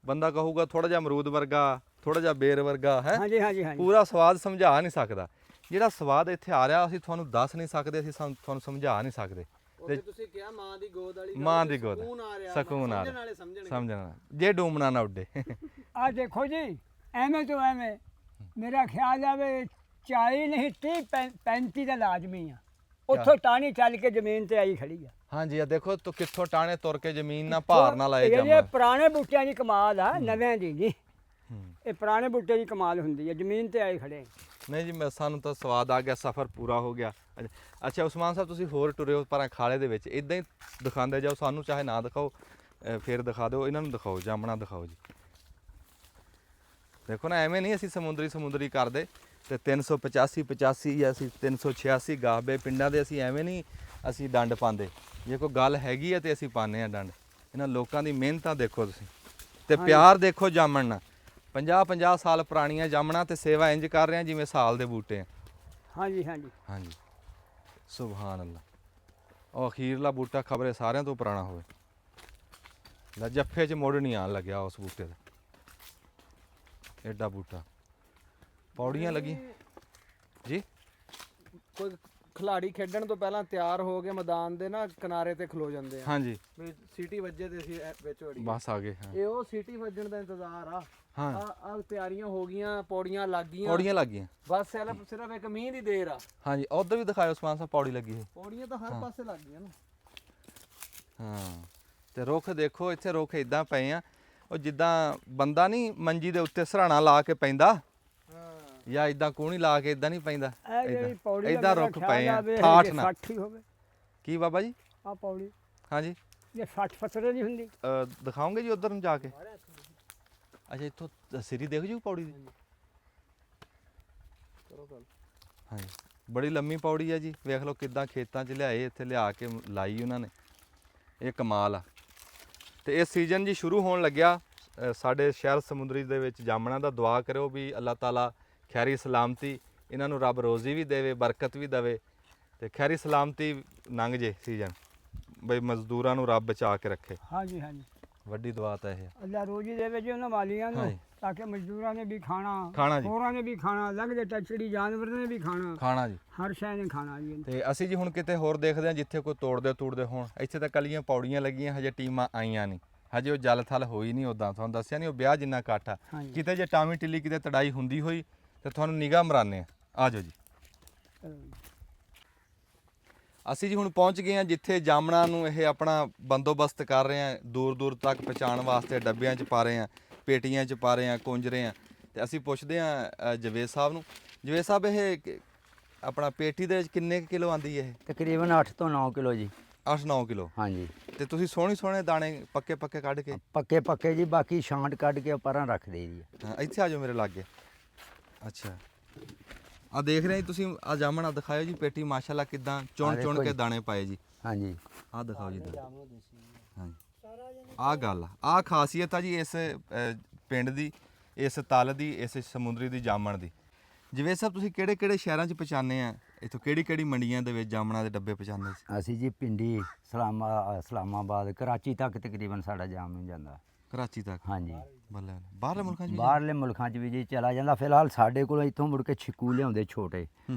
ਬੰਦਾ ਕਹੂਗਾ ਥੋੜਾ ਜਿਹਾ ਅਮਰੂਦ ਵਰਗਾ, ਥੋੜਾ ਜਿਹਾ ਬੇਰ ਵਰਗਾ ਹੈ।
ਹਾਂਜੀ ਹਾਂਜੀ ਹਾਂਜੀ
ਪੂਰਾ ਸਵਾਦ ਸਮਝਾ ਨਹੀਂ ਸਕਦਾ। ਜਿਹੜਾ ਸਵਾਦ ਇੱਥੇ ਆ ਰਿਹਾ ਅਸੀਂ ਤੁਹਾਨੂੰ ਦੱਸ ਨਹੀਂ ਸਕਦੇ, ਅਸੀਂ ਤੁਹਾਨੂੰ ਸਮਝਾ ਨਹੀਂ ਸਕਦੇ।
ਉਹ ਤੁਸੀਂ ਕਿਹਾ ਮਾਂ ਦੀ ਗੋਦ ਵਾਲੀ
ਮਾਂ ਦੀ ਗੋਦ,
ਸਕੂਨ ਆ ਰਿਹਾ,
ਸਕੂਨ ਆ
ਸਮਝਣ
ਰਿਹਾ,
ਵਾਲੇ ਸਮਝਣਗੇ।
ਸਮਝਣਾ ਜੇ ਡੂਮਣਾ ਨਾ ਉੱਡੇ।
ਆ ਦੇਖੋ ਜੀ, ਐਵੇਂ ਤੋਂ ਐਵੇਂ ਮੇਰਾ ਖਿਆਲ ਆਵੇ 40 ਨਹੀਂ 30 35 ਦਾ ਲਾਜ਼ਮੀ ਆ। ਉੱਥੋਂ ਟਾਹਣੀ ਚੱਲ ਕੇ ਜ਼ਮੀਨ ਤੇ ਆਈ ਖੜੀ ਆ।
ਹਾਂਜੀ ਆ ਦੇਖੋ ਤੂੰ ਕਿੱਥੋਂ ਟਾਣੇ ਤੁਰ ਕੇ ਜ਼ਮੀਨ ਨਾਲ ਭਾਰ ਨਾਲ ਆਏ
ਇਹ
ਜਾਮਣਾ।
ਪੁਰਾਣੇ ਬੂਟਿਆਂ ਦੀ ਕਮਾਲ ਆ, ਨਵਿਆਂ ਦੀ ਨਹੀਂ। ਇਹ ਪੁਰਾਣੇ ਬੂਟੇ ਦੀ ਕਮਾਲ ਹੁੰਦੀ ਹੈ, ਜ਼ਮੀਨ ਤੇ ਆਏ ਖੜੇ।
ਨਹੀਂ ਜੀ ਮੈਂ ਸਾਨੂੰ ਤਾਂ ਸਵਾਦ ਆ ਗਿਆ, ਸਫ਼ਰ ਪੂਰਾ ਹੋ ਗਿਆ। ਅੱਛਾ ਉਸਮਾਨ ਸਾਹਿਬ ਤੁਸੀਂ ਹੋਰ ਟੁਰੇ ਹੋ ਪਰ ਖਾਲੇ ਦੇ ਵਿੱਚ, ਇਦਾਂ ਹੀ ਦਿਖਾਉਂਦੇ ਜਾਓ, ਸਾਨੂੰ ਚਾਹੇ ਨਾ ਦਿਖਾਓ ਫਿਰ ਦਿਖਾ ਦਿਓ, ਇਹਨਾਂ ਨੂੰ ਦਿਖਾਓ, ਜਾਮਣਾ ਦਿਖਾਓ ਜੀ। ਦੇਖੋ ਨਾ ਐਵੇਂ ਨਹੀਂ ਅਸੀਂ ਸਮੁੰਦਰੀ ਕਰਦੇ ਤੇ 385 ਜਾਂ ਅਸੀਂ 386 ਗਾਹਬੇ ਪਿੰਡਾਂ ਦੇ ਅਸੀਂ ਐਵੇਂ ਨਹੀਂ ਅਸੀਂ ਡੰਡ ਪਾਉਂਦੇ। ਜੇ ਕੋਈ ਗੱਲ ਹੈਗੀ ਹੈ ਤੇ ਅਸੀਂ ਪਾਉਂਦੇ ਆ ਡੰਡ। ਇਹਨਾਂ ਲੋਕਾਂ ਦੀ ਮਿਹਨਤਾਂ ਦੇਖੋ ਤੁਸੀਂ ਤੇ ਪਿਆਰ ਦੇਖੋ ਜਾਮਣ ਨਾਲ। 50 ਸਾਲ ਪੁਰਾਣੀਆਂ ਜਾਮਣਾ ਤੇ ਸੇਵਾ ਇੰਜ ਕਰ ਰਹੇ ਆ ਜਿਵੇਂ ਸਾਲ ਦੇ ਬੂਟੇ ਆ।
ਹਾਂਜੀ ਹਾਂਜੀ
ਹਾਂਜੀ ਸੁਭਾਨ ਅੱਲਾ। ਉਹ ਅਖੀਰਲਾ ਬੂਟਾ ਖਬਰੇ ਸਾਰਿਆਂ ਤੋਂ ਪੁਰਾਣਾ ਹੋਵੇ। ਲੈ ਜੱਫੇ 'ਚ ਮੁੜ ਨਹੀਂ ਆਉਣ ਲੱਗਿਆ ਉਸ ਬੂਟੇ ਦਾ, ਐਡਾ ਬੂਟਾ। ਪੌੜੀਆਂ ਲੱਗੀ ਜੀ।
ਕੋਈ ਖਿਲਾੜੀ ਖੇਡਣ ਤੋਂ ਪਹਿਲਾਂ ਤਿਆਰ ਹੋ ਕੇ ਮੈਦਾਨ ਦੇ ਨਾ ਕਿਨਾਰੇ ਤੇ ਖਲੋ ਜਾਂਦੇ ਆ।
ਹਾਂਜੀ
ਵੀ ਸੀਟੀ ਵੱਜੇ ਤੇ ਅਸੀਂ ਵਿੱਚ ਵੜੀ।
ਬਸ ਆ ਗਏ। ਹਾਂ
ਇਹ ਉਹ ਸੀਟੀ ਵੱਜਣ ਦਾ ਇੰਤਜ਼ਾਰ ਆ।
ਹਾਂ
ਆ ਤਿਆਰੀਆਂ ਹੋ ਗਈਆਂ, ਪੌੜੀਆਂ ਲੱਗ ਗਈਆਂ,
ਪੌੜੀਆਂ ਲੱਗ ਗਈਆਂ।
ਬਸ ਸਿਰਫ ਇੱਕ ਮੀਂਹ ਦੀ ਦੇਰ ਆ।
ਹਾਂਜੀ ਉਧਰ ਵੀ ਦਿਖਾਇਓ ਉਸਮਾਨ ਸਾਹਿਬ, ਪੌੜੀ ਲੱਗੀ ਹੈ।
ਪੌੜੀਆਂ ਤਾਂ ਹਰ ਪਾਸੇ ਲੱਗ ਗਈਆਂ ਨਾ।
ਹਾਂ ਤੇ ਰੁੱਖ ਦੇਖੋ, ਇੱਥੇ ਰੁੱਖ ਇਦਾਂ ਪਏ ਆ ਉਹ ਜਿੱਦਾਂ ਬੰਦਾ ਨਹੀਂ ਮੰਜੀ ਦੇ ਉੱਤੇ ਸਰਾਣਾ ਲਾ ਕੇ ਪੈਂਦਾ ਜਾਂ ਇਦਾਂ ਕੂਣੀ ਲਾ ਕੇ ਇਦਾਂ ਨਹੀਂ ਪੈਂਦਾ,
ਇਹ ਜਿਹੜੀ ਪੌੜੀ
ਇਦਾਂ ਰੁੱਖ ਪਏ ਆ ਠਾਠ ਨਾਲ।
60 ਹੋਵੇ
ਕੀ ਬਾਬਾ ਜੀ?
ਆ ਪੌੜੀ
ਹਾਂਜੀ
ਇਹ 60 ਫੁੱਟ ਦੀ ਹੁੰਦੀ।
ਦਿਖਾਓਗੇ ਜੀ ਉਧਰ ਨੂੰ ਜਾ ਕੇ? ਅੱਛਾ ਇੱਥੋਂ ਸਿਰੀ ਦੇਖ ਜੂ ਪੌੜੀ ਦੀ?
ਕਰੋ ਗੱਲ।
ਹਾਂਜੀ ਬੜੀ ਲੰਮੀ ਪੌੜੀ ਆ ਜੀ। ਵੇਖ ਲਓ ਕਿੱਦਾਂ ਖੇਤਾਂ 'ਚ ਲਿਆਏ, ਇੱਥੇ ਲਿਆ ਕੇ ਲਾਈ ਉਹਨਾਂ ਨੇ। ਇਹ ਕਮਾਲ ਆ। ਤੇ ਇਸ ਸੀਜ਼ਨ ਜੀ ਸ਼ੁਰੂ ਹੋਣ ਲੱਗਿਆ। ਸਾਡੇ ਸ਼ਹਿਰ ਸਮੁੰਦਰੀ ਦੇ ਵਿੱਚ ਜਾਮਣਾ ਦਾ ਦੁਆ ਕਰਿਓ ਵੀ ਅੱਲਾਹ ਤਾਲਾ ਖੈਰੀ ਸਲਾਮਤੀ ਇਹਨਾਂ ਨੂੰ ਰੱਬ ਰੋਜ਼ੀ ਵੀ ਦੇਵੇ, ਬਰਕਤ ਵੀ ਦੇਵੇ ਤੇ ਖੈਰੀ ਸਲਾਮਤੀ ਲੰਘ ਜੇ ਸੀਜ਼ਨ, ਬਈ ਮਜ਼ਦੂਰਾਂ ਨੂੰ ਰੱਬ ਬਚਾ ਕੇ ਰੱਖੇ।
ਹਾਂਜੀ ਹਾਂਜੀ
ਵੱਡੀ ਦੁਆ ਤਾਂ ਇਹ।
ਅੱਲਾ ਰੋਜ਼ੀ ਦੇਵੇ ਜੀ ਉਹਨਾਂ ਮਾਲੀਆਂ ਨੂੰ,
ਹਾਂਜੀ।
ਤਾਂ ਕਿ ਮਜ਼ਦੂਰਾਂ ਨੇ ਵੀ
ਖਾਣਾ
ਖਾਣਾ,
ਜੀ।
ਹੋਰਾਂ ਨੇ ਵੀ ਖਾਣਾ, ਲੰਘਦੇ ਟੱਚੜੀ ਜਾਨਵਰ ਨੇ ਵੀ ਖਾਣਾ
ਜੀ।
ਹਰ ਸ਼ੈ ਨੇ ਖਾਣਾ ਜੀ।
ਤੇ ਅਸੀਂ ਜੀ ਹੁਣ ਕਿਤੇ ਹੋਰ ਦੇਖਦੇ ਹਾਂ ਜਿੱਥੇ ਕੋਈ ਤੋੜਦੇ ਹੋਣ। ਇੱਥੇ ਤਾਂ ਕੱਲੀਆਂ ਪੌੜੀਆਂ ਲੱਗੀਆਂ, ਹਜੇ ਟੀਮਾਂ ਆਈਆਂ ਨਹੀਂ, ਹਜੇ ਉਹ ਜਲ ਥਲ ਹੋਈ ਨਹੀਂ। ਉੱਦਾਂ ਤੁਹਾਨੂੰ ਦੱਸਿਆ ਨਹੀਂ ਉਹ ਵਿਆਹ ਜਿੰਨਾ ਇਕੱਠ ਆ।
ਹਾਂਜੀ।
ਕਿਤੇ ਜੇ ਟਾਵੀਂ ਟਿੱਲੀ ਕਿਤੇ ਤੜਾਈ ਹੁੰਦੀ ਹੋਈ ਤੇ ਤੁਹਾਨੂੰ ਨਿਗਾਹ ਮਰਾਨੇ ਆ ਜਾਓ ਜੀ। ਅਸੀਂ ਜੀ ਹੁਣ ਪਹੁੰਚ ਗਏ ਹਾਂ ਜਿੱਥੇ ਜਾਮਣਾ ਨੂੰ ਇਹ ਆਪਣਾ ਬੰਦੋਬਸਤ ਕਰ ਰਹੇ ਆ, ਦੂਰ ਤੱਕ ਪਹੁੰਚਾਉਣ ਵਾਸਤੇ ਡੱਬਿਆਂ 'ਚ ਪਾ ਰਹੇ ਆ, ਪੇਟੀਆਂ 'ਚ ਪਾ ਰਹੇ ਆ, ਕੁੰਜ ਰਹੇ ਆ। ਤੇ ਅਸੀਂ ਪੁੱਛਦੇ ਆ ਜਵੇਦ ਸਾਹਿਬ ਨੂੰ। ਜਵੇਦ ਸਾਹਿਬ ਇਹ ਆਪਣਾ ਪੇਟੀ ਦੇ ਵਿੱਚ ਕਿੰਨੇ ਕਿਲੋ ਆਂਦੀ ਹੈ ਇਹ?
ਤਕਰੀਬਨ 8 ਤੋਂ 9 ਕਿਲੋ ਜੀ।
8-9 ਕਿਲੋ।
ਹਾਂਜੀ
ਤੇ ਤੁਸੀਂ ਸੋਹਣੇ ਦਾਣੇ ਪੱਕੇ ਕੱਢ ਕੇ?
ਪੱਕੇ ਜੀ, ਬਾਕੀ ਛਾਂਟ ਕੱਢ ਕੇ ਪਰਾਂ ਰੱਖ ਦੇ ਜੀ।
ਹਾਂ ਇੱਥੇ ਆ ਜਾਓ ਮੇਰੇ ਲਾਗੇ। ਅੱਛਾ ਆ ਦੇਖ ਰਹੇ ਜੀ ਤੁਸੀਂ, ਆ ਜਾਮਣਾ ਦਿਖਾਇਓ ਜੀ ਪੇਟੀ ਮਾਸ਼ਾਅੱਲਾ ਕਿਦਾਂ ਚੁਣ ਕੇ ਦਾਣੇ ਪਾਏ ਜੀ।
ਹਾਂਜੀ
ਆ ਦਿਖਾਓ ਜੀ। ਹਾਂਜੀ ਆ ਗੱਲ ਆ ਖਾਸੀਅਤ ਆ ਜੀ ਇਸ ਪਿੰਡ ਦੀ, ਇਸ ਤਲ ਦੀ, ਇਸ ਸਮੁੰਦਰੀ ਦੀ ਜਾਮਣ ਦੀ। ਜਿਵੇਂ ਸਭ ਤੁਸੀਂ ਕਿਹੜੇ ਸ਼ਹਿਰਾਂ 'ਚ ਪਹੁੰਚਾਉਂਦੇ ਆ? ਇੱਥੋਂ ਕਿਹੜੀ ਮੰਡੀਆਂ ਦੇ ਵਿੱਚ ਜਾਮਣਾ ਦੇ ਡੱਬੇ ਪਹੁੰਚਾਉਂਦੇ ਸੀ?
ਅਸੀਂ ਜੀ ਪਿੰਡੀ ਇਸਲਾਮਾਬਾਦ ਕਰਾਚੀ ਤੱਕ ਤਕਰੀਬਨ ਸਾਡਾ ਜਾਮ ਨੂੰ ਜਾਂਦਾ।
ਕਰਾਚੀ ਤੱਕ?
ਹਾਂਜੀ
ਬੱਲੇ ਬਾਹਰਲੇ ਮੁਲਕਾਂ 'ਚ ਵੀ?
ਬਾਹਰਲੇ ਮੁਲਕਾਂ 'ਚ ਵੀ ਜੀ ਚਲਾ ਜਾਂਦਾ। ਫਿਲਹਾਲ ਸਾਡੇ ਕੋਲ ਇੱਥੋਂ ਮੁੜ ਕੇ ਛਿੱਕੂ ਲਿਆਉਂਦੇ ਛੋਟੇ,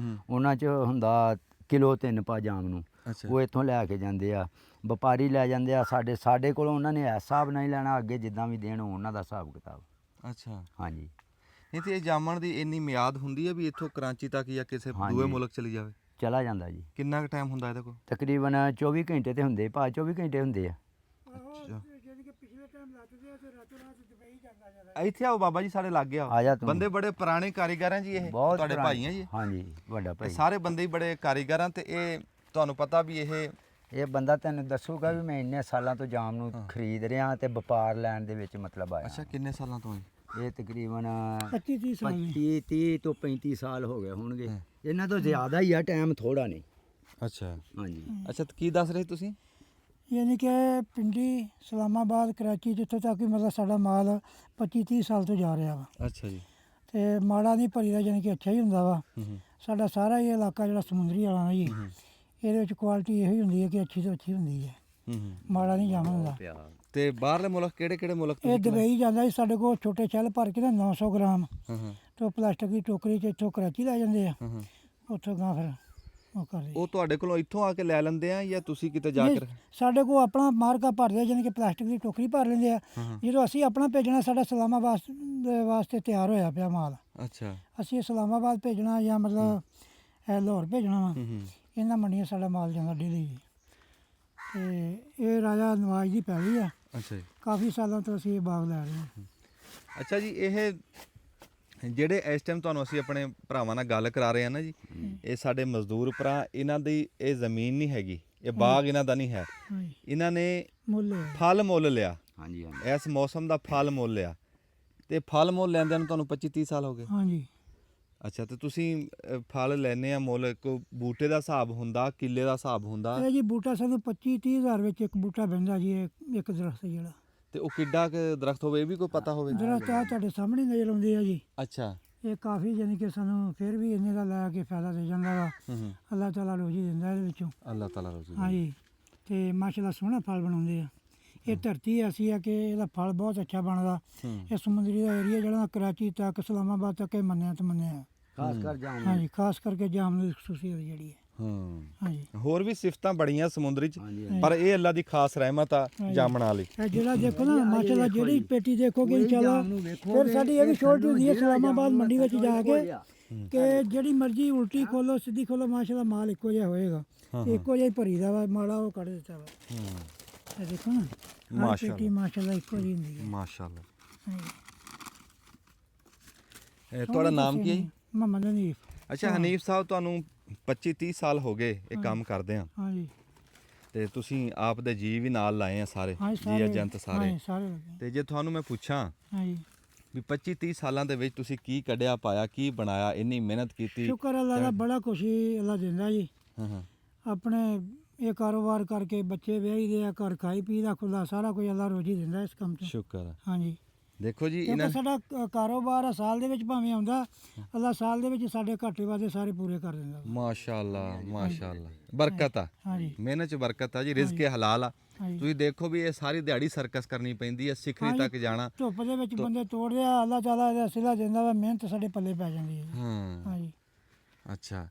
ਉਹਨਾਂ 'ਚ ਹੁੰਦਾ ਕਿਲੋ 3 ਪਾ ਜਾਮ ਨੂੰ। ਉਹ ਇੱਥੋਂ ਲੈ ਕੇ ਜਾਂਦੇ ਆ, ਵਪਾਰੀ ਲੈ ਜਾਂਦੇ ਆ। ਸਾਡੇ ਕੋਲੋਂ ਉਹਨਾਂ ਨੇ ਇਸ ਹਿਸਾਬ ਨਾਲ ਹੀ ਲੈਣਾ, ਅੱਗੇ ਜਿੱਦਾਂ ਵੀ ਦੇਣ ਉਹਨਾਂ ਦਾ ਹਿਸਾਬ ਕਿਤਾਬ।
ਅੱਛਾ
ਹਾਂਜੀ
ਨਹੀਂ ਤੇ ਇਹ ਜਾਮਣ ਦੀ ਇੰਨੀ ਮਿਆਦ ਹੁੰਦੀ ਹੈ ਵੀ ਇੱਥੋਂ ਕਰਾਚੀ ਤੱਕ ਜਾਂ ਕਿਸੇ ਦੂਏ ਮੁਲਕ ਚਲੀ ਜਾਵੇ?
ਚਲਾ ਜਾਂਦਾ ਜੀ।
ਕਿੰਨਾ ਕੁ ਟਾਈਮ ਹੁੰਦਾ ਇਹਦੇ ਕੋਲ?
ਤਕਰੀਬਨ 24 ਘੰਟੇ ਤੇ ਹੁੰਦੇ, 24 ਘੰਟੇ ਹੁੰਦੇ ਆ।
ਇੱਥੇ ਆਓ ਬਾਬਾ ਜੀ, ਸਾਡੇ ਲਾਗੇ
ਆ ਜਾ
ਆਓ।
ਤੂੰ।
ਬੰਦੇ ਬੜੇ ਪੁਰਾਣੇ ਕਾਰੀਗਰ ਆ ਜੀ ਇਹ,
ਬਹੁਤ
ਤੁਹਾਡੇ
ਪੁਰਾਣੇ।
ਭਾਈ ਆ ਜੀ?
ਹਾਂਜੀ ਵੱਡਾ ਭਾਈ।
ਸਾਰੇ ਬੰਦੇ ਹੀ ਬੜੇ ਕਾਰੀਗਰ ਆ ਤੇ ਇਹ ਤੁਹਾਨੂੰ ਪਤਾ ਵੀ
ਇਹ ਬੰਦਾ ਤੈਨੂੰ ਦੱਸੂਗਾ ਵੀ ਮੈਂ ਇੰਨੇ ਸਾਲਾਂ ਤੋਂ ਜਾਮ ਨੂੰ ਖਰੀਦ ਰਿਹਾ ਤੇ ਵਪਾਰ ਲੈਣ ਦੇ ਵਿੱਚ ਮਤਲਬ ਆਇਆ।
ਅੱਛਾ ਕਿੰਨੇ ਸਾਲਾਂ ਤੋਂ?
ਇਹ ਤਕਰੀਬਨ
25 ਸਾਲ
30 ਤੋਂ 35 ਸਾਲ ਹੋ ਗਏ ਹੋਣਗੇ। ਇਹਨਾਂ ਤੋਂ ਜ਼ਿਆਦਾ ਹੀ ਆ, ਟਾਈਮ ਥੋੜਾ ਨਹੀਂ।
ਅੱਛਾ
ਹਾਂਜੀ
ਅੱਛਾ ਤੇ ਕੀ ਦੱਸ ਰਹੇ ਤੁਸੀਂ?
ਯਾਨੀ ਕਿ ਪਿੰਡੀ ਇਸਲਾਮਾਬਾਦ ਕਰਾਚੀ ਜਿੱਥੋਂ ਤੱਕ ਵੀ ਮਤਲਬ ਸਾਡਾ ਮਾਲ 25-30 ਸਾਲ ਤੋਂ ਜਾ ਰਿਹਾ ਵਾ।
ਅੱਛਾ ਜੀ।
ਤੇ ਮਾੜਾ ਨਹੀਂ ਭਰੀਦਾ, ਯਾਨੀ ਕਿ ਅੱਛਾ ਹੀ ਹੁੰਦਾ ਵਾ। ਸਾਡਾ ਸਾਰਾ ਹੀ ਇਲਾਕਾ ਜਿਹੜਾ ਸਮੁੰਦਰੀ ਵਾਲਾ ਨਾ ਜੀ, ਇਹਦੇ ਵਿੱਚ ਕੁਆਲਿਟੀ ਇਹੋ ਹੀ ਹੁੰਦੀ ਹੈ ਕਿ ਅੱਛੀ ਤੋਂ ਅੱਛੀ ਹੁੰਦੀ ਹੈ, ਮਾੜਾ ਨਹੀਂ ਜਾਮ ਹੁੰਦਾ।
ਤੇ ਬਾਹਰਲੇ ਮੁਲਕ ਕਿਹੜੇ ਮੁਲਕ
ਇਹ ਦੁਬਈ ਜਾਂਦਾ ਜੀ। ਸਾਡੇ ਕੋਲ ਛੋਟੇ ਚੱਲ ਭਰ ਕੇ ਨਾ 900 ਗ੍ਰਾਮ ਤੋਂ ਪਲਾਸਟਿਕ ਦੀ ਟੋਕਰੀ 'ਚ ਇੱਥੋਂ ਕਰਾਚੀ ਲੈ ਜਾਂਦੇ ਆ, ਉੱਥੋਂ ਗਾਂ ਫਿਰ ਉਹ ਕਰਦੇ।
ਉਹ ਤੁਹਾਡੇ ਕੋਲੋਂ ਇੱਥੋਂ ਆ ਕੇ ਲੈ ਲੈਂਦੇ ਆ ਜਾਂ ਤੁਸੀਂ ਕਿਤੇ ਜਾ ਕੇ?
ਸਾਡੇ ਕੋਲ ਆਪਣਾ ਮਾਰਕਾ ਭਰਦੇ ਆ, ਯਾਨੀ ਕਿ ਪਲਾਸਟਿਕ ਦੀ ਟੋਕਰੀ ਭਰ ਲੈਂਦੇ ਆ। ਜਦੋਂ ਅਸੀਂ ਆਪਣਾ ਭੇਜਣਾ, ਸਾਡਾ ਇਸਲਾਮਾਬਾਦ ਦੇ ਵਾਸਤੇ ਤਿਆਰ ਹੋਇਆ ਪਿਆ ਮਾਲ।
ਅੱਛਾ
ਅਸੀਂ ਇਸਲਾਮਾਬਾਦ ਭੇਜਣਾ ਜਾਂ ਮਤਲਬ ਲਾਹੌਰ ਭੇਜਣਾ ਵਾ, ਇਹਨਾਂ ਮੰਡੀਆਂ ਸਾਡਾ ਮਾਲ ਜਾਂਦਾ ਡੇਲੀ। ਤੇ ਇਹ ਰਾਜਾ ਨਵਾਜ਼ ਦੀ ਪੈਲੀ ਆ।
ਅੱਛਾ ਜੀ।
ਕਾਫੀ ਸਾਲਾਂ ਤੋਂ ਅਸੀਂ ਇਹ ਬਾਗ ਲੈ ਰਹੇ ਹਾਂ।
ਅੱਛਾ ਜੀ, ਇਹ ਜਿਹੜੇ ਇਸ ਟਾਈਮ ਤੁਹਾਨੂੰ ਅਸੀਂ ਆਪਣੇ ਭਰਾਵਾਂ ਨਾਲ ਗੱਲ ਕਰਾ ਰਹੇ ਹਾਂ ਨਾ ਜੀ, ਇਹ ਸਾਡੇ ਮਜ਼ਦੂਰ ਭਰਾ, ਇਹਨਾਂ ਦੀ ਇਹ ਜ਼ਮੀਨ ਨਹੀਂ ਹੈਗੀ, ਇਹ ਬਾਗ ਇਹਨਾਂ ਦਾ ਨਹੀਂ ਹੈ,
ਹਾਂਜੀ
ਇਹਨਾਂ ਨੇ
ਮੁੱਲ ਹੈ।
ਫਲ ਮੁੱਲ ਲਿਆ,
ਹਾਂਜੀ ਹਾਂਜੀ
ਇਸ ਮੌਸਮ ਦਾ ਫਲ ਮੁੱਲ ਲਿਆ, ਤੇ ਫਲ ਮੁੱਲ ਲੈਂਦਿਆਂ ਨੂੰ ਤੁਹਾਨੂੰ 25-30 ਸਾਲ ਹੋ ਗਏ।
ਹਾਂਜੀ
ਅੱਛਾ, ਤੇ ਤੁਸੀਂ ਫਲ ਲੈਨੇ ਆ ਮੁੱਲ, ਕੋ ਬੂਟੇ ਦਾ ਹਿਸਾਬ ਹੁੰਦਾ, ਕਿੱਲੇ ਦਾ ਹਿਸਾਬ ਹੁੰਦਾ,
ਇਹ ਜੀ ਬੂਟਾ ਸਾਨੂੰ 25-30 ਹਜ਼ਾਰ ਵਿੱਚ ਇੱਕ ਬੂਟਾ ਬਹਿੰਦਾ ਜੀ, ਇੱਕ ਦਰਖਤ ਜਿਹੜਾ।
ਤੇ ਉਹ ਕਿੱਡਾ ਕੁ ਦਰਖਤ ਹੋਵੇ ਇਹ ਵੀ ਕੋਈ ਪਤਾ ਹੋਵੇ?
ਦਰਖਤ ਆ ਤੁਹਾਡੇ ਸਾਹਮਣੇ ਨਜ਼ਰ ਆਉਂਦੇ ਆ ਜੀ।
ਅੱਛਾ।
ਇਹ ਕਾਫੀ ਯਾਨੀ ਕਿ ਸਾਨੂੰ ਫਿਰ ਵੀ ਇੰਨੇ ਦਾ ਲੈ ਕੇ ਫਾਇਦਾ ਦੇ ਜਾਂਦਾ ਵਾ। ਅੱਲਾਹ ਤਾਲਾ ਰੋਜ਼ੀ ਦਿੰਦਾ ਇਹਦੇ ਵਿੱਚੋਂ।
ਅੱਲਾਹ ਤਾਲਾ ਰੋਜ਼ੀ।
ਹਾਂਜੀ, ਤੇ ਮਾਸ਼ਾਅੱਲਾ ਸੋਹਣਾ ਫਲ ਬਣਾਉਂਦੇ ਆ। ਇਹ ਧਰਤੀ ਐਸੀ ਆ ਕਿ ਇਹਦਾ ਫਲ ਬਹੁਤ ਅੱਛਾ ਬਣਦਾ। ਇਹ ਸਮੁੰਦਰੀ ਦਾ ਏਰੀਆ ਜਿਹੜਾ ਕਰਾਚੀ ਤੱਕ, ਇਸਲਾਮਾਬਾਦ ਤੱਕ ਇਹ ਮੰਨਿਆ ਤੇ ਮੰਨਿਆ।
ਖਾਸ ਕਰ ਜਾਮ।
ਹਾਂਜੀ, ਖਾਸ ਕਰਕੇ ਜਾਮ ਦੀ ਖਸੂਸੀਅਤ ਜਿਹੜੀ ਹੈ। ਹਾਂਜੀ,
ਹੋਰ ਵੀ ਸਿਫਤਾਂ ਬੜੀਆਂ ਸਮੁੰਦਰੀ ਚ, ਪਰ ਇਹ ਅੱਲਾ ਦੀ ਖਾਸ ਰਹਿਮਤ ਆ ਜਾਮਣ ਵਾਲੀ।
ਇਹ ਜਿਹੜਾ ਦੇਖੋ ਨਾ ਮਾਸ਼ਾਅੱਲਾ, ਜਿਹੜੀ ਪੇਟੀ ਦੇਖੋਗੇ ਇਨਸ਼ਾਅੱਲਾ, ਫਿਰ ਸਾਡੀ ਇਹ ਵੀ ਸ਼ੋਰਟ ਹੁੰਦੀ ਹੈ ਇਸਲਾਮਾਬਾਦ ਮੰਡੀ ਵਿੱਚ ਜਾ ਕੇ ਕਿ ਜਿਹੜੀ ਮਰਜ਼ੀ ਉਲਟੀ ਖੋਲੋ ਸਿੱਧੀ ਖੋਲੋ, ਮਾਸ਼ਾਅੱਲਾ ਮਾਲ ਇੱਕੋ ਜਿਹਾ ਹੋਏਗਾ, ਇੱਕੋ ਜਿਹਾ ਹੀ ਭਰੀਦਾ ਵਾ, ਮਾੜਾ ਉਹ ਕੱਢ ਦਿੱਤਾ ਵਾ। ਇਹ ਦੇਖੋ ਨਾ, ਹਰ ਪੇਟੀ ਮਾਸ਼ਾਅੱਲਾ ਇੱਕੋ ਜਿਹੀ ਹੁੰਦੀ ਹੈ।
ਮਾਸ਼ਾਅੱਲਾ।
ਹਾਂਜੀ।
ਤੁਹਾਡਾ ਨਾਮ ਕੀ ਹੈ ਜੀ?
ਮੁਹੰਮਦ ਹਨੀਫ।
ਅੱਛਾ ਹਨੀਫ ਸਾਹਿਬ, ਤੁਹਾਨੂੰ 25-30 ਸਾਲ ਹੋ ਗਏ ਇਹ ਕੰਮ ਕਰਦੇ ਆ,
ਹਾਂਜੀ
ਤੇ ਤੁਸੀਂ ਆਪ ਦੇ ਜੀ ਵੀ ਨਾਲ ਲਾਏ ਆ ਸਾਰੇ,
ਹਾਂਜੀ,
ਜੀ ਏਜੰਟ ਸਾਰੇ।
ਹਾਂਜੀ ਸਾਰੇ ਲੱਗੇ।
ਤੇ ਜੇ ਤੁਹਾਨੂੰ ਮੈਂ ਪੁੱਛਾਂ
ਹਾਂਜੀ,
ਵੀ 25-30 ਸਾਲਾਂ ਦੇ ਵਿੱਚ ਤੁਸੀਂ ਕੀ ਕੱਢਿਆ ਪਾਇਆ, ਕੀ ਬਣਾਇਆ, ਇੰਨੀ ਮਿਹਨਤ ਕੀਤੀ?
ਸ਼ੁਕਰ ਅੱਲਾ ਦਾ, ਬੜਾ ਖੁਸ਼ੀ ਅੱਲਾ ਦਿੰਦਾ ਜੀ।
ਹਾਂ।
ਆਪਣੇ ਇਹ ਕਾਰੋਬਾਰ ਕਰਕੇ ਬੱਚੇ ਵਿਆਹੀ ਦੇ ਆ, ਘਰ ਖਾਈ ਪੀ ਦਾ ਖੁੱਲਾ ਸਾਰਾ ਕੁਝ ਅੱਲਾ ਰੋਜ਼ੀ ਦਿੰਦਾ ਇਸ ਕੰਮ 'ਚ।
ਸ਼ੁਕਰ ਹੈ।
ਹਾਂਜੀ,
ਦੇਖੋ ਜੀ,
ਕਿਉਂਕਿ ਸਾਡਾ ਕਾਰੋਬਾਰ ਆ, ਸਾਲ ਦੇ ਵਿੱਚ ਭਾਵੇਂ ਆਉਂਦਾ, ਅੱਲਾ ਸਾਲ ਦੇ ਵਿੱਚ ਸਾਡੇ ਘਾਟੇ ਵਾਦੇ ਸਾਰੇ ਪੂਰੇ ਕਰ ਦਿੰਦਾ ਵਾ।
ਮਾਸ਼ਾਅੱਲਾ ਮਾਸ਼ਾਅੱਲਾ, ਬਰਕਤ ਆ,
ਹਾਂਜੀ
ਮਿਹਨਤ ਚ ਬਰਕਤ ਆ ਜੀ, ਰਿਜ਼ਕ ਹਲਾਲ ਆ।
ਹਾਂਜੀ।
ਤੁਸੀਂ ਦੇਖੋ ਵੀ ਇਹ ਸਾਰੀ ਦਿਹਾੜੀ ਸਰਕਸ ਕਰਨੀ ਪੈਂਦੀ ਹੈ, ਸਿਖਰੀ ਤੱਕ ਜਾਣਾ।
ਧੁੱਪ ਦੇ ਵਿੱਚ ਬੰਦੇ ਤੋੜਦੇ ਆ, ਅੱਲਾ ਤਾਲਾ ਇਹਦਾ ਸਿਲਾ ਦਿੰਦਾ ਵਾ, ਮਿਹਨਤ ਸਾਡੇ ਪੱਲੇ ਪੈ ਜਾਂਦੀ ਹੈ ਜੀ।
ਹਾਂ।
ਹਾਂਜੀ,
ਅੱਛਾ,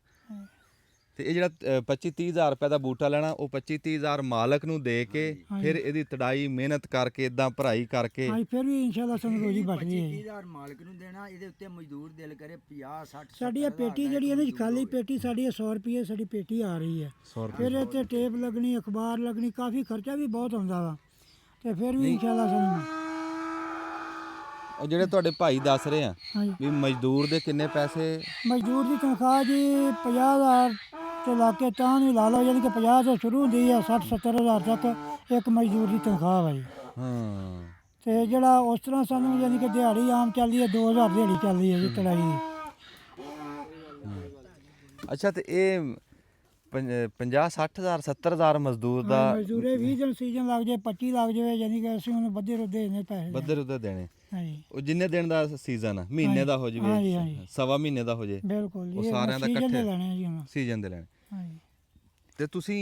ਤੇ ਇਹ ਜਿਹੜਾ 25-30 ਹਜ਼ਾਰ ਰੁਪਏ ਦਾ ਬੂਟਾ ਲੈਣਾ, ਉਹ 25-30 ਹਜ਼ਾਰ ਮਾਲਕ ਨੂੰ ਦੇ ਕੇ ਫਿਰ ਇਹਦੀ ਤੜਾਈ ਮਿਹਨਤ ਕਰਕੇ ਇਦਾਂ ਭਰਾਈ ਕਰਕੇ,
ਹਾਂਜੀ, ਫਿਰ ਵੀ ਇਨਸ਼ਾਅੱਲਾ ਸਾਨੂੰ ਰੋਜ਼ੀ ਬਚਦੀ ਹੈ ਜੀ।
25000 ਮਾਲਕ ਨੂੰ ਦੇਣਾ, ਇਹਦੇ ਉੱਤੇ ਮਜ਼ਦੂਰ ਦਿਲ ਕਰੇ 50-60।
ਸਾਡੀ ਇਹ ਪੇਟੀ ਜਿਹੜੀ ਹੈ ਨਾ ਜੀ, ਖਾਲੀ ਪੇਟੀ ਸਾਡੀ 100 ਰੁਪਏ ਸਾਡੀ ਪੇਟੀ ਆ ਰਹੀ ਹੈ। ਫਿਰ ਇਹ ਤੇ ਟੇਪ ਲੱਗਣੀ, ਅਖਬਾਰ ਲੱਗਣੀ, ਕਾਫੀ ਖਰਚਾ ਵੀ ਬਹੁਤ ਆਉਂਦਾ ਵਾ, ਤੇ ਫਿਰ ਵੀ ਇਨਸ਼ਾਅੱਲਾ ਸਾਨੂੰ।
ਉਹ ਜਿਹੜੇ ਤੁਹਾਡੇ ਭਾਈ ਦੱਸ ਰਹੇ ਆ
ਹਾਂਜੀ,
ਵੀ ਮਜ਼ਦੂਰ ਦੇ ਕਿੰਨੇ ਪੈਸੇ?
ਮਜ਼ਦੂਰ ਦੀ ਤਨਖਾਹ ਜੀ 50,000 ਤੋਂ ਲਾ ਕੇ ਤਾਂ ਨਹੀਂ ਲਾ ਲਓ, ਯਾਨੀ ਕਿ 50 ਤੋਂ ਸ਼ੁਰੂ ਹੁੰਦੀ ਹੈ, 60-70 ਹਜ਼ਾਰ ਤੱਕ ਇੱਕ ਮਜ਼ਦੂਰ ਦੀ ਤਨਖਾਹ ਵਾ ਜੀ।
ਹਾਂ।
ਤੇ ਜਿਹੜਾ ਉਸ ਤਰ੍ਹਾਂ ਸਾਨੂੰ ਯਾਨੀ ਕਿ ਦਿਹਾੜੀ ਆਮ ਚੱਲਦੀ ਹੈ, 2000 ਦਿਹਾੜੀ ਚੱਲਦੀ ਹੈ ਜੀ ਤੜਾਈ ਦੀ।
ਅੱਛਾ, ਤੇ ਇਹ 50-60 ਹਜ਼ਾਰ 70 ਹਜ਼ਾਰ ਮਜ਼ਦੂਰ ਦਾ
ਮਜ਼ਦੂਰੇ 20 ਦਿਨ ਸੀਜ਼ਨ ਲੱਗ ਜਾਏ, 25 ਲੱਗ ਜਾਵੇ, ਯਾਨੀ ਕਿ ਅਸੀਂ ਉਹਨੂੰ ਬੱਧੇ ਰੁੱਦੇ ਇੰਨੇ ਪੈਸੇ
ਬੱਦਰ ਉੱਤੇ ਦੇਣੇ।
ਹਾਂਜੀ,
ਉਹ ਜਿੰਨੇ ਦਿਨ ਦਾ ਸੀਜ਼ਨ ਆ, ਮਹੀਨੇ ਦਾ ਹੋ
ਹਾਂਜੀ,
ਜਵੇ,
ਹਾਂਜੀ।
ਸਵਾ ਮਹੀਨੇ ਦਾ ਹੋ ਜੇ,
ਬਿਲਕੁਲ ਜੀ,
ਉਹ ਸਾਰਿਆਂ ਦਾ
ਸੀਜ਼ਨ ਦੇ
ਇਕੱਠੇ
ਲੈਣੇ ਆ ਜੀ ਹੁਣ।
ਸੀਜ਼ਨ ਦੇ ਲੈਣੇ।
ਹਾਂਜੀ,
ਤੇ ਤੁਸੀਂ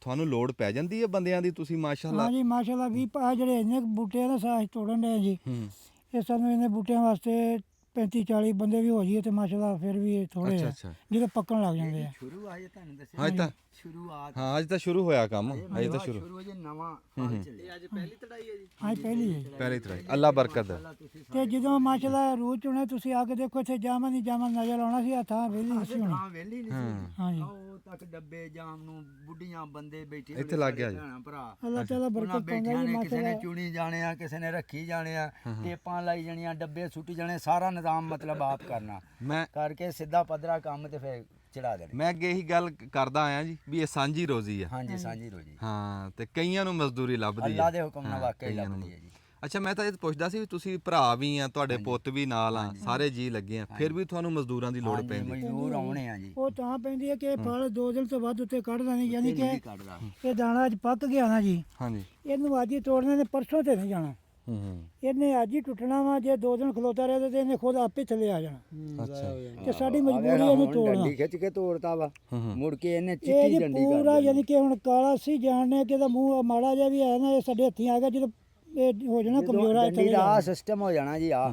ਤੁਹਾਨੂੰ ਲੋੜ ਪੈ ਜਾਂਦੀ ਹੈ ਬੰਦਿਆਂ ਦੀ, ਤੁਸੀਂ ਮਾਸ਼ਾਅੱਲਾ।
ਹਾਂਜੀ ਮਾਸ਼ਾਅੱਲਾ, 20 ਜਿਹੜੇ ਇੰਨੇ ਕੁ ਬੂਟੇ ਆ ਨਾ ਸਾਹ ਤੋੜਨ ਦੇ ਜੀ,
ਹੂੰ।
ਇਹ ਸਾਨੂੰ ਇਹਨੇ ਬੂਟਿਆਂ ਵਾਸਤੇ 35-40 ਬੰਦੇ ਵੀ ਹੋ ਜਾਈਏ ਤੇ ਮਾਸ਼ਾਅੱਲਾ ਫਿਰ ਵੀ ਇਹ ਥੋੜੇ
ਅੱਛਾ
ਆ
ਅੱਛਾ।
ਜਦੋਂ ਪੱਕਣ ਲੱਗ ਜਾਂਦੇ ਆ।
ਸ਼ੁਰੂ ਆਏ ਤੁਹਾਨੂੰ ਦੱਸਿਆ
ਹਾਂ ਤਾਂ
ਸ਼ੁਰੂਆਤ।
ਹਾਂ, ਅੱਜ ਤਾਂ ਸ਼ੁਰੂ ਹੋਇਆ ਕੰਮ, ਅੱਜ ਤਾਂ ਸ਼ੁਰੂ।
ਸ਼ੁਰੂ ਜੇ ਨਵਾਂ ਫਲ ਚੱਲੇ।
ਇਹ ਅੱਜ ਪਹਿਲੀ ਤੜਾਈ ਹੈ ਜੀ।
ਹਾਂਜੀ, ਪਹਿਲੀ ਹੈ।
ਪਹਿਲੀ ਤਰ੍ਹਾਂ ਅੱਲਾ ਬਰਕਤ ਦੇ।
ਤੇ ਜਦੋਂ ਮਾਸ਼ਾਅੱਲਾ ਰੋਜ਼ ਚੁਣੇ ਤੁਸੀਂ ਆ ਕੇ ਦੇਖੋ, ਇੱਥੇ ਜਾਮਨ ਨਹੀਂ ਜਾਮਨ ਨਜ਼ਰ ਆਉਣਾ ਸੀ, ਆ ਥਾਂ ਵਿਹਲੀ ਨਹੀਂ ਸੀ ਹੋਣੀ।
ਹਾਂ ਵੇਲੀ ਨਹੀਂ ਸੀ।
ਹਾਂਜੀ,
ਉਹ ਤੱਕ ਡੱਬੇ ਜਾਮ ਨੂੰ ਬੁੱਢੀਆਂ ਬੰਦੇ ਬੈਠੇ
ਇੱਥੇ ਲੱਗ ਗਿਆ ਜੀ।
ਭਰਾ
ਅੱਲਾਹ ਤਾਲਾ
ਉਹਨਾਂ
ਬਰਕਤ ਪਾਉਂਦਾ
ਬੈਠਿਆਂ
ਜੀ
ਨੇ, ਕਿਸੇ ਨੇ
ਮਾਸ਼ਾਅੱਲਾ।
ਚੁਣੀ ਜਾਣੇ ਆ, ਕਿਸੇ ਨੇ ਰੱਖੀ ਜਾਣੇ ਆ, ਟੇਪਾਂ ਲਾਈ ਜਾਣੀਆਂ, ਡੱਬੇ ਸੁੱਟੀ ਜਾਣੇ, ਸਾਰਾ ਨਿਜ਼ਾਮ ਮਤਲਬ ਆਪ ਕਰਨਾ
ਮੈਂ
ਕਰਕੇ ਸਿੱਧਾ ਪੱਧਰਾ ਕੰਮ ਤੇ ਫਿਰ ਚੜਾ ਦੇਣੇ।
ਮੈਂ ਅੱਗੇ ਇਹੀ ਗੱਲ ਕਰਦਾ ਆਇਆ ਜੀ ਵੀ ਇਹ ਸਾਂਝੀ ਰੋਜ਼ੀ ਆ।
ਹਾਂਜੀ ਸਾਂਝੀ ਰੋਜੀ
ਹਾਂ, ਤੇ ਕਈਆਂ ਨੂੰ ਮਜ਼ਦੂਰੀ ਲੱਭਦੀ
ਅੱਲਾ
ਆ।
ਦੇ ਹੁਕਮ ਨਾਲ ਵਾਕਈ
ਕਈਆਂ ਨੂੰ।
ਲੱਭਦੀ ਹੈ ਜੀ।
ਅੱਛਾ, ਮੈਂ ਤਾਂ ਇਹ ਪੁੱਛਦਾ ਸੀ ਵੀ ਤੁਸੀਂ ਭਰਾ ਵੀ ਆ, ਤੁਹਾਡੇ ਪੁੱਤ ਵੀ ਨਾਲ ਆ, ਸਾਰੇ ਜੀ ਲੱਗੇ ਆ, ਫਿਰ ਵੀ ਤੁਹਾਨੂੰ ਮਜ਼ਦੂਰਾਂ ਦੀ ਲੋੜ
ਹਾਂਜੀ,
ਪੈਂਦੀ?
ਮਜ਼ਦੂਰ ਆਉਣੇ ਆ ਜੀ।
ਉਹ ਤਾਂ ਪੈਂਦੀ ਹੈ ਕਿ ਇਹ ਫਲ 2 ਦਿਨ ਤੋਂ ਵੱਧ ਉੱਤੇ ਕੱਢਦਾ ਨਹੀਂ, ਯਾਨੀ
ਨਹੀਂ
ਕਿ
ਕੱਢਦਾ।
ਇਹ ਦਾਣਾ ਅੱਜ ਪੱਕ ਗਿਆ ਨਾ ਜੀ,
ਹਾਂਜੀ।
ਇਹਨੂੰ ਅੱਜ ਹੀ ਤੋੜਨੇ ਨੇ, ਪਰਸੋਂ ਤੇ ਨਹੀਂ ਜਾਣਾ।
ਹੂੰ।
ਇਹਨੇ ਅੱਜ ਹੀ ਟੁੱਟਣਾ ਵਾ, ਜੇ 2 ਦਿਨ ਖਲੋਤਾ ਰਿਹਾ ਤੇ ਇਹਨੇ ਖੁਦ ਆਪੇ ਥੱਲੇ ਆ ਜਾਣਾ।
ਅੱਛਾ।
ਤੇ ਸਾਡੀ ਮਜਬੂਰੀ ਇਹਨੂੰ ਤੋੜਨਾ।
ਡੰਡੀ ਖਿੱਚ ਕੇ ਤੋੜਤਾ ਵਾ, ਮੁੜ ਕੇ ਇਹਨੇ
ਇਹ
ਚਿੱਟੀ
ਜੀ
ਡੰਡੀ
ਪੂਰਾ
ਕਰ
ਯਾਨੀ ਕਿ ਹੁਣ ਕਾਲਾ ਸੀ ਜਾਣਨੇ ਕਿ ਇਹਦਾ ਮੂੰਹ ਮਾੜਾ ਜਿਹਾ ਵੀ ਹੈ ਨਾ, ਇਹ ਸਾਡੇ ਹੱਥੀਂ ਆ ਗਿਆ, ਜਦੋਂ ਇਹ ਹੋ ਜਾਣਾ ਕਮਜ਼ੋਰਾ
ਡੰਡੀ ਦਾ ਆਹ ਸਿਸਟਮ ਹੋ ਜਾਣਾ ਜੀ, ਆ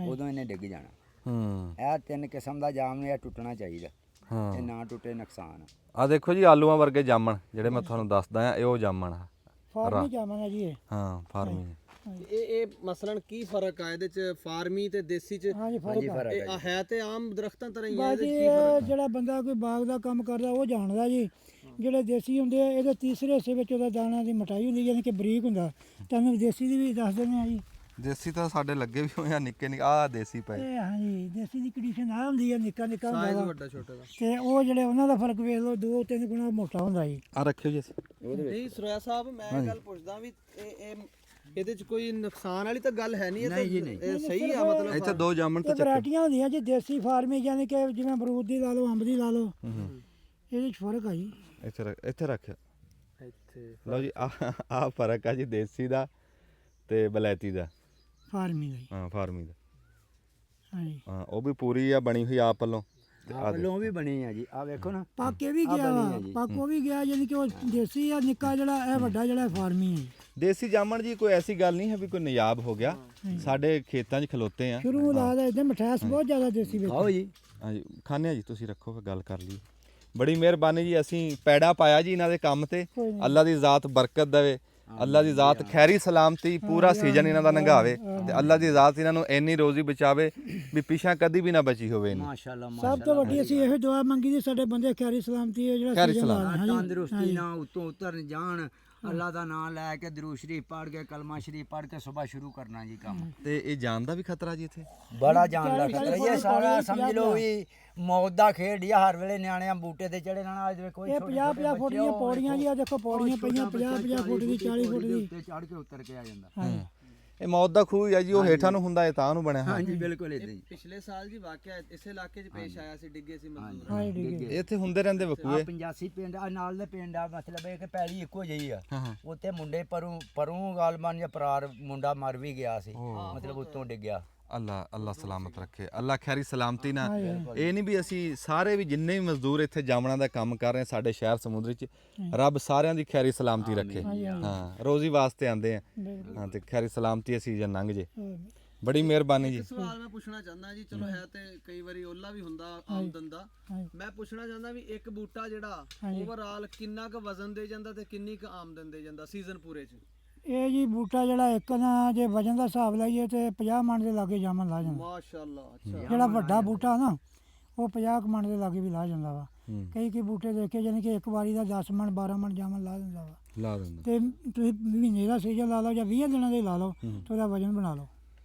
ਉਦੋਂ ਇਹਨੇ ਡਿੱਗ ਜਾਣਾ।
ਹੂੰ।
ਇਹ 3 ਕਿਸਮ ਦਾ ਜਾਮ ਨੇ, ਇਹ ਟੁੱਟਣਾ ਚਾਹੀਦਾ।
ਹਾਂ।
ਇਹ ਨਾ ਟੁੱਟੇ ਨੁਕਸਾਨ।
ਆ ਦੇਖੋ ਜੀ, ਆਲੂਆਂ ਵਰਗੇ ਜਾਮਣ ਜਿਹੜੇ ਮੈਂ ਤੁਹਾਨੂੰ ਦੱਸਦਾ ਆ, ਇਹ ਉਹ ਜਾਮਣ ਆ।
ਫਾਰਮੀ ਜਾਵਾਂਗਾ ਜੀ ਇਹ।
ਹਾਂ, ਫਾਰਮੀ।
ਇਹ ਮਸਲਨ ਕੀ ਫਰਕ ਆ ਇਹਦੇ ਚ ਫਾਰਮੀ ਤੇ ਦੇਸੀ ਚ?
ਹਾਂਜੀ
ਹਾਂਜੀ
ਫਰਕ ਆ।
ਫਰਕ
ਇਹ
ਹੈ
ਹੈ ਤੇ ਆਮ ਦਰਖਤਾਂ ਤਰ੍ਹਾਂ ਹੀ ਆ,
ਬਾਜੀ
ਇਹਦੇ ਚ ਕੀ ਫਰਕ?
ਜਿਹੜਾ ਬੰਦਾ ਕੋਈ ਬਾਗ ਦਾ ਕੰਮ ਕਰਦਾ ਉਹ ਜਾਣਦਾ ਜੀ। ਜਿਹੜੇ ਦੇਸੀ ਹੁੰਦੇ ਆ ਇਹਦੇ ਤੀਸਰੇ ਹਿੱਸੇ ਵਿੱਚ ਉਹਦਾ ਦਾਣਾ ਦੀ ਮਟਾਈ ਹੁੰਦੀ ਯਾਨੀ ਕਿ ਬਰੀਕ ਹੁੰਦਾ। ਤੁਹਾਨੂੰ ਦੇਸੀ ਦੀ ਵੀ ਦੱਸ ਦਿੰਦੇ ਆ ਜੀ।
ਦੇਸੀ ਤਾਂ ਸਾਡੇ ਲੱਗੇ ਵੀ ਹੋਏ ਆ ਨਿੱਕੇ ਨਿੱਕੇ, ਆਹ ਦੇਸੀ ਪਏ।
ਇਹ ਹਾਂਜੀ ਦੇਸੀ ਦੀ ਕੰਡੀਸ਼ਨ ਆ ਹੁੰਦੀ ਆ, ਨਿੱਕਾ ਨਿੱਕਾ ਹੁੰਦਾ
ਸਾਈਜ਼
ਵਾ।
ਵੱਡਾ ਛੋਟਾ ਦਾ।
ਤੇ ਉਹ ਜਿਹੜੇ ਉਹਨਾਂ ਦਾ ਫਰਕ ਵੇਖ ਲਓ, 2-3 ਗੁਣਾ ਮੋਟਾ ਹੁੰਦਾ ਜੀ।
ਆ ਰੱਖਿਓ ਜੀ ਅਸੀਂ।
ਨਹੀਂ ਸਰੋਇਆ ਸਾਹਿਬ, ਮੈਂ ਇਹ ਗੱਲ ਪੁੱਛਦਾ ਵੀ ਇਹ ਇਹਦੇ ਚ ਕੋਈ ਨੁਕਸਾਨ ਵਾਲੀ ਤਾਂ ਗੱਲ ਹੈ ਨਹੀਂ, ਇਹ ਸਹੀ ਆ ਮਤਲਬ।
ਇੱਥੇ 2 ਜਾਮਣ ਤੇ
ਇਹ ਵੈਰਾਈਟੀਆਂ ਹੁੰਦੀਆਂ ਜੀ ਦੇਸੀ ਫਾਰਮੀ, ਯਾਨੀ ਕਿ ਜਿਵੇਂ ਅਮਰੂਦ ਦੀ ਲਾ ਲਓ, ਅੰਬ ਦੀ ਲਾ ਲਓ, ਇਹਦੇ ਚ ਫਰਕ ਆ ਜੀ।
ਇੱਥੇ ਰੱਖਿਓ।
ਇੱਥੇ
ਲਓ ਜੀ, ਆ ਫਰਕ ਆ ਜੀ ਦੇਸੀ ਦਾ ਤੇ ਬਲੈਤੀ ਦਾ,
ਫਾਰਮੀ ਦਾ ਜੀ।
ਹਾਂ ਫਾਰਮੀ ਦਾ।
ਹਾਂਜੀ
ਹਾਂ ਉਹ ਵੀ ਪੂਰੀ ਆ ਬਣੀ ਹੋਈ ਆਪ ਵੱਲੋਂ।
ਵੱਲੋਂ ਵੀ ਬਣੀ ਆ ਜੀ, ਆ ਵੇਖੋ ਨਾ।
ਪਾਕੇ ਵੀ ਗਿਆ ਵਾ, ਪਾਕੋ ਵੀ ਗਿਆ, ਯਾਨੀ ਕਿ ਉਹ ਦੇਸੀ ਆ ਨਿੱਕਾ ਜਿਹੜਾ, ਇਹ ਵੱਡਾ ਜਿਹੜਾ ਫਾਰਮੀ ਹੈ।
ਦੇਸੀ ਜਾਮਣ ਜੀ ਕੋਈ ਐਸੀ ਗੱਲ ਨਹੀਂ ਹੈ ਵੀ ਕੋਈ ਨਿਯਾਬ ਹੋ ਗਿਆ, ਸਾਡੇ ਖੇਤਾਂ 'ਚ ਖਲੋਤੇ ਆ।
ਸ਼ੁਰੂ ਲਾ ਦਾ ਇਹਦੇ ਮਠਿਆਸ ਬਹੁਤ ਜ਼ਿਆਦਾ ਦੇਸੀ ਵਿੱਚ।
ਆਓ ਜੀ,
ਹਾਂਜੀ ਖਾਣੇ ਆ ਜੀ, ਤੁਸੀਂ ਰੱਖੋ ਫਿਰ ਗੱਲ ਕਰ ਲਈ। ਬੜੀ ਮਿਹਰਬਾਨੀ ਜੀ, ਅਸੀਂ ਪੈੜਾ ਪਾਇਆ ਜੀ ਇਹਨਾਂ ਦੇ ਕੰਮ ਤੇ। ਅੱਲਾ ਦੀ ਜ਼ਾਤ ਬਰਕਤ ਦੇਵੇ, ਅੱਲਾ ਦੀ ਜ਼ਾਤ ਖੈਰੀ ਸਲਾਮਤੀ ਪੂਰਾ ਸੀਜ਼ਨ ਇਹਨਾਂ ਦਾ ਲੰਘਾਵੇ, ਤੇ ਅੱਲਾ ਦੀ ਜ਼ਾਤ ਇਹਨਾਂ ਨੂੰ ਇੰਨੀ ਰੋਜ਼ੀ ਬਚਾਵੇ ਵੀ ਪਿਛਾ ਕਦੀ ਵੀ ਨਾ ਬਚੀ ਹੋਵੇ ਇਹਨਾਂ।
ਮਾਸ਼ਾਅੱਲਾ
ਸਭ ਤੋਂ ਵੱਡੀ ਅਸੀਂ ਇਹੋ ਦੁਆ ਮੰਗੀ ਦੀ, ਸਾਡੇ ਬੰਦੇ ਖੈਰੀ ਸਲਾਮਤੀ ਹੈ, ਜਿਹੜਾ
ਖੈਰੀ
ਸੀਜ਼ਨ ਲਾ ਰਹੇ।
ਤੰਦਰੁਸਤੀ ਨਾਲ ਉੱਤੋਂ ਉਤਰਨ ਜਾਣ, ਅੱਲਾ ਦਾ ਨਾਮ ਲੈ ਕੇ ਦਰੂਦ ਸ਼ਰੀਫ ਪੜ੍ਹ ਕੇ ਕਲਮਾ ਸ਼ਰੀਫ ਪੜ੍ਹ ਕੇ ਸਵੇਰ ਸ਼ੁਰੂ ਕਰਨਾ ਜੀ ਕੰਮ।
ਤੇ ਇਹ ਜਾਨ ਦਾ ਵੀ ਖਤਰਾ ਜੀ ਇੱਥੇ
ਬੜਾ ਜਾਨ ਦਾ ਖਤਰਾ, ਇਹ ਸਾਰਾ ਸਮਝ ਲਓ ਵੀ ਮੌਤ ਦਾ ਖੇਡ ਆ। ਹਰ ਵੇਲੇ ਨਿਆਣਿਆਂ ਬੂਟੇ ਤੇ ਚੜੇ ਰਹਿਣਾ। ਅੱਜ ਵੇਖੋ
ਇਹ 50-50 ਫੁੱਟ ਦੀਆਂ ਪੌੜੀਆਂ ਜੀ, ਆ ਦੇਖੋ ਪੌੜੀਆਂ ਪਈਆਂ 50-50 ਫੁੱਟ ਦੀ, 40 ਫੁੱਟ ਦੀ।
ਉੱਤੇ ਚੜ੍ਹ ਕੇ ਉਤਰ ਕੇ ਆ ਜਾਂਦਾ।
ਇਹ ਮੌਤ ਦਾ ਖੂਹ ਹੀ ਆ ਜੀ, ਉਹ ਹੇਠਾਂ ਨੂੰ ਹੁੰਦਾ ਇਹ ਤਾਂ ਨੂੰ ਬਣਿਆ ਹੋਇਆ।
ਹਾਂਜੀ ਬਿਲਕੁਲ ਇਦਾਂ ਹੀ।
ਪਿਛਲੇ ਸਾਲ ਜੀ ਵਾਕਿਆ ਇਸੇ ਇਲਾਕੇ 'ਚ ਪੇਸ਼ ਆਇਆ ਸੀ, ਡਿੱਗੇ ਸੀ ਮਜ਼ਦੂਰ।
ਹਾਂ ਠੀਕ ਹੈ।
ਇੱਥੇ ਹੁੰਦੇ ਰਹਿੰਦੇ ਵਕੂਏ।
85 ਪਿੰਡ ਆ ਨਾਲ ਦੇ ਪਿੰਡ ਆ, ਮਤਲਬ ਇਹ ਕਿ ਪੈਲੀ ਇੱਕੋ ਜਿਹੀ ਆ।
ਹਾਂ
ਉੱਥੇ ਮੁੰਡੇ ਪਰੂ ਗਾਲਮਾਨ ਜਾਂ ਪਰਾਰ ਮੁੰਡਾ ਮਰ ਵੀ ਗਿਆ ਸੀ, ਮਤਲਬ ਉੱਤੋਂ ਡਿੱਗਿਆ।
ਅੱਲਾ ਸਲਾਮਤ ਰੱਖੇ, ਅੱਲਾ ਖੈਰੀ ਸਲਾਮਤੀ ਨਾਲ। ਇਹ ਨਹੀਂ ਵੀ ਅਸੀਂ ਸਾਰੇ ਵੀ ਜਿੰਨੇ ਵੀ ਮਜ਼ਦੂਰ ਇੱਥੇ ਜਾਮਣਾ ਦਾ ਕੰਮ ਕਰ ਰਹੇ ਸਾਡੇ ਸ਼ਹਿਰ ਸਮੁੰਦਰੀ 'ਚ, ਰੱਬ ਸਾਰਿਆਂ ਦੀ ਖੈਰੀ ਸਲਾਮਤੀ ਰੱਖੇ। ਹਾਂ ਰੋਜ਼ੀ ਵਾਸਤੇ ਆਂਦੇ ਆ, ਹਾਂ ਤੇ ਖੈਰੀ ਸਲਾਮਤੀ ਅਸੀਂ ਜੇ ਲੰਘ ਜੇ। ਬੜੀ ਮਿਹਰਬਾਨੀ ਜੀ।
ਸਵਾਲ ਮੈਂ ਪੁੱਛਣਾ ਚਾਹੁੰਦਾ ਜੀ, ਚਲੋ ਹੈ ਤੇ ਕਈ ਵਾਰੀ ਓਲਾ ਵੀ ਹੁੰਦਾ ਆਮਦਨ ਦਾ। ਮੈਂ ਪੁੱਛਣਾ ਚਾਹੁੰਦਾ ਵੀ ਇੱਕ ਬੂਟਾ ਜਿਹੜਾ ਓਵਰਆਲ ਕਿੰਨਾ ਕੁ ਵਜ਼ਨ ਦੇ ਜਾਂਦਾ ਤੇ ਕਿੰਨੀ ਕੁ ਆਮਦਨ ਦੇ ਜਾਂਦਾ ਸੀਜ਼ਨ ਪੂਰੇ 'ਚ?
ਇਹ ਜੀ ਬੂਟਾ ਜਿਹੜਾ ਇੱਕ ਨਾ, ਜੇ ਵਜਨ ਦਾ ਹਿਸਾਬ ਲਾਈਏ ਤੇ 50 ਮਣ ਦੇ ਲਾਗੇ ਜਾਮਨ ਲਾ ਜਾਂਦਾ।
ਮਾਸ਼ਾਅੱਲਾ। ਅੱਛਾ,
ਜਿਹੜਾ ਵੱਡਾ ਬੂਟਾ ਨਾ ਉਹ 50 ਮਣ ਦੇ ਲਾਗੇ ਵੀ ਲਾ ਜਾਂਦਾ ਵਾ। ਕਈ ਬੂਟੇ ਦੇਖੇ ਯਾਨੀ ਕਿ ਇੱਕ ਵਾਰੀ ਦਾ 10 ਮਣ 12 ਮਣ ਜਾਮਨ ਲਾ ਦਿੰਦਾ ਵਾ।
ਲਾ ਦਿੰਦਾ।
ਤੇ ਤੁਸੀਂ ਮਹੀਨੇ ਦਾ ਸੀਜ਼ਨ ਲਾ ਲਓ ਜਾਂ 20 ਦਿਨਾਂ ਦੇ ਲਾ ਲਓ ਤੇ ਉਹਦਾ ਵਜਨ ਬਣਾ ਲਓ।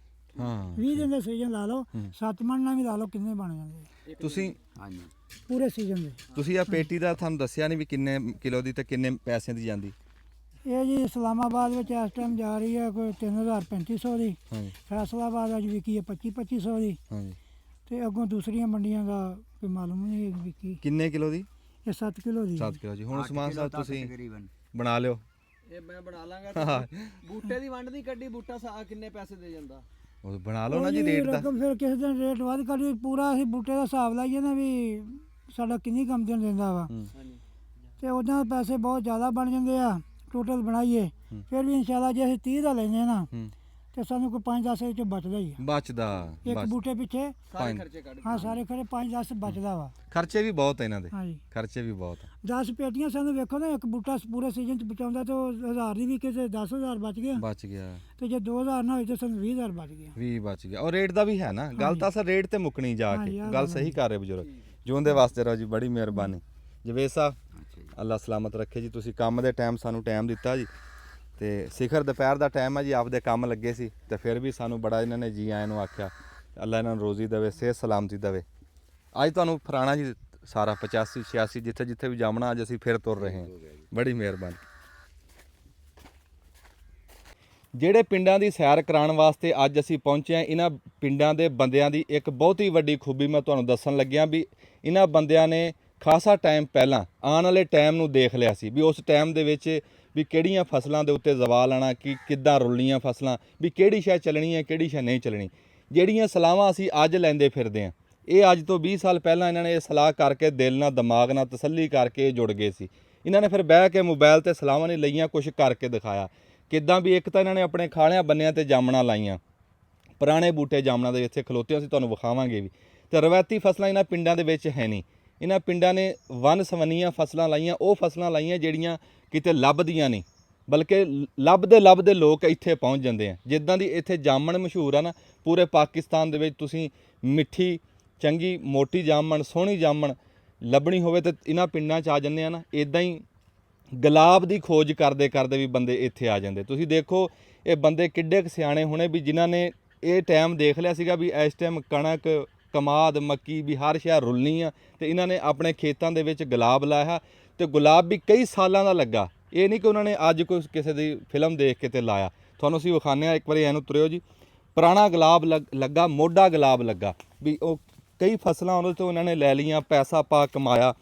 ਹਾਂ
20 ਦਿਨ ਦਾ ਸੀਜ਼ਨ ਲਾ ਲਓ, 7 ਮਣ ਨਾਲ ਵੀ ਲਾ ਲਓ, ਕਿੰਨੇ ਬਣ ਜਾਂਦੇ
ਤੁਸੀਂ
ਹਾਂਜੀ
ਪੂਰੇ ਸੀਜ਼ਨ ਦੇ।
ਤੁਸੀਂ ਆ ਪੇਟੀ ਦਾ ਤੁਹਾਨੂੰ ਦੱਸਿਆ ਨਹੀਂ ਵੀ ਕਿੰਨੇ ਕਿਲੋ ਦੀ ਤੇ ਕਿੰਨੇ ਪੈਸਿਆਂ ਦੀ ਜਾਂਦੀ?
ਇਹ ਜੀ ਇਸਲਾਮਾਬਾਦ ਵਿੱਚ ਇਸ ਟਾਈਮ ਜਾ ਰਹੀ ਹੈ ਕੋਈ 3350 ਦੀ।
ਹਾਂਜੀ
ਫੈਸਲਾਬਾਦ ਅੱਜ ਵਿਕੀ ਹੈ 2500 ਦੀ।
ਹਾਂਜੀ।
ਤੇ ਅੱਗੋਂ ਦੂਸਰੀਆਂ ਮੰਡੀਆਂ ਦਾ ਕੋਈ ਮਾਲੂਮ ਨਹੀਂ ਵਿਕੀ।
ਕਿੰਨੇ ਕਿਲੋ ਦੀ?
ਇਹ 7 ਕਿਲੋ ਦੀ।
7 ਕਿਲੋ ਜੀ। ਹੁਣ ਸਮਾਨ ਸਾਹਿਬ ਤੁਸੀਂ
ਤਕਰੀਬਨ
ਬਣਾ ਲਿਓ।
ਇਹ ਮੈਂ ਬਣਾ ਲਾਂਗਾ। ਬੂਟੇ ਦੀ ਵੰਡ ਨਹੀਂ ਕੱਢੀ, ਬੂਟਾ ਕਿੰਨੇ ਪੈਸੇ ਦੇ ਜਾਂਦਾ?
ਉਹ ਬਣਾ ਲਓ ਨਾ ਜੀ ਰੇਟ ਦਾ।
ਰਕਮ ਫਿਰ ਕਿਸੇ ਦਿਨ ਰੇਟ ਵੱਧ ਕਰੀ, ਪੂਰਾ ਅਸੀਂ ਬੂਟੇ ਦਾ ਹਿਸਾਬ ਲਾਈਏ ਨਾ ਵੀ ਸਾਡਾ ਕਿੰਨੀ ਕਮਦਨ ਦਿੰਦਾ ਵਾ, ਤੇ ਉਹਦਾ ਪੈਸੇ ਬਹੁਤ ਜ਼ਿਆਦਾ ਬਣ ਜਾਂਦੇ ਆ। ਟੋਟਲ ਬਣਾਈਏ ਫਿਰ ਵੀ ਇਨਸ਼ਾਅੱਲਾ ਜੇ ਅਸੀਂ 30 ਦਾ ਲੈਂਦੇ ਨਾ ਤੇ ਸਾਨੂੰ ਕੋਈ 5-10 ਵਿੱਚ ਬਚਦਾ ਹੀ ਆ।
ਬਚਦਾ
ਇੱਕ ਬੂਟੇ ਪਿੱਛੇ
ਸਾਰੇ ਖਰਚੇ ਕੱਢ।
ਹਾਂ ਸਾਰੇ ਖਰੇ 5-10 ਬਚਦਾ ਵਾ।
ਖਰਚੇ ਵੀ ਬਹੁਤ ਇਹਨਾਂ ਦੇ।
ਹਾਂਜੀ
ਖਰਚੇ ਵੀ ਬਹੁਤ।
10 ਪੇਟੀਆਂ ਸਾਨੂੰ ਵੇਖੋ ਨਾ, ਇੱਕ ਬੂਟਾ ਪੂਰੇ ਸੀਜ਼ਨ ਚ ਬਚਾਉਂਦਾ ਤੇ ਉਹ 1000 ਦੀ ਵੀ ਕਿਸੇ 10,000 ਬਚ ਗਿਆ,
ਬਚ ਗਿਆ।
ਤੇ ਜੇ 2000 ਨਾ ਹੋਏ ਤੇ ਸਾਨੂੰ 20,000 ਬਚ ਗਿਆ।
20 ਬਚ ਗਿਆ। ਔਰ ਰੇਟ ਦਾ ਵੀ ਹੈ ਨਾ ਗੱਲ, ਤਾਂ ਅਸਲ ਰੇਟ ਤੇ ਮੁੱਕਣੀ ਜਾ ਕੇ। ਗੱਲ ਸਹੀ ਕਰ ਰਹੇ ਬਜ਼ੁਰਗ, ਜਿਉਂਦੇ ਵਾਸਤੇ ਰਹੋ ਜੀ। ਬੜੀ ਮਿਹਰਬਾਨੀ ਜਵੇਦ ਸਾਹਿਬ, ਅੱਲਾ ਸਲਾਮਤ ਰੱਖੇ ਜੀ। ਤੁਸੀਂ ਕੰਮ ਦੇ ਟਾਈਮ ਸਾਨੂੰ ਟਾਈਮ ਦਿੱਤਾ ਜੀ, ਤੇ ਸਿਖਰ ਦੁਪਹਿਰ ਦਾ ਟਾਈਮ ਹੈ ਜੀ, ਆਪਦੇ ਕੰਮ ਲੱਗੇ ਸੀ ਤੇ ਫਿਰ ਵੀ ਸਾਨੂੰ ਬੜਾ ਇਹਨਾਂ ਨੇ ਜੀ ਆਇਆਂ ਨੂੰ ਆਖਿਆ। ਅੱਲਾ ਇਹਨਾਂ ਨੂੰ ਰੋਜ਼ੀ ਦੇਵੇ, ਸਿਹਤ ਸਲਾਮਤੀ ਦੇਵੇ। ਅੱਜ ਤੁਹਾਨੂੰ ਫਰਾਣਾ ਜੀ ਸਾਰਾ 85 86 ਜਿੱਥੇ ਜਿੱਥੇ ਵੀ ਜਾਮਣਾ, ਅੱਜ ਅਸੀਂ ਫਿਰ ਤੁਰ ਰਹੇ ਹਾਂ। ਬੜੀ ਮਿਹਰਬਾਨੀ। ਜਿਹੜੇ ਪਿੰਡਾਂ ਦੀ ਸੈਰ ਕਰਾਉਣ ਵਾਸਤੇ ਅੱਜ ਅਸੀਂ ਪਹੁੰਚੇ ਹਾਂ, ਇਹਨਾਂ ਪਿੰਡਾਂ ਦੇ ਬੰਦਿਆਂ ਦੀ ਇੱਕ ਬਹੁਤ ਹੀ ਵੱਡੀ ਖੂਬੀ ਮੈਂ ਤੁਹਾਨੂੰ ਦੱਸਣ ਲੱਗਿਆ ਵੀ ਇਹਨਾਂ ਬੰਦਿਆਂ ਨੇ ਖਾਸਾ ਟਾਈਮ ਪਹਿਲਾਂ ਆਉਣ ਵਾਲੇ ਟਾਈਮ ਨੂੰ ਦੇਖ ਲਿਆ ਸੀ ਵੀ ਉਸ ਟਾਈਮ ਦੇ ਵਿੱਚ ਵੀ ਕਿਹੜੀਆਂ ਫਸਲਾਂ ਦੇ ਉੱਤੇ ਜ਼ਵਾਲ ਆਉਣਾ, ਕਿ ਕਿੱਦਾਂ ਰੁਲਣੀਆਂ ਫਸਲਾਂ, ਵੀ ਕਿਹੜੀ ਸ਼ੈ ਚੱਲਣੀ ਹੈ ਕਿਹੜੀ ਸ਼ੈ ਨਹੀਂ ਚੱਲਣੀ। ਜਿਹੜੀਆਂ ਸਲਾਹਾਂ ਅਸੀਂ ਅੱਜ ਲੈਂਦੇ ਫਿਰਦੇ ਹਾਂ, ਇਹ ਅੱਜ ਤੋਂ 20 ਸਾਲ ਪਹਿਲਾਂ ਇਹਨਾਂ ਨੇ ਇਹ ਸਲਾਹ ਕਰਕੇ ਦਿਲ ਨਾਲ ਦਿਮਾਗ ਨਾਲ ਤਸੱਲੀ ਕਰਕੇ ਜੁੜ ਗਏ ਸੀ। ਇਹਨਾਂ ਨੇ ਫਿਰ ਬਹਿ ਕੇ ਮੋਬਾਈਲ ਤੇ ਸਲਾਹਾਂ ਨਹੀਂ ਲਈਆਂ, ਕੁਝ ਕਰਕੇ ਦਿਖਾਇਆ ਕਿੱਦਾਂ ਵੀ। ਇੱਕ ਤਾਂ ਇਹਨਾਂ ਨੇ ਆਪਣੇ ਖਾਲਿਆਂ ਬੰਨਿਆਂ ਤੇ ਜਾਮਣਾ ਲਾਈਆਂ, ਪੁਰਾਣੇ ਬੂਟੇ ਜਾਮਣਾ ਦੇ ਇੱਥੇ ਖਲੋਤੇ ਅਸੀਂ ਤੁਹਾਨੂੰ ਵਿਖਾਵਾਂਗੇ ਵੀ। ਤੇ ਰਵਾਇਤੀ ਫਸਲਾਂ ਇਹਨਾਂ ਪਿੰਡਾਂ ਦੇ ਵਿੱਚ ਹੈ ਨਹੀਂ। ਇਹਨਾਂ ਪਿੰਡਾਂ ਨੇ ਵੰਨ ਸਵੰਨੀਆਂ ਫਸਲਾਂ ਲਾਈਆਂ, ਉਹ ਫਸਲਾਂ ਲਾਈਆਂ ਜਿਹੜੀਆਂ ਕਿਤੇ ਲੱਭਦੀਆਂ ਨਹੀਂ, ਬਲਕਿ ਲੱਭਦੇ ਲੋਕ ਇੱਥੇ ਪਹੁੰਚ ਜਾਂਦੇ ਆ। ਜਿੱਦਾਂ ਦੀ ਇੱਥੇ ਜਾਮਣ ਮਸ਼ਹੂਰ ਆ ਨਾ, ਪੂਰੇ ਪਾਕਿਸਤਾਨ ਦੇ ਵਿੱਚ ਤੁਸੀਂ ਮਿੱਠੀ ਚੰਗੀ ਮੋਟੀ ਜਾਮਣ, ਸੋਹਣੀ ਜਾਮਣ ਲੱਭਣੀ ਹੋਵੇ ਤੇ ਇਹਨਾਂ ਪਿੰਡਾਂ 'ਚ ਆ ਜਾਂਦੇ ਆ ਨਾ। ਇਦਾਂ ਹੀ ਗੁਲਾਬ ਦੀ ਖੋਜ ਕਰਦੇ ਕਰਦੇ ਵੀ ਬੰਦੇ ਇੱਥੇ ਆ ਜਾਂਦੇ। ਤੁਸੀਂ ਦੇਖੋ ਇਹ ਬੰਦੇ ਕਿੱਡੇ ਕੁ ਸਿਆਣੇ ਹੋਣੇ ਵੀ ਜਿਨ੍ਹਾਂ ਨੇ ਇਹ ਟਾਈਮ ਦੇਖ ਲਿਆ ਸੀਗਾ ਵੀ ਇਸ ਟਾਈਮ ਕਣਕ ਕਮਾਦ ਮੱਕੀ ਵੀ ਹਰ ਸ਼ਹਿਰ ਰੁਲਣੀ ਆ, ਤੇ ਇਹਨਾਂ ਨੇ ਆਪਣੇ ਖੇਤਾਂ ਦੇ ਵਿੱਚ ਗੁਲਾਬ ਲਾਇਆ, ਤੇ ਗੁਲਾਬ ਵੀ ਕਈ ਸਾਲਾਂ ਦਾ ਲੱਗਾ। ਇਹ ਨਹੀਂ ਕਿ ਉਹਨਾਂ ਨੇ ਅੱਜ ਕੋਈ ਕਿਸੇ ਦੀ ਫਿਲਮ ਦੇਖ ਕੇ ਤੇ ਲਾਇਆ। ਤੁਹਾਨੂੰ ਅਸੀਂ ਵਿਖਾਉਂਦੇ ਹਾਂ, ਇੱਕ ਵਾਰੀ ਇਹਨੂੰ ਤੁਰਿਓ ਜੀ। ਪੁਰਾਣਾ ਗੁਲਾਬ ਲੱਗਾ, ਮੋਢਾ ਗੁਲਾਬ ਲੱਗਾ ਵੀ ਉਹ ਕਈ ਫਸਲਾਂ ਉਹਦੇ ਤੋਂ ਉਹਨਾਂ ਨੇ ਲੈ ਲਈਆਂ, ਪੈਸਾ ਪਾ ਕਮਾਇਆ।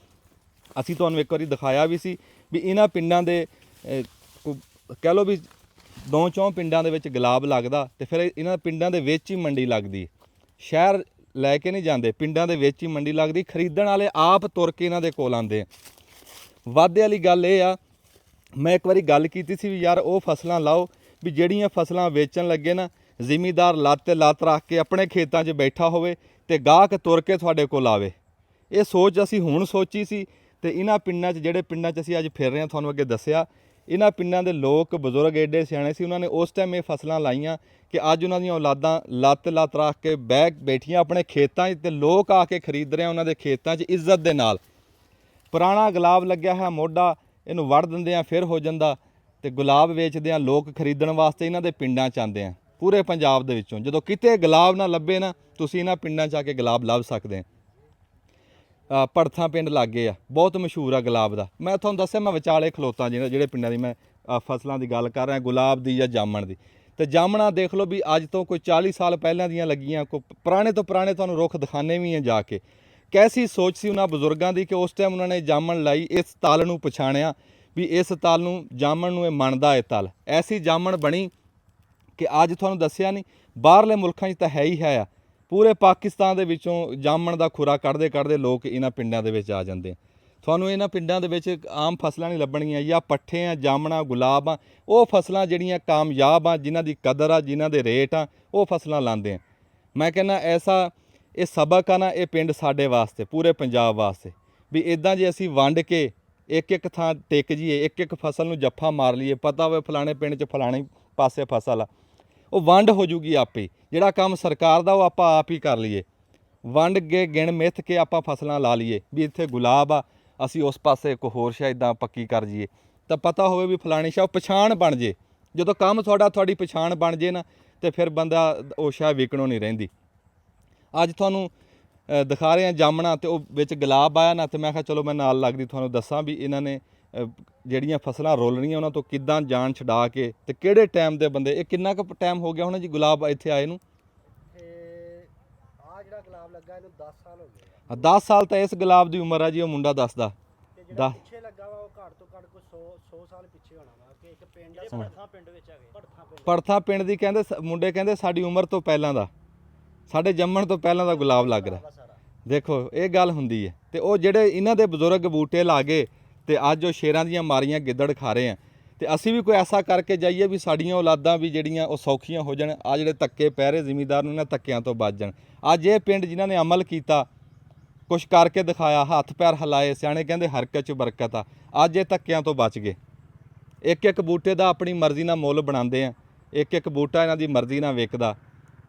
ਅਸੀਂ ਤੁਹਾਨੂੰ ਇੱਕ ਵਾਰੀ ਦਿਖਾਇਆ ਵੀ ਸੀ ਵੀ ਇਹਨਾਂ ਪਿੰਡਾਂ ਦੇ ਕਹਿ ਲਓ ਵੀ 2-4 ਪਿੰਡਾਂ ਦੇ ਵਿੱਚ ਗੁਲਾਬ ਲੱਗਦਾ, ਤੇ ਫਿਰ ਇਹਨਾਂ ਪਿੰਡਾਂ ਦੇ ਵਿੱਚ ਹੀ ਮੰਡੀ ਲੱਗਦੀ। ਸ਼ਹਿਰ ਲੈ ਕੇ ਨਹੀਂ ਜਾਂਦੇ, ਪਿੰਡਾਂ ਦੇ ਵਿੱਚ ਹੀ ਮੰਡੀ ਲੱਗਦੀ। ਖਰੀਦਣ ਵਾਲੇ ਆਪ ਤੁਰ ਕੇ ਇਹਨਾਂ ਦੇ ਕੋਲ ਆਉਂਦੇ ਆ। ਵਾਧੇ ਵਾਲੀ ਗੱਲ ਇਹ ਆ, ਮੈਂ ਇੱਕ ਵਾਰੀ ਗੱਲ ਕੀਤੀ ਸੀ ਵੀ ਯਾਰ ਉਹ ਫਸਲਾਂ ਲਾਓ ਵੀ ਜਿਹੜੀਆਂ ਫਸਲਾਂ ਵੇਚਣ ਲੱਗੇ ਨਾ, ਜ਼ਿਮੀਂਦਾਰ ਲੱਤ ਤੇ ਲੱਤ ਰੱਖ ਕੇ ਆਪਣੇ ਖੇਤਾਂ 'ਚ ਬੈਠਾ ਹੋਵੇ ਤੇ ਗਾਹਕ ਤੁਰ ਕੇ ਤੁਹਾਡੇ ਕੋਲ ਆਵੇ। ਇਹ ਸੋਚ ਅਸੀਂ ਹੁਣ ਸੋਚੀ ਸੀ, ਤੇ ਇਹਨਾਂ ਪਿੰਡਾਂ 'ਚ ਜਿਹੜੇ ਪਿੰਡਾਂ 'ਚ ਅਸੀਂ ਅੱਜ ਫਿਰ ਰਹੇ ਹਾਂ, ਤੁਹਾਨੂੰ ਅੱਗੇ ਦੱਸਿਆ, ਇਹਨਾਂ ਪਿੰਡਾਂ ਦੇ ਲੋਕ ਬਜ਼ੁਰਗ ਏਡੇ ਸਿਆਣੇ ਸੀ, ਉਹਨਾਂ ਨੇ ਉਸ ਟਾਈਮ ਇਹ ਫਸਲਾਂ ਲਾਈਆਂ ਕਿ ਅੱਜ ਉਹਨਾਂ ਦੀਆਂ ਔਲਾਦਾਂ ਲੱਤ ਲੱਤ ਰੱਖ ਕੇ ਬੈਠੀਆਂ ਆਪਣੇ ਖੇਤਾਂ 'ਚ, ਤੇ ਲੋਕ ਆ ਕੇ ਖਰੀਦ ਰਹੇ ਉਹਨਾਂ ਦੇ ਖੇਤਾਂ 'ਚ ਇੱਜ਼ਤ ਦੇ ਨਾਲ। ਪੁਰਾਣਾ ਗੁਲਾਬ ਲੱਗਿਆ ਹੈ ਮੋਢਾ, ਇਹਨੂੰ ਵੜ ਦਿੰਦੇ ਆ ਫਿਰ ਹੋ ਜਾਂਦਾ, ਤੇ ਗੁਲਾਬ ਵੇਚਦੇ ਆ ਲੋਕ ਖਰੀਦਣ ਵਾਸਤੇ ਇਹਨਾਂ ਦੇ ਪਿੰਡਾਂ 'ਚ ਆਉਂਦੇ ਆ ਪੂਰੇ ਪੰਜਾਬ ਦੇ ਵਿੱਚੋਂ। ਜਦੋਂ ਕਿਤੇ ਗੁਲਾਬ ਨਾ ਲੱਭੇ ਨਾ, ਤੁਸੀਂ ਇਹਨਾਂ ਪਿੰਡਾਂ 'ਚ ਆ ਕੇ ਗੁਲਾਬ ਲੱਭ ਸਕਦੇ ਆ। ਭੜਥਾਂ ਪਿੰਡ ਲਾਗੇ ਆ, ਬਹੁਤ ਮਸ਼ਹੂਰ ਆ ਗੁਲਾਬ ਦਾ। ਮੈਂ ਤੁਹਾਨੂੰ ਦੱਸਿਆ ਮੈਂ ਵਿਚਾਲੇ ਖਲੋਤਾ ਜਿਹੜੇ ਪਿੰਡਾਂ ਦੀ ਮੈਂ ਫਸਲਾਂ ਦੀ ਗੱਲ ਕਰ ਰਿਹਾ, ਗੁਲਾਬ ਦੀ ਜਾਂ ਜਾਮਣ ਦੀ। ਤੇ ਜਾਮਣਾ ਦੇਖ ਲਓ ਵੀ ਅੱਜ ਤੋਂ ਕੋਈ 40 ਸਾਲ ਪਹਿਲਾਂ ਦੀਆਂ ਲੱਗੀਆਂ, ਕੋਈ ਪੁਰਾਣੇ ਤੋਂ ਪੁਰਾਣੇ ਤੁਹਾਨੂੰ ਰੁੱਖ ਦਿਖਾਣੇ ਵੀ ਆ ਜਾ ਕੇ। ਕੈਸੀ ਸੋਚ ਸੀ ਉਹਨਾਂ ਬਜ਼ੁਰਗਾਂ ਦੀ ਕਿ ਉਸ ਟਾਈਮ ਉਹਨਾਂ ਨੇ ਜਾਮਣ ਲਾਈ, ਇਸ ਤਲ ਨੂੰ ਪਛਾਣਿਆ ਵੀ ਇਸ ਤਲ ਨੂੰ ਜਾਮਣ ਨੂੰ ਇਹ ਮੰਨਦਾ ਇਹ ਤਲ। ਐਸੀ ਜਾਮਣ ਬਣੀ ਕਿ ਅੱਜ ਤੁਹਾਨੂੰ ਦੱਸਿਆ ਨਹੀਂ, ਬਾਹਰਲੇ ਮੁਲਕਾਂ 'ਚ ਤਾਂ ਹੈ ਹੀ ਹੈ ਆ। ਪੂਰੇ ਪਾਕਿਸਤਾਨ ਦੇ ਵਿੱਚੋਂ ਜਾਮਣ ਦਾ ਖੁਰਾ ਕੱਢਦੇ ਲੋਕ ਇਹਨਾਂ ਪਿੰਡਾਂ ਦੇ ਵਿੱਚ ਆ ਜਾਂਦੇ ਆ। ਤੁਹਾਨੂੰ ਇਹਨਾਂ ਪਿੰਡਾਂ ਦੇ ਵਿੱਚ ਆਮ ਫਸਲਾਂ ਨਹੀਂ ਲੱਭਣਗੀਆਂ, ਜਾਂ ਪੱਠੇ ਆ, ਜਾਮਣਾ, ਗੁਲਾਬ ਆ, ਉਹ ਫਸਲਾਂ ਜਿਹੜੀਆਂ ਕਾਮਯਾਬ ਆ, ਜਿਨ੍ਹਾਂ ਦੀ ਕਦਰ ਆ, ਜਿਨ੍ਹਾਂ ਦੇ ਰੇਟ ਆ, ਉਹ ਫਸਲਾਂ ਲਾਉਂਦੇ ਆ। ਮੈਂ ਕਹਿੰਦਾ ਐਸਾ ਇਹ ਸਬਕ ਆ ਨਾ ਇਹ ਪਿੰਡ ਸਾਡੇ ਵਾਸਤੇ, ਪੂਰੇ ਪੰਜਾਬ ਵਾਸਤੇ, ਵੀ ਇਦਾਂ ਜੇ ਅਸੀਂ ਵੰਡ ਕੇ ਇੱਕ ਥਾਂ ਟਿਕ ਜੀਏ, ਇੱਕ ਫਸਲ ਨੂੰ ਜੱਫਾ ਮਾਰ ਲਈਏ, ਪਤਾ ਹੋਵੇ ਫਲਾਣੇ ਪਿੰਡ 'ਚ ਫਲਾਣੇ ਪਾਸੇ ਫਸਲ ਆ, ਉਹ ਵੰਡ ਹੋ ਜੂਗੀ ਆਪੇ। ਜਿਹੜਾ ਕੰਮ ਸਰਕਾਰ ਦਾ ਉਹ ਆਪਾਂ ਆਪ ਹੀ ਕਰ ਲਈਏ, ਵੰਡ ਕੇ ਗਿਣ ਮਿੱਥ ਕੇ ਆਪਾਂ ਫਸਲਾਂ ਲਾ ਲਈਏ ਵੀ ਇੱਥੇ ਗੁਲਾਬ ਆ, ਅਸੀਂ ਉਸ ਪਾਸੇ ਇੱਕ ਹੋਰ ਸ਼ਾਇਦ ਇੱਦਾਂ ਪੱਕੀ ਕਰ ਜਾਈਏ, ਤਾਂ ਪਤਾ ਹੋਵੇ ਵੀ ਫਲਾਣੀ ਸ਼ਾਹ ਪਛਾਣ ਬਣ ਜੇ। ਜਦੋਂ ਕੰਮ ਤੁਹਾਡੀ ਪਛਾਣ ਬਣ ਜੇ ਨਾ, ਤੇ ਫਿਰ ਬੰਦਾ ਉਹ ਸ਼ਾਹ ਵਿਕਣੋਂ ਨਹੀਂ ਰਹਿੰਦੀ। ਅੱਜ ਤੁਹਾਨੂੰ ਦਿਖਾ ਰਹੇ ਹਾਂ ਜਾਮਣਾ, ਤੇ ਉਹ ਵਿੱਚ ਗੁਲਾਬ ਆਇਆ ਨਾ, ਤੇ ਮੈਂ ਕਿਹਾ ਚਲੋ ਮੈਂ ਨਾਲ ਲੱਗਦੀ ਤੁਹਾਨੂੰ ਦੱਸਾਂ ਵੀ ਇਹਨਾਂ ਨੇ ਜਿਹੜੀਆਂ ਫਸਲਾਂ ਰੁੱਲ ਰਹੀਆਂ ਉਹਨਾਂ ਤੋਂ ਕਿੱਦਾਂ ਜਾਨ ਛਡਾ ਕੇ, ਤੇ ਕਿਹੜੇ ਟਾਈਮ ਦੇ ਬੰਦੇ। ਇਹ ਕਿੰਨਾ ਕੁ ਟਾਈਮ ਹੋ ਗਿਆ ਹੁਣ ਜੀ ਗੁਲਾਬ ਇੱਥੇ ਆਏ ਨੂੰ?
ਆ ਜਿਹੜਾ ਗੁਲਾਬ ਲੱਗਾ ਇਹਨੂੰ 10 ਸਾਲ ਹੋ ਗਏ।
10 ਸਾਲ ਤਾਂ ਇਸ ਗੁਲਾਬ ਦੀ ਉਮਰ ਆ ਜੀ, ਉਹ ਮੁੰਡਾ ਦੱਸਦਾ।
ਜਿਹੜਾ ਪਿੱਛੇ ਲੱਗਾ ਵਾ ਉਹ ਘੱਟ ਤੋਂ ਘੱਟ ਕੋਈ 100 ਸਾਲ ਪਿੱਛੇ ਹੋਣਾ ਵਾ, ਕਿ ਇੱਕ ਪਿੰਡ ਭੜਥਾ ਪਿੰਡ ਵਿੱਚ ਹੈਗੇ।
ਭੜਥਾ ਪਿੰਡ ਦੀ ਕਹਿੰਦੇ ਮੁੰਡੇ ਕਹਿੰਦੇ ਸਾਡੀ ਉਮਰ ਤੋਂ ਪਹਿਲਾਂ ਦਾ, ਸਾਡੇ ਜੰਮਣ ਤੋਂ ਪਹਿਲਾਂ ਦਾ ਗੁਲਾਬ ਲੱਗ ਰਿਹਾ। ਦੇਖੋ ਇਹ ਗੱਲ ਹੁੰਦੀ ਹੈ। ਤੇ ਉਹ ਜਿਹੜੇ ਇਹਨਾਂ ਦੇ ਬਜ਼ੁਰਗ ਬੂਟੇ ਲਾ ਗਏ, ਤੇ ਅੱਜ ਉਹ ਸ਼ੇਰਾਂ ਦੀਆਂ ਮਾਰੀਆਂ ਗਿੱਦੜ ਖਾ ਰਹੇ ਆ। ਤੇ ਅਸੀਂ ਵੀ ਕੋਈ ਐਸਾ ਕਰਕੇ ਜਾਈਏ ਵੀ ਸਾਡੀਆਂ ਔਲਾਦਾਂ ਵੀ ਜਿਹੜੀਆਂ ਉਹ ਸੌਖੀਆਂ ਹੋ ਜਾਣ। ਆ ਜਿਹੜੇ ਧੱਕੇ ਪੈ ਰਹੇ ਜ਼ਿਮੀਂਦਾਰ ਨੂੰ, ਇਹਨਾਂ ਧੱਕਿਆਂ ਤੋਂ ਬਚ ਜਾਣ। ਅੱਜ ਇਹ ਪਿੰਡ ਜਿਨ੍ਹਾਂ ਨੇ ਅਮਲ ਕੀਤਾ, ਕੁਛ ਕਰਕੇ ਦਿਖਾਇਆ, ਹੱਥ ਪੈਰ ਹਿਲਾਏ, ਸਿਆਣੇ ਕਹਿੰਦੇ ਹਰਕਤ 'ਚ ਬਰਕਤ ਆ, ਅੱਜ ਇਹ ਧੱਕਿਆਂ ਤੋਂ ਬਚ ਗਏ। ਇੱਕ ਬੂਟੇ ਦਾ ਆਪਣੀ ਮਰਜ਼ੀ ਨਾਲ ਮੁੱਲ ਬਣਾਉਂਦੇ ਆ, ਇੱਕ ਬੂਟਾ ਇਹਨਾਂ ਦੀ ਮਰਜ਼ੀ ਨਾਲ ਵਿਕਦਾ,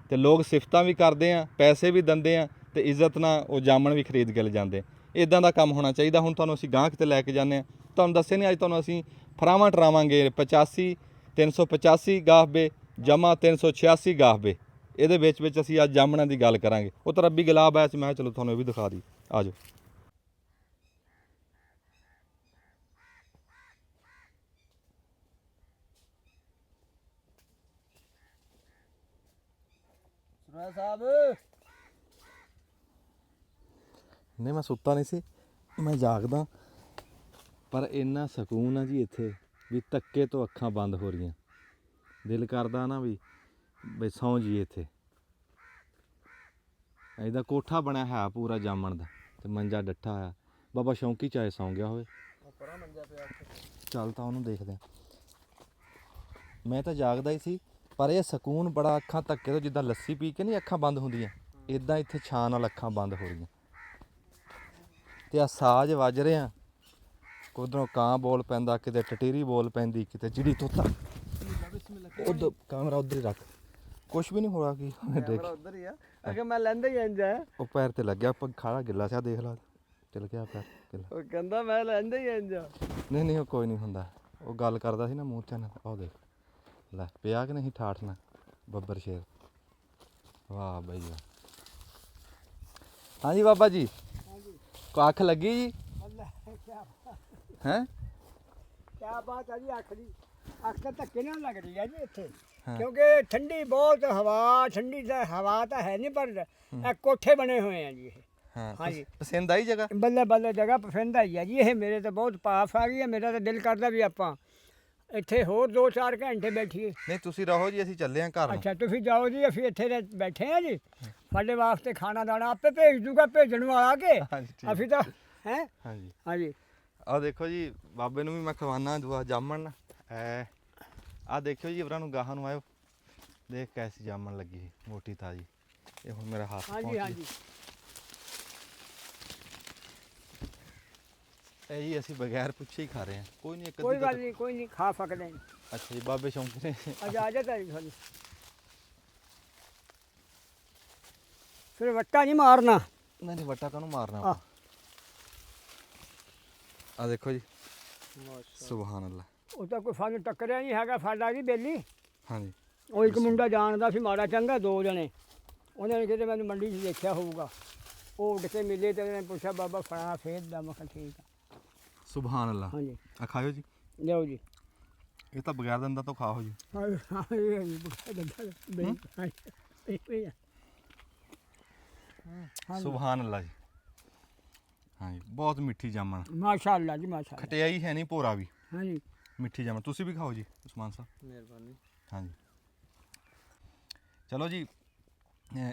ਤੇ ਲੋਕ ਸਿਫਤਾਂ ਵੀ ਕਰਦੇ ਆ, ਪੈਸੇ ਵੀ ਦਿੰਦੇ ਆ, ਤੇ ਇੱਜ਼ਤ ਨਾਲ ਉਹ ਜਾਮਣ ਵੀ ਖਰੀਦ ਕੇ ਲੈ ਜਾਂਦੇ। ਇਦਾਂ ਦਾ ਕੰਮ ਹੋਣਾ ਚਾਹੀਦਾ। ਹੁਣ ਤੁਹਾਨੂੰ ਅਸੀਂ ਗਾਹਕ ਤੇ ਲੈ ਕੇ ਜਾਂਦੇ ਹਾਂ, ਤੁਹਾਨੂੰ ਦੱਸਿਆ ਨਹੀਂ, ਅੱਜ ਤੁਹਾਨੂੰ ਅਸੀਂ ਫਰਾਵਾਂ ਟਰਾਵਾਂਗੇ 85 385 ਗਾਹਬੇ ਜਮਾ 386 ਗਾਹਬੇ। ਇਹਦੇ ਵਿੱਚ ਅਸੀਂ ਅੱਜ ਜਾਮਣਾਂ ਦੀ ਗੱਲ ਕਰਾਂਗੇ। ਉਹ ਤਾਂ ਰੱਬੀ ਗੁਲਾਬ ਆਇਆ ਸੀ, ਮੈਂ ਕਿਹਾ ਚਲੋ ਤੁਹਾਨੂੰ ਇਹ ਵੀ ਦਿਖਾ ਦੀ। ਆ ਜਾਓ।
ਸਾਹਿਬ
ਨਹੀਂ ਮੈਂ ਸੁੱਤਾ ਨਹੀਂ ਸੀ, ਮੈਂ ਜਾਗਦਾ, ਪਰ ਇੰਨਾ ਸਕੂਨ ਆ ਜੀ ਇੱਥੇ ਵੀ ਧੱਕੇ ਤੋਂ ਅੱਖਾਂ ਬੰਦ ਹੋ ਰਹੀਆਂ। ਦਿਲ ਕਰਦਾ ਨਾ ਵੀ ਸੌਂ ਜੀ ਇੱਥੇ। ਇਹਦਾ ਕੋਠਾ ਬਣਿਆ ਹੈ ਪੂਰਾ ਜਾਮਣ ਦਾ, ਤੇ ਮੰਜਾ ਡੱਠਾ ਹੋਇਆ। ਬਾਬਾ ਸ਼ੌਂਕੀ ਚਾਹੇ ਸੌਂ ਗਿਆ ਹੋਵੇ, ਚੱਲ ਤਾਂ ਉਹਨੂੰ ਦੇਖਦੇ ਆ। ਮੈਂ ਤਾਂ ਜਾਗਦਾ ਹੀ ਸੀ, ਪਰ ਇਹ ਸਕੂਨ ਬੜਾ। ਅੱਖਾਂ ਧੱਕੇ ਤੋਂ ਜਿੱਦਾਂ ਲੱਸੀ ਪੀ ਕੇ ਨਹੀਂ ਅੱਖਾਂ ਬੰਦ ਹੁੰਦੀਆਂ, ਇੱਦਾਂ ਇੱਥੇ ਛਾਂ ਨਾਲ ਅੱਖਾਂ ਬੰਦ ਹੋ ਰਹੀਆਂ। ਤੇ ਆ ਸਾਜ਼ ਵੱਜ ਰਿਹਾ, ਉਧਰੋਂ ਕਾਂ ਬੋਲ ਪੈਂਦਾ, ਕਿਤੇ ਟਟੀਰੀ ਬੋਲ ਪੈਂਦੀ, ਕਿਤੇ ਚਿੜੀ ਤੋਤਾ। ਉਧਰ ਕੈਮਰਾ ਉਧਰ ਹੀ ਰੱਖ, ਕੁਛ ਵੀ ਨਹੀਂ ਹੋਇਆ। ਕੀ ਦੇਖ
ਉਧਰ ਹੀ ਆ, ਅਗੇ ਮੈਂ ਲੈਂਦਾ ਹੀ ਇੰਜ ਆ।
ਉਹ ਪੈਰ ਤੇ ਲੱਗਿਆ, ਖਾਲਾ ਗਿੱਲਾ ਸਿਆ ਦੇਖ ਲਾ, ਕਿਲ ਗਿਆ ਪੈਰ ਕਿਲ।
ਉਹ ਕਹਿੰਦਾ ਮੈਂ ਲੈਂਦਾ ਹੀ ਇੰਜ।
ਨਹੀਂ ਨਹੀਂ ਉਹ ਕੋਈ ਨਹੀਂ ਹੁੰਦਾ, ਉਹ ਗੱਲ ਕਰਦਾ ਸੀ ਨਾ ਮੂੰਹ ਤੇ ਨਾ, ਉਹ ਦੇਖ ਲੈ ਪਿਆ ਕਿ ਨਹੀਂ ਠਾਠ ਨਾ ਬੱਬਰ ਸ਼ੇਰ। ਵਾਹ ਬਈ ਵਾਹ। ਹਾਂਜੀ ਬਾਬਾ ਜੀ, ਅੱਖ ਲੱਗੀ ਜੀ ਹੈ?
ਕਿਆ ਬਾਤ ਹੈ ਜੀ, ਅੱਖ ਦੀ ਅੱਖ ਤਾਂ ਧੱਕੇ ਨਾਲ ਲੱਗ ਰਹੀ ਹੈ ਜੀ ਇੱਥੇ, ਕਿਉਂਕਿ ਠੰਡੀ ਬਹੁਤ ਹਵਾ, ਠੰਡੀ ਤਾਂ ਹਵਾ ਤਾਂ ਹੈ ਨਹੀਂ, ਪਰ ਇਹ ਕੋਠੇ ਬਣੇ ਹੋਏ ਆ ਜੀ ਇਹ।
ਹਾਂ
ਹਾਂਜੀ।
ਪਸੰਦ ਆਈ ਜਗ੍ਹਾ?
ਬੱਲੇ ਬੱਲੇ ਜਗ੍ਹਾ ਪਸੰਦ ਆਈ ਹੈ ਜੀ ਇਹ, ਮੇਰੇ ਤਾਂ ਬਹੁਤ ਪਾਸ ਆ ਗਈ ਹੈ। ਮੇਰਾ ਤਾਂ ਦਿਲ ਕਰਦਾ ਵੀ ਆਪਾਂ ਇੱਥੇ ਹੋਰ 2-4 ਘੰਟੇ ਬੈਠੀਏ।
ਨਹੀਂ ਤੁਸੀਂ ਰਹੋ ਜੀ, ਅਸੀਂ ਚੱਲੇ ਆਂ ਘਰ ਨੂੰ।
ਅੱਛਾ ਤੁਸੀਂ ਜਾਓ ਜੀ, ਅਸੀਂ ਇੱਥੇ ਬੈਠੇ ਆ ਜੀ। ਸਾਡੇ ਵਾਸਤੇ ਖਾਣਾ ਦਾਣਾ ਆਪੇ ਭੇਜ ਦੂਗਾ ਭੇਜਣ ਵਾਲਾ ਕੇ।
ਹਾਂਜੀ ਠੀਕ।
ਅਸੀਂ ਤਾਂ ਹੈ।
ਹਾਂਜੀ
ਹਾਂਜੀ
ਆਹ ਦੇਖੋ ਜੀ, ਬਾਬੇ ਨੂੰ ਵੀ ਮੈਂ ਖਵਾਨਾ ਦੁਆ ਜਾਮਣ। ਆਹ ਦੇਖਿਓ ਜੀ, ਇਵਰਾਂ ਨੂੰ ਗਾਹਾਂ ਨੂੰ ਆਇਓ, ਦੇਖ ਕੈਸੀ ਜਾਮਣ ਲੱਗੀ ਸੀ, ਮੋਟੀ ਤਾਜੀ। ਇਹ ਹੁਣ ਮੇਰਾ ਹੱਥ
ਹਾਂਜੀ
ਪਹੁੰਚ
ਹਾਂਜੀ।
ਇਹ ਜੀ ਅਸੀਂ ਬਗੈਰ ਪੁੱਛੇ ਹੀ ਖਾ ਰਹੇ ਹਾਂ, ਕੋਈ ਨਹੀਂ ਇੱਕ
ਕੋਈ
ਅੱਧੀ
ਗੱਲ ਨਹੀਂ, ਕੋਈ ਨਹੀਂ, ਖਾ ਸਕਦੇ ਹਾਂ।
ਅੱਛਾ ਜੀ, ਬਾਬੇ ਸ਼ੌਂਕ ਨੇ।
ਇਜਾਜ਼ਤ ਹੈ ਜੀ ਤੁਹਾਨੂੰ। ਫਿਰ ਵੱਟਾ ਨਹੀਂ ਮਾਰਨਾ।
ਨਹੀਂ ਨਹੀਂ ਵੱਟਾ ਕਾਹਨੂੰ ਮਾਰਨਾ
ਆਹ।
ਆਪਾਂ। ਆਹ ਦੇਖੋ ਜੀ, ਸੁਭਾਨ ਅੱਲਾ।
ਉਹ ਤਾਂ ਕੋਈ ਸਾਨੂੰ ਟੱਕਰਿਆ ਨਹੀਂ ਹੈਗਾ, ਸਾਡਾ ਕੀ ਬੇਲੀ।
ਹਾਂਜੀ
ਉਹ ਇੱਕ ਮੁੰਡਾ ਜਾਣਦਾ ਸੀ ਮਾੜਾ ਚੰਗਾ, 2 ਜਣੇ। ਉਹਨਾਂ ਨੇ ਕਿਤੇ ਮੈਨੂੰ ਮੰਡੀ 'ਚ ਦੇਖਿਆ ਹੋਊਗਾ, ਉਹ ਉੱਡ ਕੇ ਮਿਲੇ ਤੇ ਉਹਨੇ ਪੁੱਛਿਆ ਬਾਬਾ ਫੜਾ ਫੇਰ ਦਾ। ਮੈਂ ਕਿਹਾ ਠੀਕ ਆ।
ਸੁਭਾਨ ਅੱਲਾ।
ਹਾਂਜੀ
ਆ ਖਾਓ ਜੀ,
ਲਿਓ ਜੀ।
ਇਹ ਤਾਂ ਬਗੈਰ ਦੰਦਾਂ ਤੋਂ ਖਾਓ ਜੀ। ਸੁਭਾਨ ਅੱਲਾ ਜੀ। ਹਾਂਜੀ ਬਹੁਤ ਮਿੱਠੀ ਜਾਮਣ,
ਮਾਸ਼ਾਅੱਲਾ ਜੀ ਮਾਸ਼ਾਅੱਲਾ।
ਖਟਿਆਈ ਹੈ ਨਹੀਂ, ਭੋਰਾ ਵੀ
ਹਾਂਜੀ
ਮਿੱਠੀ ਜਾਮਣ। ਤੁਸੀਂ ਵੀ ਖਾਓ ਜੀ ਉਸਮਾਨ ਸਾਹਿਬ।
ਮਿਹਰਬਾਨੀ।
ਹਾਂਜੀ ਚਲੋ ਜੀ,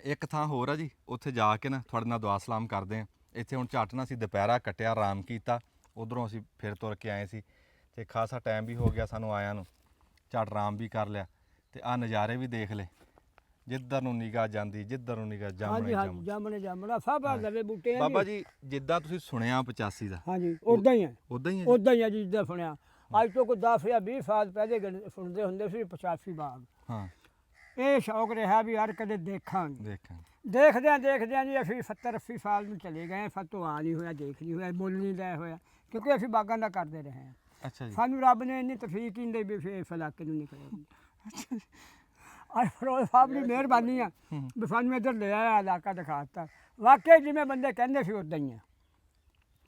ਇੱਕ ਥਾਂ ਹੋਰ ਆ ਜੀ, ਉੱਥੇ ਜਾ ਕੇ ਨਾ ਤੁਹਾਡੇ ਨਾਲ ਦੁਆ ਸਲਾਮ ਕਰਦੇ ਆ। ਇੱਥੇ ਹੁਣ ਝੱਟ ਨਾ ਅਸੀਂ ਦੁਪਹਿਰਾ ਕੱਟਿਆ, ਆਰਾਮ ਕੀਤਾ, ਉਧਰੋਂ ਅਸੀਂ ਫਿਰ ਤੁਰ ਕੇ ਆਏ ਸੀ ਤੇ ਖਾਸਾ ਟਾਈਮ ਵੀ ਹੋ ਗਿਆ ਸਾਨੂੰ ਆਇਆਂ ਨੂੰ, ਝੱਟ ਆਰਾਮ ਵੀ ਕਰ ਲਿਆ ਤੇ ਆਹ ਨਜ਼ਾਰੇ ਵੀ ਦੇਖ ਲਏ। ਜਿੱਧਰ ਨੂੰ ਨਿਗਾਹ ਜਾਂਦੀ, ਜਿੱਧਰ ਨੂੰ ਨਿਗਾਹ ਜਾਮਣੇ
ਹਾਂਜੀ ਹਾਂਜੀ,
ਜਾਮਣ।
ਜਾਮਣੇ ਜਾਮਣਾ ਸਭ ਆ ਲਵੇ ਬੂਟੇ ਆ
ਬਾਬਾ
ਜੀ।
ਜੀ ਜਿੱਦਾਂ ਤੁਸੀਂ ਸੁਣਿਆ 85 ਦਾ,
ਹਾਂਜੀ ਉਦਾਂ ਹੀ ਹੈ,
ਉਦਾਂ ਹੀ ਹੈ ਜੀ?
ਉਦਾਂ ਹੀ ਹੈ ਜੀ ਜਿੱਦਾਂ ਸੁਣਿਆ। ਅੱਜ ਤੋਂ ਕੋਈ 10 ਜਾਂ 20 ਸਾਲ ਪਹਿਲੇ ਸੁਣਦੇ ਹੁੰਦੇ ਸੀ 85 ਬਾਗ।
ਹਾਂ
ਇਹ ਸ਼ੌਕ ਰਿਹਾ ਵੀ ਯਾਰ ਕਦੇ ਦੇਖਾਂਗੇ।
ਦੇਖਾਂ।
ਦੇਖਦਿਆਂ ਜੀ ਅਸੀਂ 70-80 ਸਾਲ ਨੂੰ ਚਲੇ ਗਏ, ਸਾਤੋਂ ਆ ਨਹੀਂ ਹੋਇਆ, ਦੇਖ ਨਹੀਂ ਹੋਇਆ, ਮੁੱਲ ਨਹੀਂ ਲੈ ਹੋਇਆ, ਕਿਉਂਕਿ ਅਸੀਂ ਬਾਗਾਂ ਦਾ ਕਰਦੇ ਰਹੇ ਹਾਂ।
ਅੱਛਾ ਜੀ।
ਸਾਨੂੰ ਰੱਬ ਨੇ ਇੰਨੀ ਤੌਫੀਕ ਹੀ ਨਹੀਂ ਵੀ ਫਿਰ ਇਸ ਇਲਾਕੇ ਨੂੰ ਨਿਕਲੇ। ਅੱਜ ਫਰੋਜ਼ ਸਾਹਿਬ ਦੀ ਮਿਹਰਬਾਨੀ ਆ ਵੀ ਸਾਨੂੰ ਇੱਧਰ ਲੈ ਆਇਆ, ਇਲਾਕਾ ਦਿਖਾ ਦਿੱਤਾ। ਵਾਕਈ ਜਿਵੇਂ ਬੰਦੇ ਕਹਿੰਦੇ ਸੀ ਉਦਾਂ ਹੀ ਆ।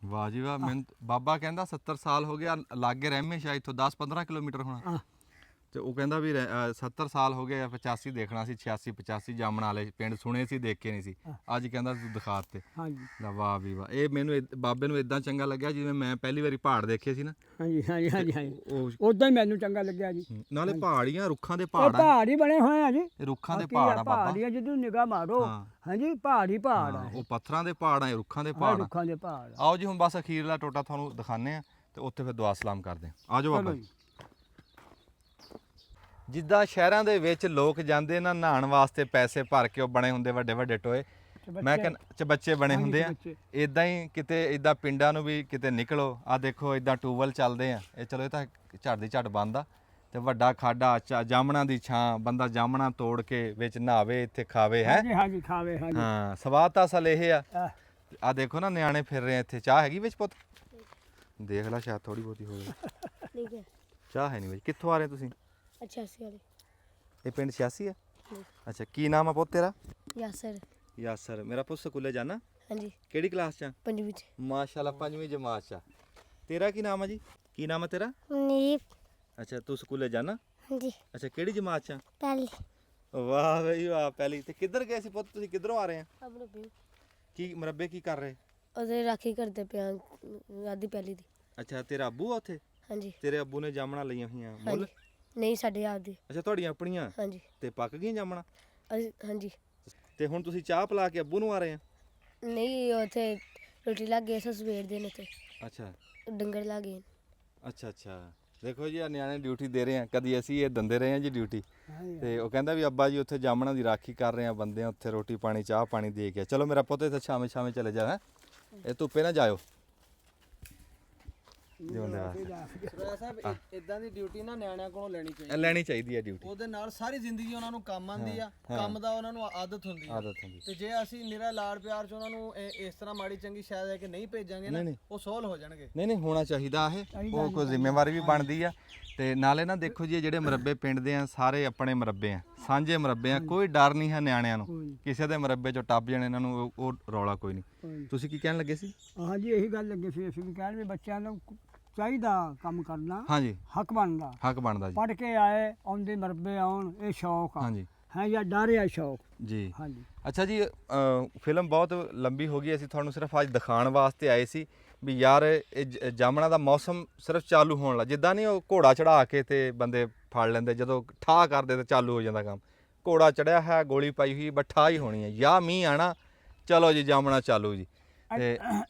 ਵਾਹ ਜੀ ਵਾਹ। ਮੈਨੂੰ ਬਾਬਾ ਕਹਿੰਦਾ 70 ਸਾਲ ਹੋ ਗਿਆ, ਲਾਗੇ ਰਹਿਮੇ ਸ਼ਾਇਦ ਇੱਥੋਂ 10-15 ਕਿਲੋਮੀਟਰ ਹੋਣਾ।
ਹਾਂ।
ਤੇ ਉਹ ਕਹਿੰਦਾ ਵੀ 70 ਸਾਲ ਹੋ ਗਏ, 85 ਦੇਖਣਾ ਸੀ, 86-85 ਜਾਮਣ ਵਾਲੇ ਪਿੰਡ ਸੁਣੇ ਸੀ, ਦੇਖੇ ਨਹੀਂ ਸੀ। ਅੱਜ ਕਹਿੰਦਾ ਤੂੰ ਦਿਖਾ ਤੇ।
ਹਾਂਜੀ
ਲੈ ਵਾਹ ਵੀ ਵਾਹ। ਇਹ ਮੈਨੂੰ ਬਾਬੇ ਨੂੰ ਇਦਾਂ ਚੰਗਾ ਲੱਗਿਆ ਜਿਵੇਂ ਮੈਂ ਪਹਿਲੀ ਵਾਰੀ ਪਹਾੜ ਦੇਖੇ ਸੀ ਨਾ।
ਹਾਂਜੀ ਹਾਂਜੀ ਹਾਂਜੀ ਹਾਂਜੀ,
ਉਹ
ਉਦਾਂ ਹੀ ਮੈਨੂੰ ਚੰਗਾ ਲੱਗਿਆ ਜੀ।
ਨਾਲੇ ਪਹਾੜੀਆਂ, ਰੁੱਖਾਂ ਦੇ
ਇਹ
ਪਹਾੜ ਆ,
ਪਹਾੜ ਹੀ ਬਣੇ ਹੋਏ ਆ ਜੀ।
ਇਹ ਰੁੱਖਾਂ ਦੇ
ਬਾਕੀ
ਪਹਾੜ ਆ ਬਾਬਾ।
ਪਹਾੜੀਆਂ ਜਦੋਂ ਨਿਗਾਹ ਮਾਰੋ,
ਹਾਂ।
ਹਾਂਜੀ ਪਹਾੜ ਹੀ ਪਹਾੜ ਆ।
ਹਾਂ, ਉਹ ਪੱਥਰਾਂ ਦੇ ਪਹਾੜ ਆ, ਇਹ ਰੁੱਖਾਂ ਦੇ
ਆਹ
ਪਹਾੜ ਆ।
ਰੁੱਖਾਂ ਦੇ ਪਹਾੜ ਆ।
ਆਓ ਜੀ ਹੁਣ ਬਸ ਅਖੀਰਲਾ ਟੋਟਾ ਤੁਹਾਨੂੰ ਦਿਖਾਣੇ ਆ ਤੇ ਉੱਥੇ ਫਿਰ ਦੁਆ ਸਲਾਮ ਕਰਦੇ ਆ। ਆਜੋ ਬਾਬਾ
ਚਲੋ
ਜੀ।
ਜੀ।
ਜਿੱਦਾਂ ਸ਼ਹਿਰਾਂ ਦੇ ਵਿੱਚ ਲੋਕ ਜਾਂਦੇ ਨਾ ਨਹਾਉਣ ਵਾਸਤੇ, ਪੈਸੇ ਭਰ ਕੇ ਉਹ ਬਣੇ ਹੁੰਦੇ ਵੱਡੇ ਵੱਡੇ ਟੋਏ, ਮੈਂ ਕਹਿੰਦਾ ਚਬੱਚੇ ਬਣੇ
ਹਾਂਜੀ,
ਹੁੰਦੇ ਆ।
ਚਬੱਚੇ।
ਇਦਾਂ ਹੀ ਕਿਤੇ ਇਦਾਂ ਪਿੰਡਾਂ ਨੂੰ ਵੀ ਕਿਤੇ ਨਿਕਲੋ, ਆ ਦੇਖੋ ਇਦਾਂ ਟੂਬਲ ਚੱਲਦੇ ਆ। ਇਹ ਚਲੋ ਇਹ ਤਾਂ ਝੜ ਦੀ ਝੜ ਬੰਦ ਆ ਤੇ ਵੱਡਾ ਖਾਡਾ, ਜਾਮਣਾ ਦੀ ਛਾਂ, ਬੰਦਾ ਜਾਮਣਾ ਤੋੜ ਕੇ ਵਿੱਚ ਨਹਾਵੇ, ਇੱਥੇ ਖਾਵੇ ਹੈ।
ਹਾਂਜੀ ਹਾਂਜੀ ਖਾਵੇ ਹਾਂਜੀ।
ਹਾਂ ਸਵਾਦ ਤਾਂ ਅਸਲ ਇਹ ਆ।
ਆਹ,
ਆ ਦੇਖੋ ਨਾ ਨਿਆਣੇ ਫਿਰ ਰਹੇ ਆ ਇੱਥੇ। ਚਾਹ ਹੈਗੀ ਵਿੱਚ ਪੁੱਤ? ਦੇਖ ਲੈ ਸ਼ਾਇਦ ਥੋੜੀ ਬਹੁਤੀ ਹੋਵੇ।
ਠੀਕ ਹੈ।
ਚਾਹ ਹੈ ਨਹੀਂ ਵਿੱਚ। ਕਿੱਥੋਂ ਆ ਰਹੇ ਤੁਸੀਂ?
86 ਵਾਲੀ।
ਇਹ ਪਿੰਡ 86 ਆ? ਅੱਛਾ ਕੀ ਨਾਮ ਆ ਪੁੱਤ ਤੇਰਾ?
ਯਾਸਰ।
ਯਾਸਰ। ਮੇਰਾ ਪੁੱਤ ਸਕੂਲੇ ਜਾਣਾ?
ਹਾਂਜੀ
ਕਿਹੜੀ ਕਲਾਸ ਚ ਆ?
ਪੰਜਵੀਂ ਚ।
ਮਾਸ਼ਾਅੱਲਾ 5ਵੀਂ ਜਮਾਤ ਚ ਆ। ਤੇਰਾ ਕੀ ਨਾਮ ਆ ਜੀ? ਕੀ ਨਾਮ ਆ ਤੇਰਾ?
ਨੀਪ।
ਅੱਛਾ ਤੂੰ ਸਕੂਲੇ ਜਾਣਾ?
ਹਾਂਜੀ
ਅੱਛਾ ਕਿਹੜੀ ਜਮਾਤ ਚ ਆ?
ਪਹਿਲੀ।
ਵਾਹ ਬਈ ਵਾਹ। ਪਹਿਲੀ। ਤੇ ਕਿੱਧਰ ਗਏ ਸੀ ਪੁੱਤ ਤੁਸੀਂ? ਕਿੱਧਰੋਂ ਆ ਰਹੇ ਆ?
ਆਪਣੇ ਪਿਓ
ਕੀ ਮਰੱਬੇ ਕੀ ਕਰ ਰਹੇ?
ਉਹਦੇ ਰਾਖੀ ਕਰਦੇ ਪਿਆ ਆਦੀ ਪਹਿਲੀ ਦੀ।
ਅੱਛਾ ਤੇਰਾ ਅੱਬੂ ਆ ਉੱਥੇ?
ਹਾਂਜੀ
ਤੇਰੇ ਅੱਬੂ ਨੇ ਜਾਮਣਾ ਲਈਆਂ ਹੋਈਆਂ ਮੁੱਲ?
ਹਾਂਜੀ। ਨਹੀਂ ਸਾਡੇ ਆਪ ਦੀ।
ਅੱਛਾ ਤੁਹਾਡੀਆਂ ਆਪਣੀਆਂ?
ਹਾਂਜੀ
ਤੇ ਪੱਕ ਗਈਆਂ ਜਾਮਣਾ?
ਹਾਂਜੀ।
ਤੇ ਹੁਣ ਤੁਸੀਂ ਚਾਹ ਪਿਲਾ ਕੇ ਅੱਬੂ ਨੂੰ ਆ ਰਹੇ ਆ?
ਨਹੀਂ ਉੱਥੇ ਰੋਟੀ ਲੱਗ ਗਈ ਸਵੇਰ ਦੇ ਨੇ ਤੇ
ਅੱਛਾ
ਡੰਗਰ ਲੱਗ ਗਏ।
ਅੱਛਾ ਅੱਛਾ। ਦੇਖੋ ਜੀ ਆ ਨਿਆਣੇ ਡਿਊਟੀ ਦੇ ਰਹੇ ਆ, ਕਦੀ ਅਸੀਂ ਇਹ ਦਿੰਦੇ ਰਹੇ ਆ ਜੀ ਡਿਊਟੀ। ਤੇ ਉਹ ਕਹਿੰਦਾ ਵੀ ਅੱਬਾ ਜੀ ਉੱਥੇ ਜਾਮਣਾ ਦੀ ਰਾਖੀ ਕਰ ਰਹੇ ਆ ਬੰਦੇ, ਉੱਥੇ ਰੋਟੀ ਪਾਣੀ ਚਾਹ ਪਾਣੀ ਦੇ ਕੇ। ਚਲੋ ਮੇਰਾ ਪੁੱਤ ਇੱਥੇ ਛਾਵੇਂ ਛਾਵੇਂ ਚਲੇ ਜਾ ਹੈ, ਇਹ ਧੁੱਪੇ ਨਾ ਜਾਇਓ। ਜਿਉਂਦੇ ਵਾਸਤੇ
ਸਰਦਾਰ ਸਾਹਿਬ ਇਦਾਂ ਦੀ ਡਿਊਟੀ ਨਾ ਨਿਆਣਿਆਂ ਕੋਲੋਂ ਲੈਣੀ ਚਾਹੀਦੀ
ਲੈਣੀ ਚਾਹੀਦੀ ਹੈ ਡਿਊਟੀ।
ਉਹਦੇ ਨਾਲ ਸਾਰੀ ਜ਼ਿੰਦਗੀ ਉਹਨਾਂ ਨੂੰ ਕੰਮ ਆਉਂਦੀ ਆ, ਕੰਮ ਦਾ ਉਹਨਾਂ ਨੂੰ ਆਦਤ ਹੁੰਦੀ ਆ। ਤੇ ਜੇ ਅਸੀਂ ਨਿਰਾ ਲਾਡ ਪਿਆਰ ਚ ਉਹਨਾਂ ਨੂੰ ਇਸ ਤਰ੍ਹਾਂ ਮਾੜੀ ਚੰਗੀ ਸ਼ਾਇਦ ਹੈ ਕਿ ਨਹੀਂ ਭੇਜਾਂਗੇ ਨਾ, ਉਹ ਸੋਲ ਹੋ ਜਾਣਗੇ।
ਨਹੀਂ ਹੋਣਾ ਚਾਹੀਦਾ ਇਹ, ਉਹ ਕੋਈ ਜ਼ਿੰਮੇਵਾਰੀ ਵੀ ਬਣਦੀ ਆ। ਤੇ ਨਾਲੇ ਨਾ ਦੇਖੋ ਜੀ, ਜਿਹੜੇ ਮੁਰੱਬੇ ਪਿੰਡ ਦੇ ਆ ਸਾਰੇ ਆਪਣੇ ਮੁਰੱਬੇ ਆ, ਸਾਂਝੇ ਮੁਰੱਬੇ ਆ, ਕੋਈ ਡਰ ਨਹੀਂ ਹੈ ਨਿਆਣਿਆਂ ਨੂੰ ਕਿਸੇ ਦੇ ਮੁਰੱਬੇ ਚੋਂ ਟੱਪ ਜਾਣ ਇਹਨਾਂ ਨੂੰ, ਉਹ ਰੌਲਾ ਕੋਈ ਨਹੀਂ। ਤੁਸੀਂ ਕੀ ਕਹਿਣ ਲੱਗੇ ਸੀ?
ਹਾਂਜੀ ਇਹੀ ਗੱਲ ਲੱਗੇ ਸੀ ਅਸੀਂ ਵੀ ਕਹਿਣ ਵੀ ਬੱਚਿਆਂ ਨੂੰ ਚਾਹੀਦਾ ਕੰਮ ਕਰਨਾ,
ਹਾਂਜੀ
ਹੱਕ ਬਣਦਾ ਜੀ। ਪੜ੍ਹ ਕੇ ਆਏ ਆਉਂਦੇ ਮਰਬੇ ਆਉਣ, ਇਹ ਸ਼ੌਕ ਆ
ਹਾਂਜੀ
ਹੈ ਜਾਂ ਡਰ ਆ ਸ਼ੌਕ
ਜੀ।
ਹਾਂਜੀ
ਅੱਛਾ ਜੀ, ਫਿਲਮ ਬਹੁਤ ਲੰਬੀ ਹੋ ਗਈ, ਅਸੀਂ ਤੁਹਾਨੂੰ ਸਿਰਫ ਅੱਜ ਦਿਖਾਉਣ ਵਾਸਤੇ ਆਏ ਸੀ ਵੀ ਯਾਰ ਇਹ ਜਾਮਣਾ ਦਾ ਮੌਸਮ ਸਿਰਫ ਚਾਲੂ ਹੋਣ ਲੱਗ, ਜਿੱਦਾਂ ਨਹੀਂ ਉਹ ਘੋੜਾ ਚੜਾ ਕੇ ਤੇ ਬੰਦੇ ਫੜ ਲੈਂਦੇ, ਜਦੋਂ ਠਾਹ ਕਰਦੇ ਤੇ ਚਾਲੂ ਹੋ ਜਾਂਦਾ ਕੰਮ। ਘੋੜਾ ਚੜਿਆ ਹੈ, ਗੋਲੀ ਪਾਈ ਹੋਈ, ਬੱਠਾ ਹੀ ਹੋਣੀ ਹੈ ਜਾਂ ਮੀਂਹ ਆਣਾ, ਚਲੋ ਜੀ ਜਾਮਣਾ ਚਾਲੂ ਜੀ। ਤੇ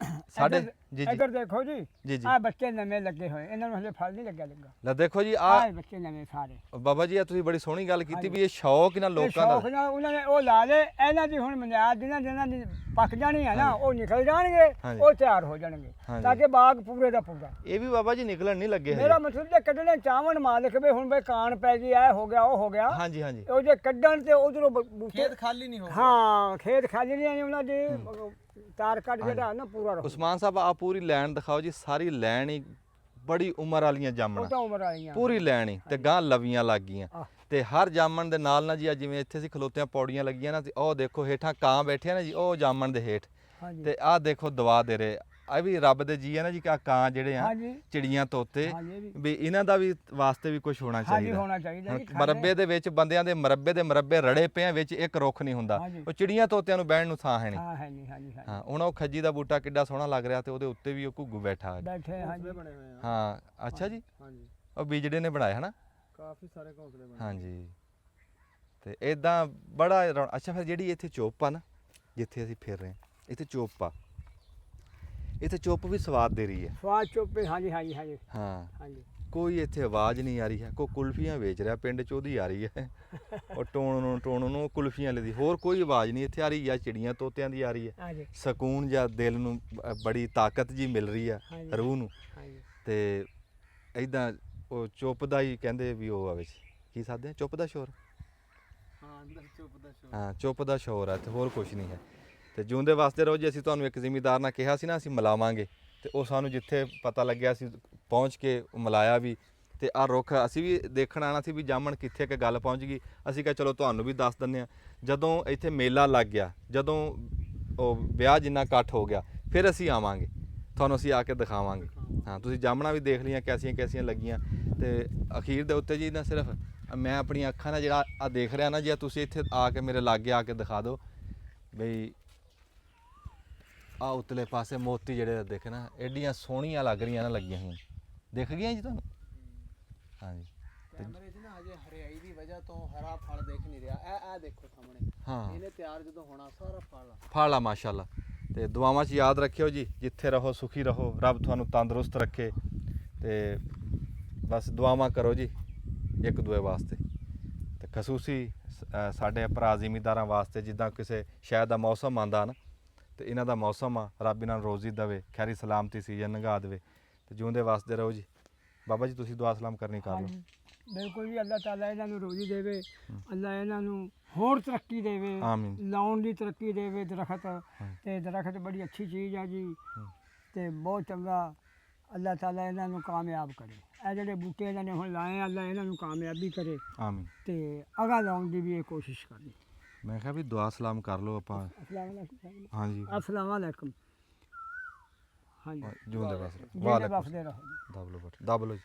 ਸਾਡੇ ਜੀ
ਇੱਧਰ ਦੇਖੋ ਜੀ,
ਜੀ
ਆ ਬੱਚੇ ਨਵੇਂ ਲੱਗੇ ਹੋਏ, ਇਹਨਾਂ ਨੂੰ ਹਲੇ ਫਲ ਨਹੀਂ ਲੱਗਾ
ਲੈ ਦੇਖੋ ਜੀ
ਆ ਬੱਚੇ ਨਵੇਂ ਸਾਰੇ।
ਬਾਬਾ ਜੀ, ਤੁਸੀਂ ਬੜੀ ਸੋਹਣੀ ਗੱਲ ਕੀਤੀ ਵੀ ਇਹ ਸ਼ੌਕ ਇਹਨਾਂ ਲੋਕਾਂ ਦਾ,
ਸ਼ੌਕ ਨਾਲ ਉਹਨਾਂ ਨੇ ਉਹ ਲਾ ਲੇ। ਇਹਨਾਂ ਦੀ ਹੁਣ ਮਨਿਆਦ ਜਿਹਨਾਂ ਦੀ ਪੱਕ ਜਾਣੀ ਹੈ ਨਾ, ਉਹ ਨਿਕਲ ਜਾਣਗੇ, ਉਹ ਤਿਆਰ ਹੋ ਜਾਣਗੇ ਤਾਂ ਕਿ ਬਾਗ ਪੂਰੇ ਦਾ ਪੂਰਾ।
ਇਹ ਵੀ ਬਾਬਾ ਜੀ ਨਿਕਲਣ ਨਹੀਂ ਲੱਗੇ
ਮੇਰਾ ਮਤਲਬ ਜੇ ਕੱਢਣੇ ਚਾਵਣ ਮਾਲਕ ਵੀ ਹੁਣ ਬਈ ਕਾਣ ਪੈ ਗਈ, ਐ ਹੋ ਗਿਆ ਉਹ ਹੋ ਗਿਆ।
ਹਾਂਜੀ ਹਾਂਜੀ,
ਉਹ ਜੇ ਕੱਢਣ ਤੇ ਉਧਰੋਂ
ਖੇਤ ਖਾਲੀ ਨਹੀਂ ਹੋਊਗਾ।
ਹਾਂ ਖੇਤ ਖਾਲੀ ਨਹੀਂ ਆਣੀ ਉਹਨਾਂ ਦੀ, ਤਾਰ ਕੱਢ ਜਿਹੜਾ ਨਾ ਪੂਰਾ ਰਹੂ।
ਉਸਮਾਨ ਸਾਹਿਬ ਆ ਪੂਰੀ ਲਾਈਨ ਦਿਖਾਓ ਜੀ, ਸਾਰੀ ਲਾਈਨ ਹੀ ਬੜੀ ਉਮਰ ਵਾਲੀਆਂ ਜਾਮਣਾ,
ਉਹ ਤਾਂ ਉਮਰ ਵਾਲੀਆਂ
ਪੂਰੀ ਲਾਈਨ ਹੀ, ਤੇ ਗਾਂ ਲਵੀਆਂ ਲੱਗ ਗਈਆਂ। ਤੇ ਹਰ ਜਾਮਣ ਦੇ ਨਾਲ ਨਾ ਜੀ, ਜਿਵੇਂ ਇੱਥੇ ਅਸੀਂ ਖਲੋਤਿਆਂ ਪੌੜੀਆਂ ਲੱਗੀਆਂ ਨਾ, ਤੇ ਉਹ ਦੇਖੋ ਹੇਠਾਂ ਕਾਂ ਬੈਠੇ ਨਾ ਜੀ, ਉਹ ਜਾਮਣ ਦੇ ਹੇਠ। ਤੇ ਆਹ ਦੇਖੋ ਦਵਾ ਦੇ ਰਹੇ, ਇਹ ਵੀ ਰੱਬ ਦੇ ਜੀ ਆ ਨਾ ਜੀ, ਕਾਂ ਜਿਹੜੇ ਆ ਚਿੜੀਆਂ ਤੋਤੇ, ਵੀ ਇਹਨਾਂ ਦਾ ਵੀ ਵਾਸਤੇ ਵੀ ਕੁਝ ਹੋਣਾ ਚਾਹੀਦਾ। ਮਰੱਬੇ ਦੇ ਵਿੱਚ ਬੰਦਿਆਂ ਦੇ ਮਰੱਬੇ ਰੜੇ ਪਏ ਵਿੱਚ ਇੱਕ ਰੁੱਖ ਨਹੀਂ ਹੁੰਦਾ, ਉਹ ਚਿੜੀਆਂ ਤੋਤਿਆਂ ਨੂੰ ਬਹਿਣ ਨੂੰ ਥਾਂ ਹੈ ਨਹੀਂ। ਹਾਂ ਹੁਣ ਉਹ ਖੱਜੀ ਦਾ ਬੂਟਾ ਕਿੱਡਾ ਸੋਹਣਾ ਲੱਗ ਰਿਹਾ, ਤੇ ਉਹਦੇ ਉੱਤੇ ਵੀ ਉਹ ਘੁੱਗੂ ਬੈਠਾ ਹੈ। ਹਾਂ ਅੱਛਾ ਜੀ, ਉਹ ਬੀਜੜੇ ਨੇ ਬਣਾਇਆ ਹਨਾ,
ਕਾਫੀ ਸਾਰੇ ਘੋਂਸਲੇ ਬਣੇ।
ਹਾਂਜੀ, ਤੇ ਇਦਾਂ ਬੜਾ ਅੱਛਾ। ਫਿਰ ਜਿਹੜੀ ਇੱਥੇ ਚੁੱਪ ਆ ਨਾ, ਜਿੱਥੇ ਅਸੀਂ ਫਿਰ ਰਹੇ ਹਾਂ, ਇੱਥੇ ਚੁੱਪ ਆ, ਇੱਥੇ ਚੁੱਪ ਵੀ ਸਵਾਦ ਦੇ ਰਹੀ ਹੈ।
ਸਵਾਦ ਚੁੱਪ, ਹਾਂਜੀ ਹਾਂਜੀ ਹਾਂਜੀ
ਹਾਂ ਕੋਈ ਇੱਥੇ ਆਵਾਜ਼ ਨਹੀਂ ਆ ਰਹੀ ਹੈ। ਕੋਈ ਕੁਲਫੀਆਂ ਵੇਚ ਰਿਹਾ ਪਿੰਡ 'ਚ, ਉਹਦੀ ਆ ਰਹੀ ਹੈ, ਉਹ ਟੋਣ ਨੂੰ ਕੁਲਫੀਆਂ ਵਾਲੇ ਦੀ, ਹੋਰ ਕੋਈ ਆਵਾਜ਼ ਨਹੀਂ ਇੱਥੇ ਆ ਰਹੀ। ਜਾਂ ਚਿੜੀਆਂ ਤੋਤਿਆਂ ਦੀ ਆ ਰਹੀ ਹੈ, ਸਕੂਨ ਜਾਂ ਦਿਲ ਨੂੰ ਬੜੀ ਤਾਕਤ ਜੀ ਮਿਲ ਰਹੀ ਆ ਰੂਹ ਨੂੰ। ਤੇ ਇਦਾਂ ਉਹ ਚੁੱਪ ਦਾ ਹੀ ਕਹਿੰਦੇ ਵੀ ਉਹ ਆ ਵਿੱਚ ਕੀ ਸਾਦੇ ਚੁੱਪ ਦਾ ਸ਼ੋਰ। ਹਾਂ ਚੁੱਪ ਦਾ ਸ਼ੋਰ ਆ, ਤੇ ਹੋਰ ਕੁਝ ਨਹੀਂ ਹੈ। ਤੇ ਜਿਉਂਦੇ ਵਾਸਤੇ ਰਹੋ ਜੀ। ਅਸੀਂ ਤੁਹਾਨੂੰ ਇੱਕ ਜ਼ਿਮੀਂਦਾਰ ਨਾਲ ਕਿਹਾ ਸੀ ਨਾ ਅਸੀਂ ਮਿਲਾਵਾਂਗੇ, ਤੇ ਉਹ ਸਾਨੂੰ ਜਿੱਥੇ ਪਤਾ ਲੱਗਿਆ ਅਸੀਂ ਪਹੁੰਚ ਕੇ ਮਿਲਾਇਆ ਵੀ। ਤੇ ਆਹ ਰੁੱਖ ਅਸੀਂ ਵੀ ਦੇਖਣ ਆਉਣਾ ਸੀ ਵੀ ਜਾਮਣ ਕਿੱਥੇ ਕਿ ਗੱਲ ਪਹੁੰਚ ਗਈ। ਅਸੀਂ ਕਿਹਾ ਚਲੋ ਤੁਹਾਨੂੰ ਵੀ ਦੱਸ ਦਿੰਦੇ ਹਾਂ। ਜਦੋਂ ਇੱਥੇ ਮੇਲਾ ਲੱਗ ਗਿਆ, ਜਦੋਂ ਉਹ ਵਿਆਹ ਜਿੰਨਾ ਇਕੱਠ ਹੋ ਗਿਆ, ਫਿਰ ਅਸੀਂ ਆਵਾਂਗੇ, ਤੁਹਾਨੂੰ ਅਸੀਂ ਆ ਕੇ ਦਿਖਾਵਾਂਗੇ। ਹਾਂ ਤੁਸੀਂ ਜਾਮਣਾ ਵੀ ਦੇਖ ਲਈਆਂ ਕੈਸੀਆਂ ਲੱਗੀਆਂ। ਤੇ ਅਖੀਰ ਦੇ ਉੱਤੇ ਜੀ ਨਾ ਸਿਰਫ ਮੈਂ ਆਪਣੀਆਂ ਅੱਖਾਂ ਨਾਲ ਜਿਹੜਾ ਆ ਦੇਖ ਰਿਹਾ ਨਾ, ਜੇ ਤੁਸੀਂ ਇੱਥੇ ਆ ਕੇ ਮੇਰੇ ਲਾਗੇ ਆ ਕੇ ਦਿਖਾ ਦਿਓ ਬਈ ਆ ਉਤਲੇ ਪਾਸੇ ਮੋਤੀ ਜਿਹੜੇ ਦੇਖੇ ਨਾ, ਐਡੀਆਂ ਸੋਹਣੀਆਂ ਲੱਗ ਰਹੀਆਂ ਨਾ, ਲੱਗੀਆਂ ਹੋਈਆਂ, ਦਿਖ ਗਈਆਂ ਜੀ ਤੁਹਾਨੂੰ? ਹਾਂਜੀ
ਕੈਮਰੇ 'ਚ ਨਾ ਹਜੇ ਹਰਿਆਈ ਦੀ ਵਜ੍ਹਾ ਤੋਂ ਹਰਾ ਫਲ ਦਿਖ ਨਹੀਂ ਰਿਹਾ। ਇਹ ਦੇਖੋ ਸਾਹਮਣੇ,
ਹਾਂ
ਇਹਨੇ ਤਿਆਰ ਜਦੋਂ ਹੋਣਾ ਸਾਰਾ
ਫਲ ਆ ਮਾਸ਼ਾਅੱਲਾ। ਤੇ ਦੁਆਵਾਂ 'ਚ ਯਾਦ ਰੱਖਿਓ ਜੀ, ਜਿੱਥੇ ਰਹੋ ਸੁਖੀ ਰਹੋ, ਰੱਬ ਤੁਹਾਨੂੰ ਤੰਦਰੁਸਤ ਰੱਖੇ। ਤੇ ਬਸ ਦੁਆਵਾਂ ਕਰੋ ਜੀ ਇੱਕ ਦੂਏ ਵਾਸਤੇ, ਤੇ ਖਸੂਸੀ ਸਾਡੇ ਭਰਾ ਜ਼ਿਮੀਂਦਾਰਾਂ ਵਾਸਤੇ। ਜਿੱਦਾਂ ਕਿਸੇ ਸ਼ਾਇਦ ਦਾ ਮੌਸਮ ਆਉਂਦਾ ਨਾ, ਤੇ ਇਹਨਾਂ ਦਾ ਮੌਸਮ ਆ, ਰੱਬ ਇਹਨਾਂ ਨੂੰ ਰੋਜ਼ੀ ਦੇਵੇ, ਖੈਰੀ ਸਲਾਮਤੀ ਸੀਜ਼ਨ ਲੰਘਾ ਦੇਵੇ, ਤੇ ਜਿਉਂਦੇ ਵਾਸਤੇ ਰਹੋ ਜੀ। ਬਾਬਾ ਜੀ ਤੁਸੀਂ ਦੁਆ ਸਲਾਮ ਕਰਨੀ ਕਰ ਲਓ।
ਬਿਲਕੁਲ ਜੀ, ਅੱਲਾਹ ਤਾਲਾ ਇਹਨਾਂ ਨੂੰ ਰੋਜ਼ੀ ਦੇਵੇ, ਅੱਲਾਹ ਇਹਨਾਂ ਨੂੰ ਹੋਰ ਤਰੱਕੀ ਦੇਵੇ,
ਆਮੀਨ।
ਲਾਉਣ ਦੀ ਤਰੱਕੀ ਦੇਵੇ ਦਰਖਤ। ਤੇ ਦਰਖਤ ਬੜੀ ਅੱਛੀ ਚੀਜ਼ ਆ ਜੀ, ਤੇ ਬਹੁਤ ਚੰਗਾ। ਅੱਲਾਹ ਤਾਲਾ ਇਹਨਾਂ ਨੂੰ ਕਾਮਯਾਬ ਕਰੇ। ਇਹ ਜਿਹੜੇ ਬੂਟੇ ਇਹਨਾਂ ਨੇ ਹੁਣ ਲਾਏ, ਅੱਲਾਹ ਇਹਨਾਂ ਨੂੰ ਕਾਮਯਾਬੀ ਕਰੇ,
ਆਮੀਨ।
ਤੇ ਅਗਾ ਲਾਉਣ ਦੀ ਵੀ ਇਹ ਕੋਸ਼ਿਸ਼ ਕਰਨੀ।
ਮੈਂ ਕਿਹਾ ਵੀ ਦੁਆ ਸਲਾਮ ਕਰ ਲਓ ਆਪਾਂ। ਹਾਂਜੀ
ਅਸਲਾਮ ਵਾਲੇਕੁਮ। ਹਾਂਜੀ
ਜਿਉਂਦੇ ਵਾਸਤੇ
ਵਾਲੇਕੁਮ।
ਦਬ ਲਓ ਜੀ।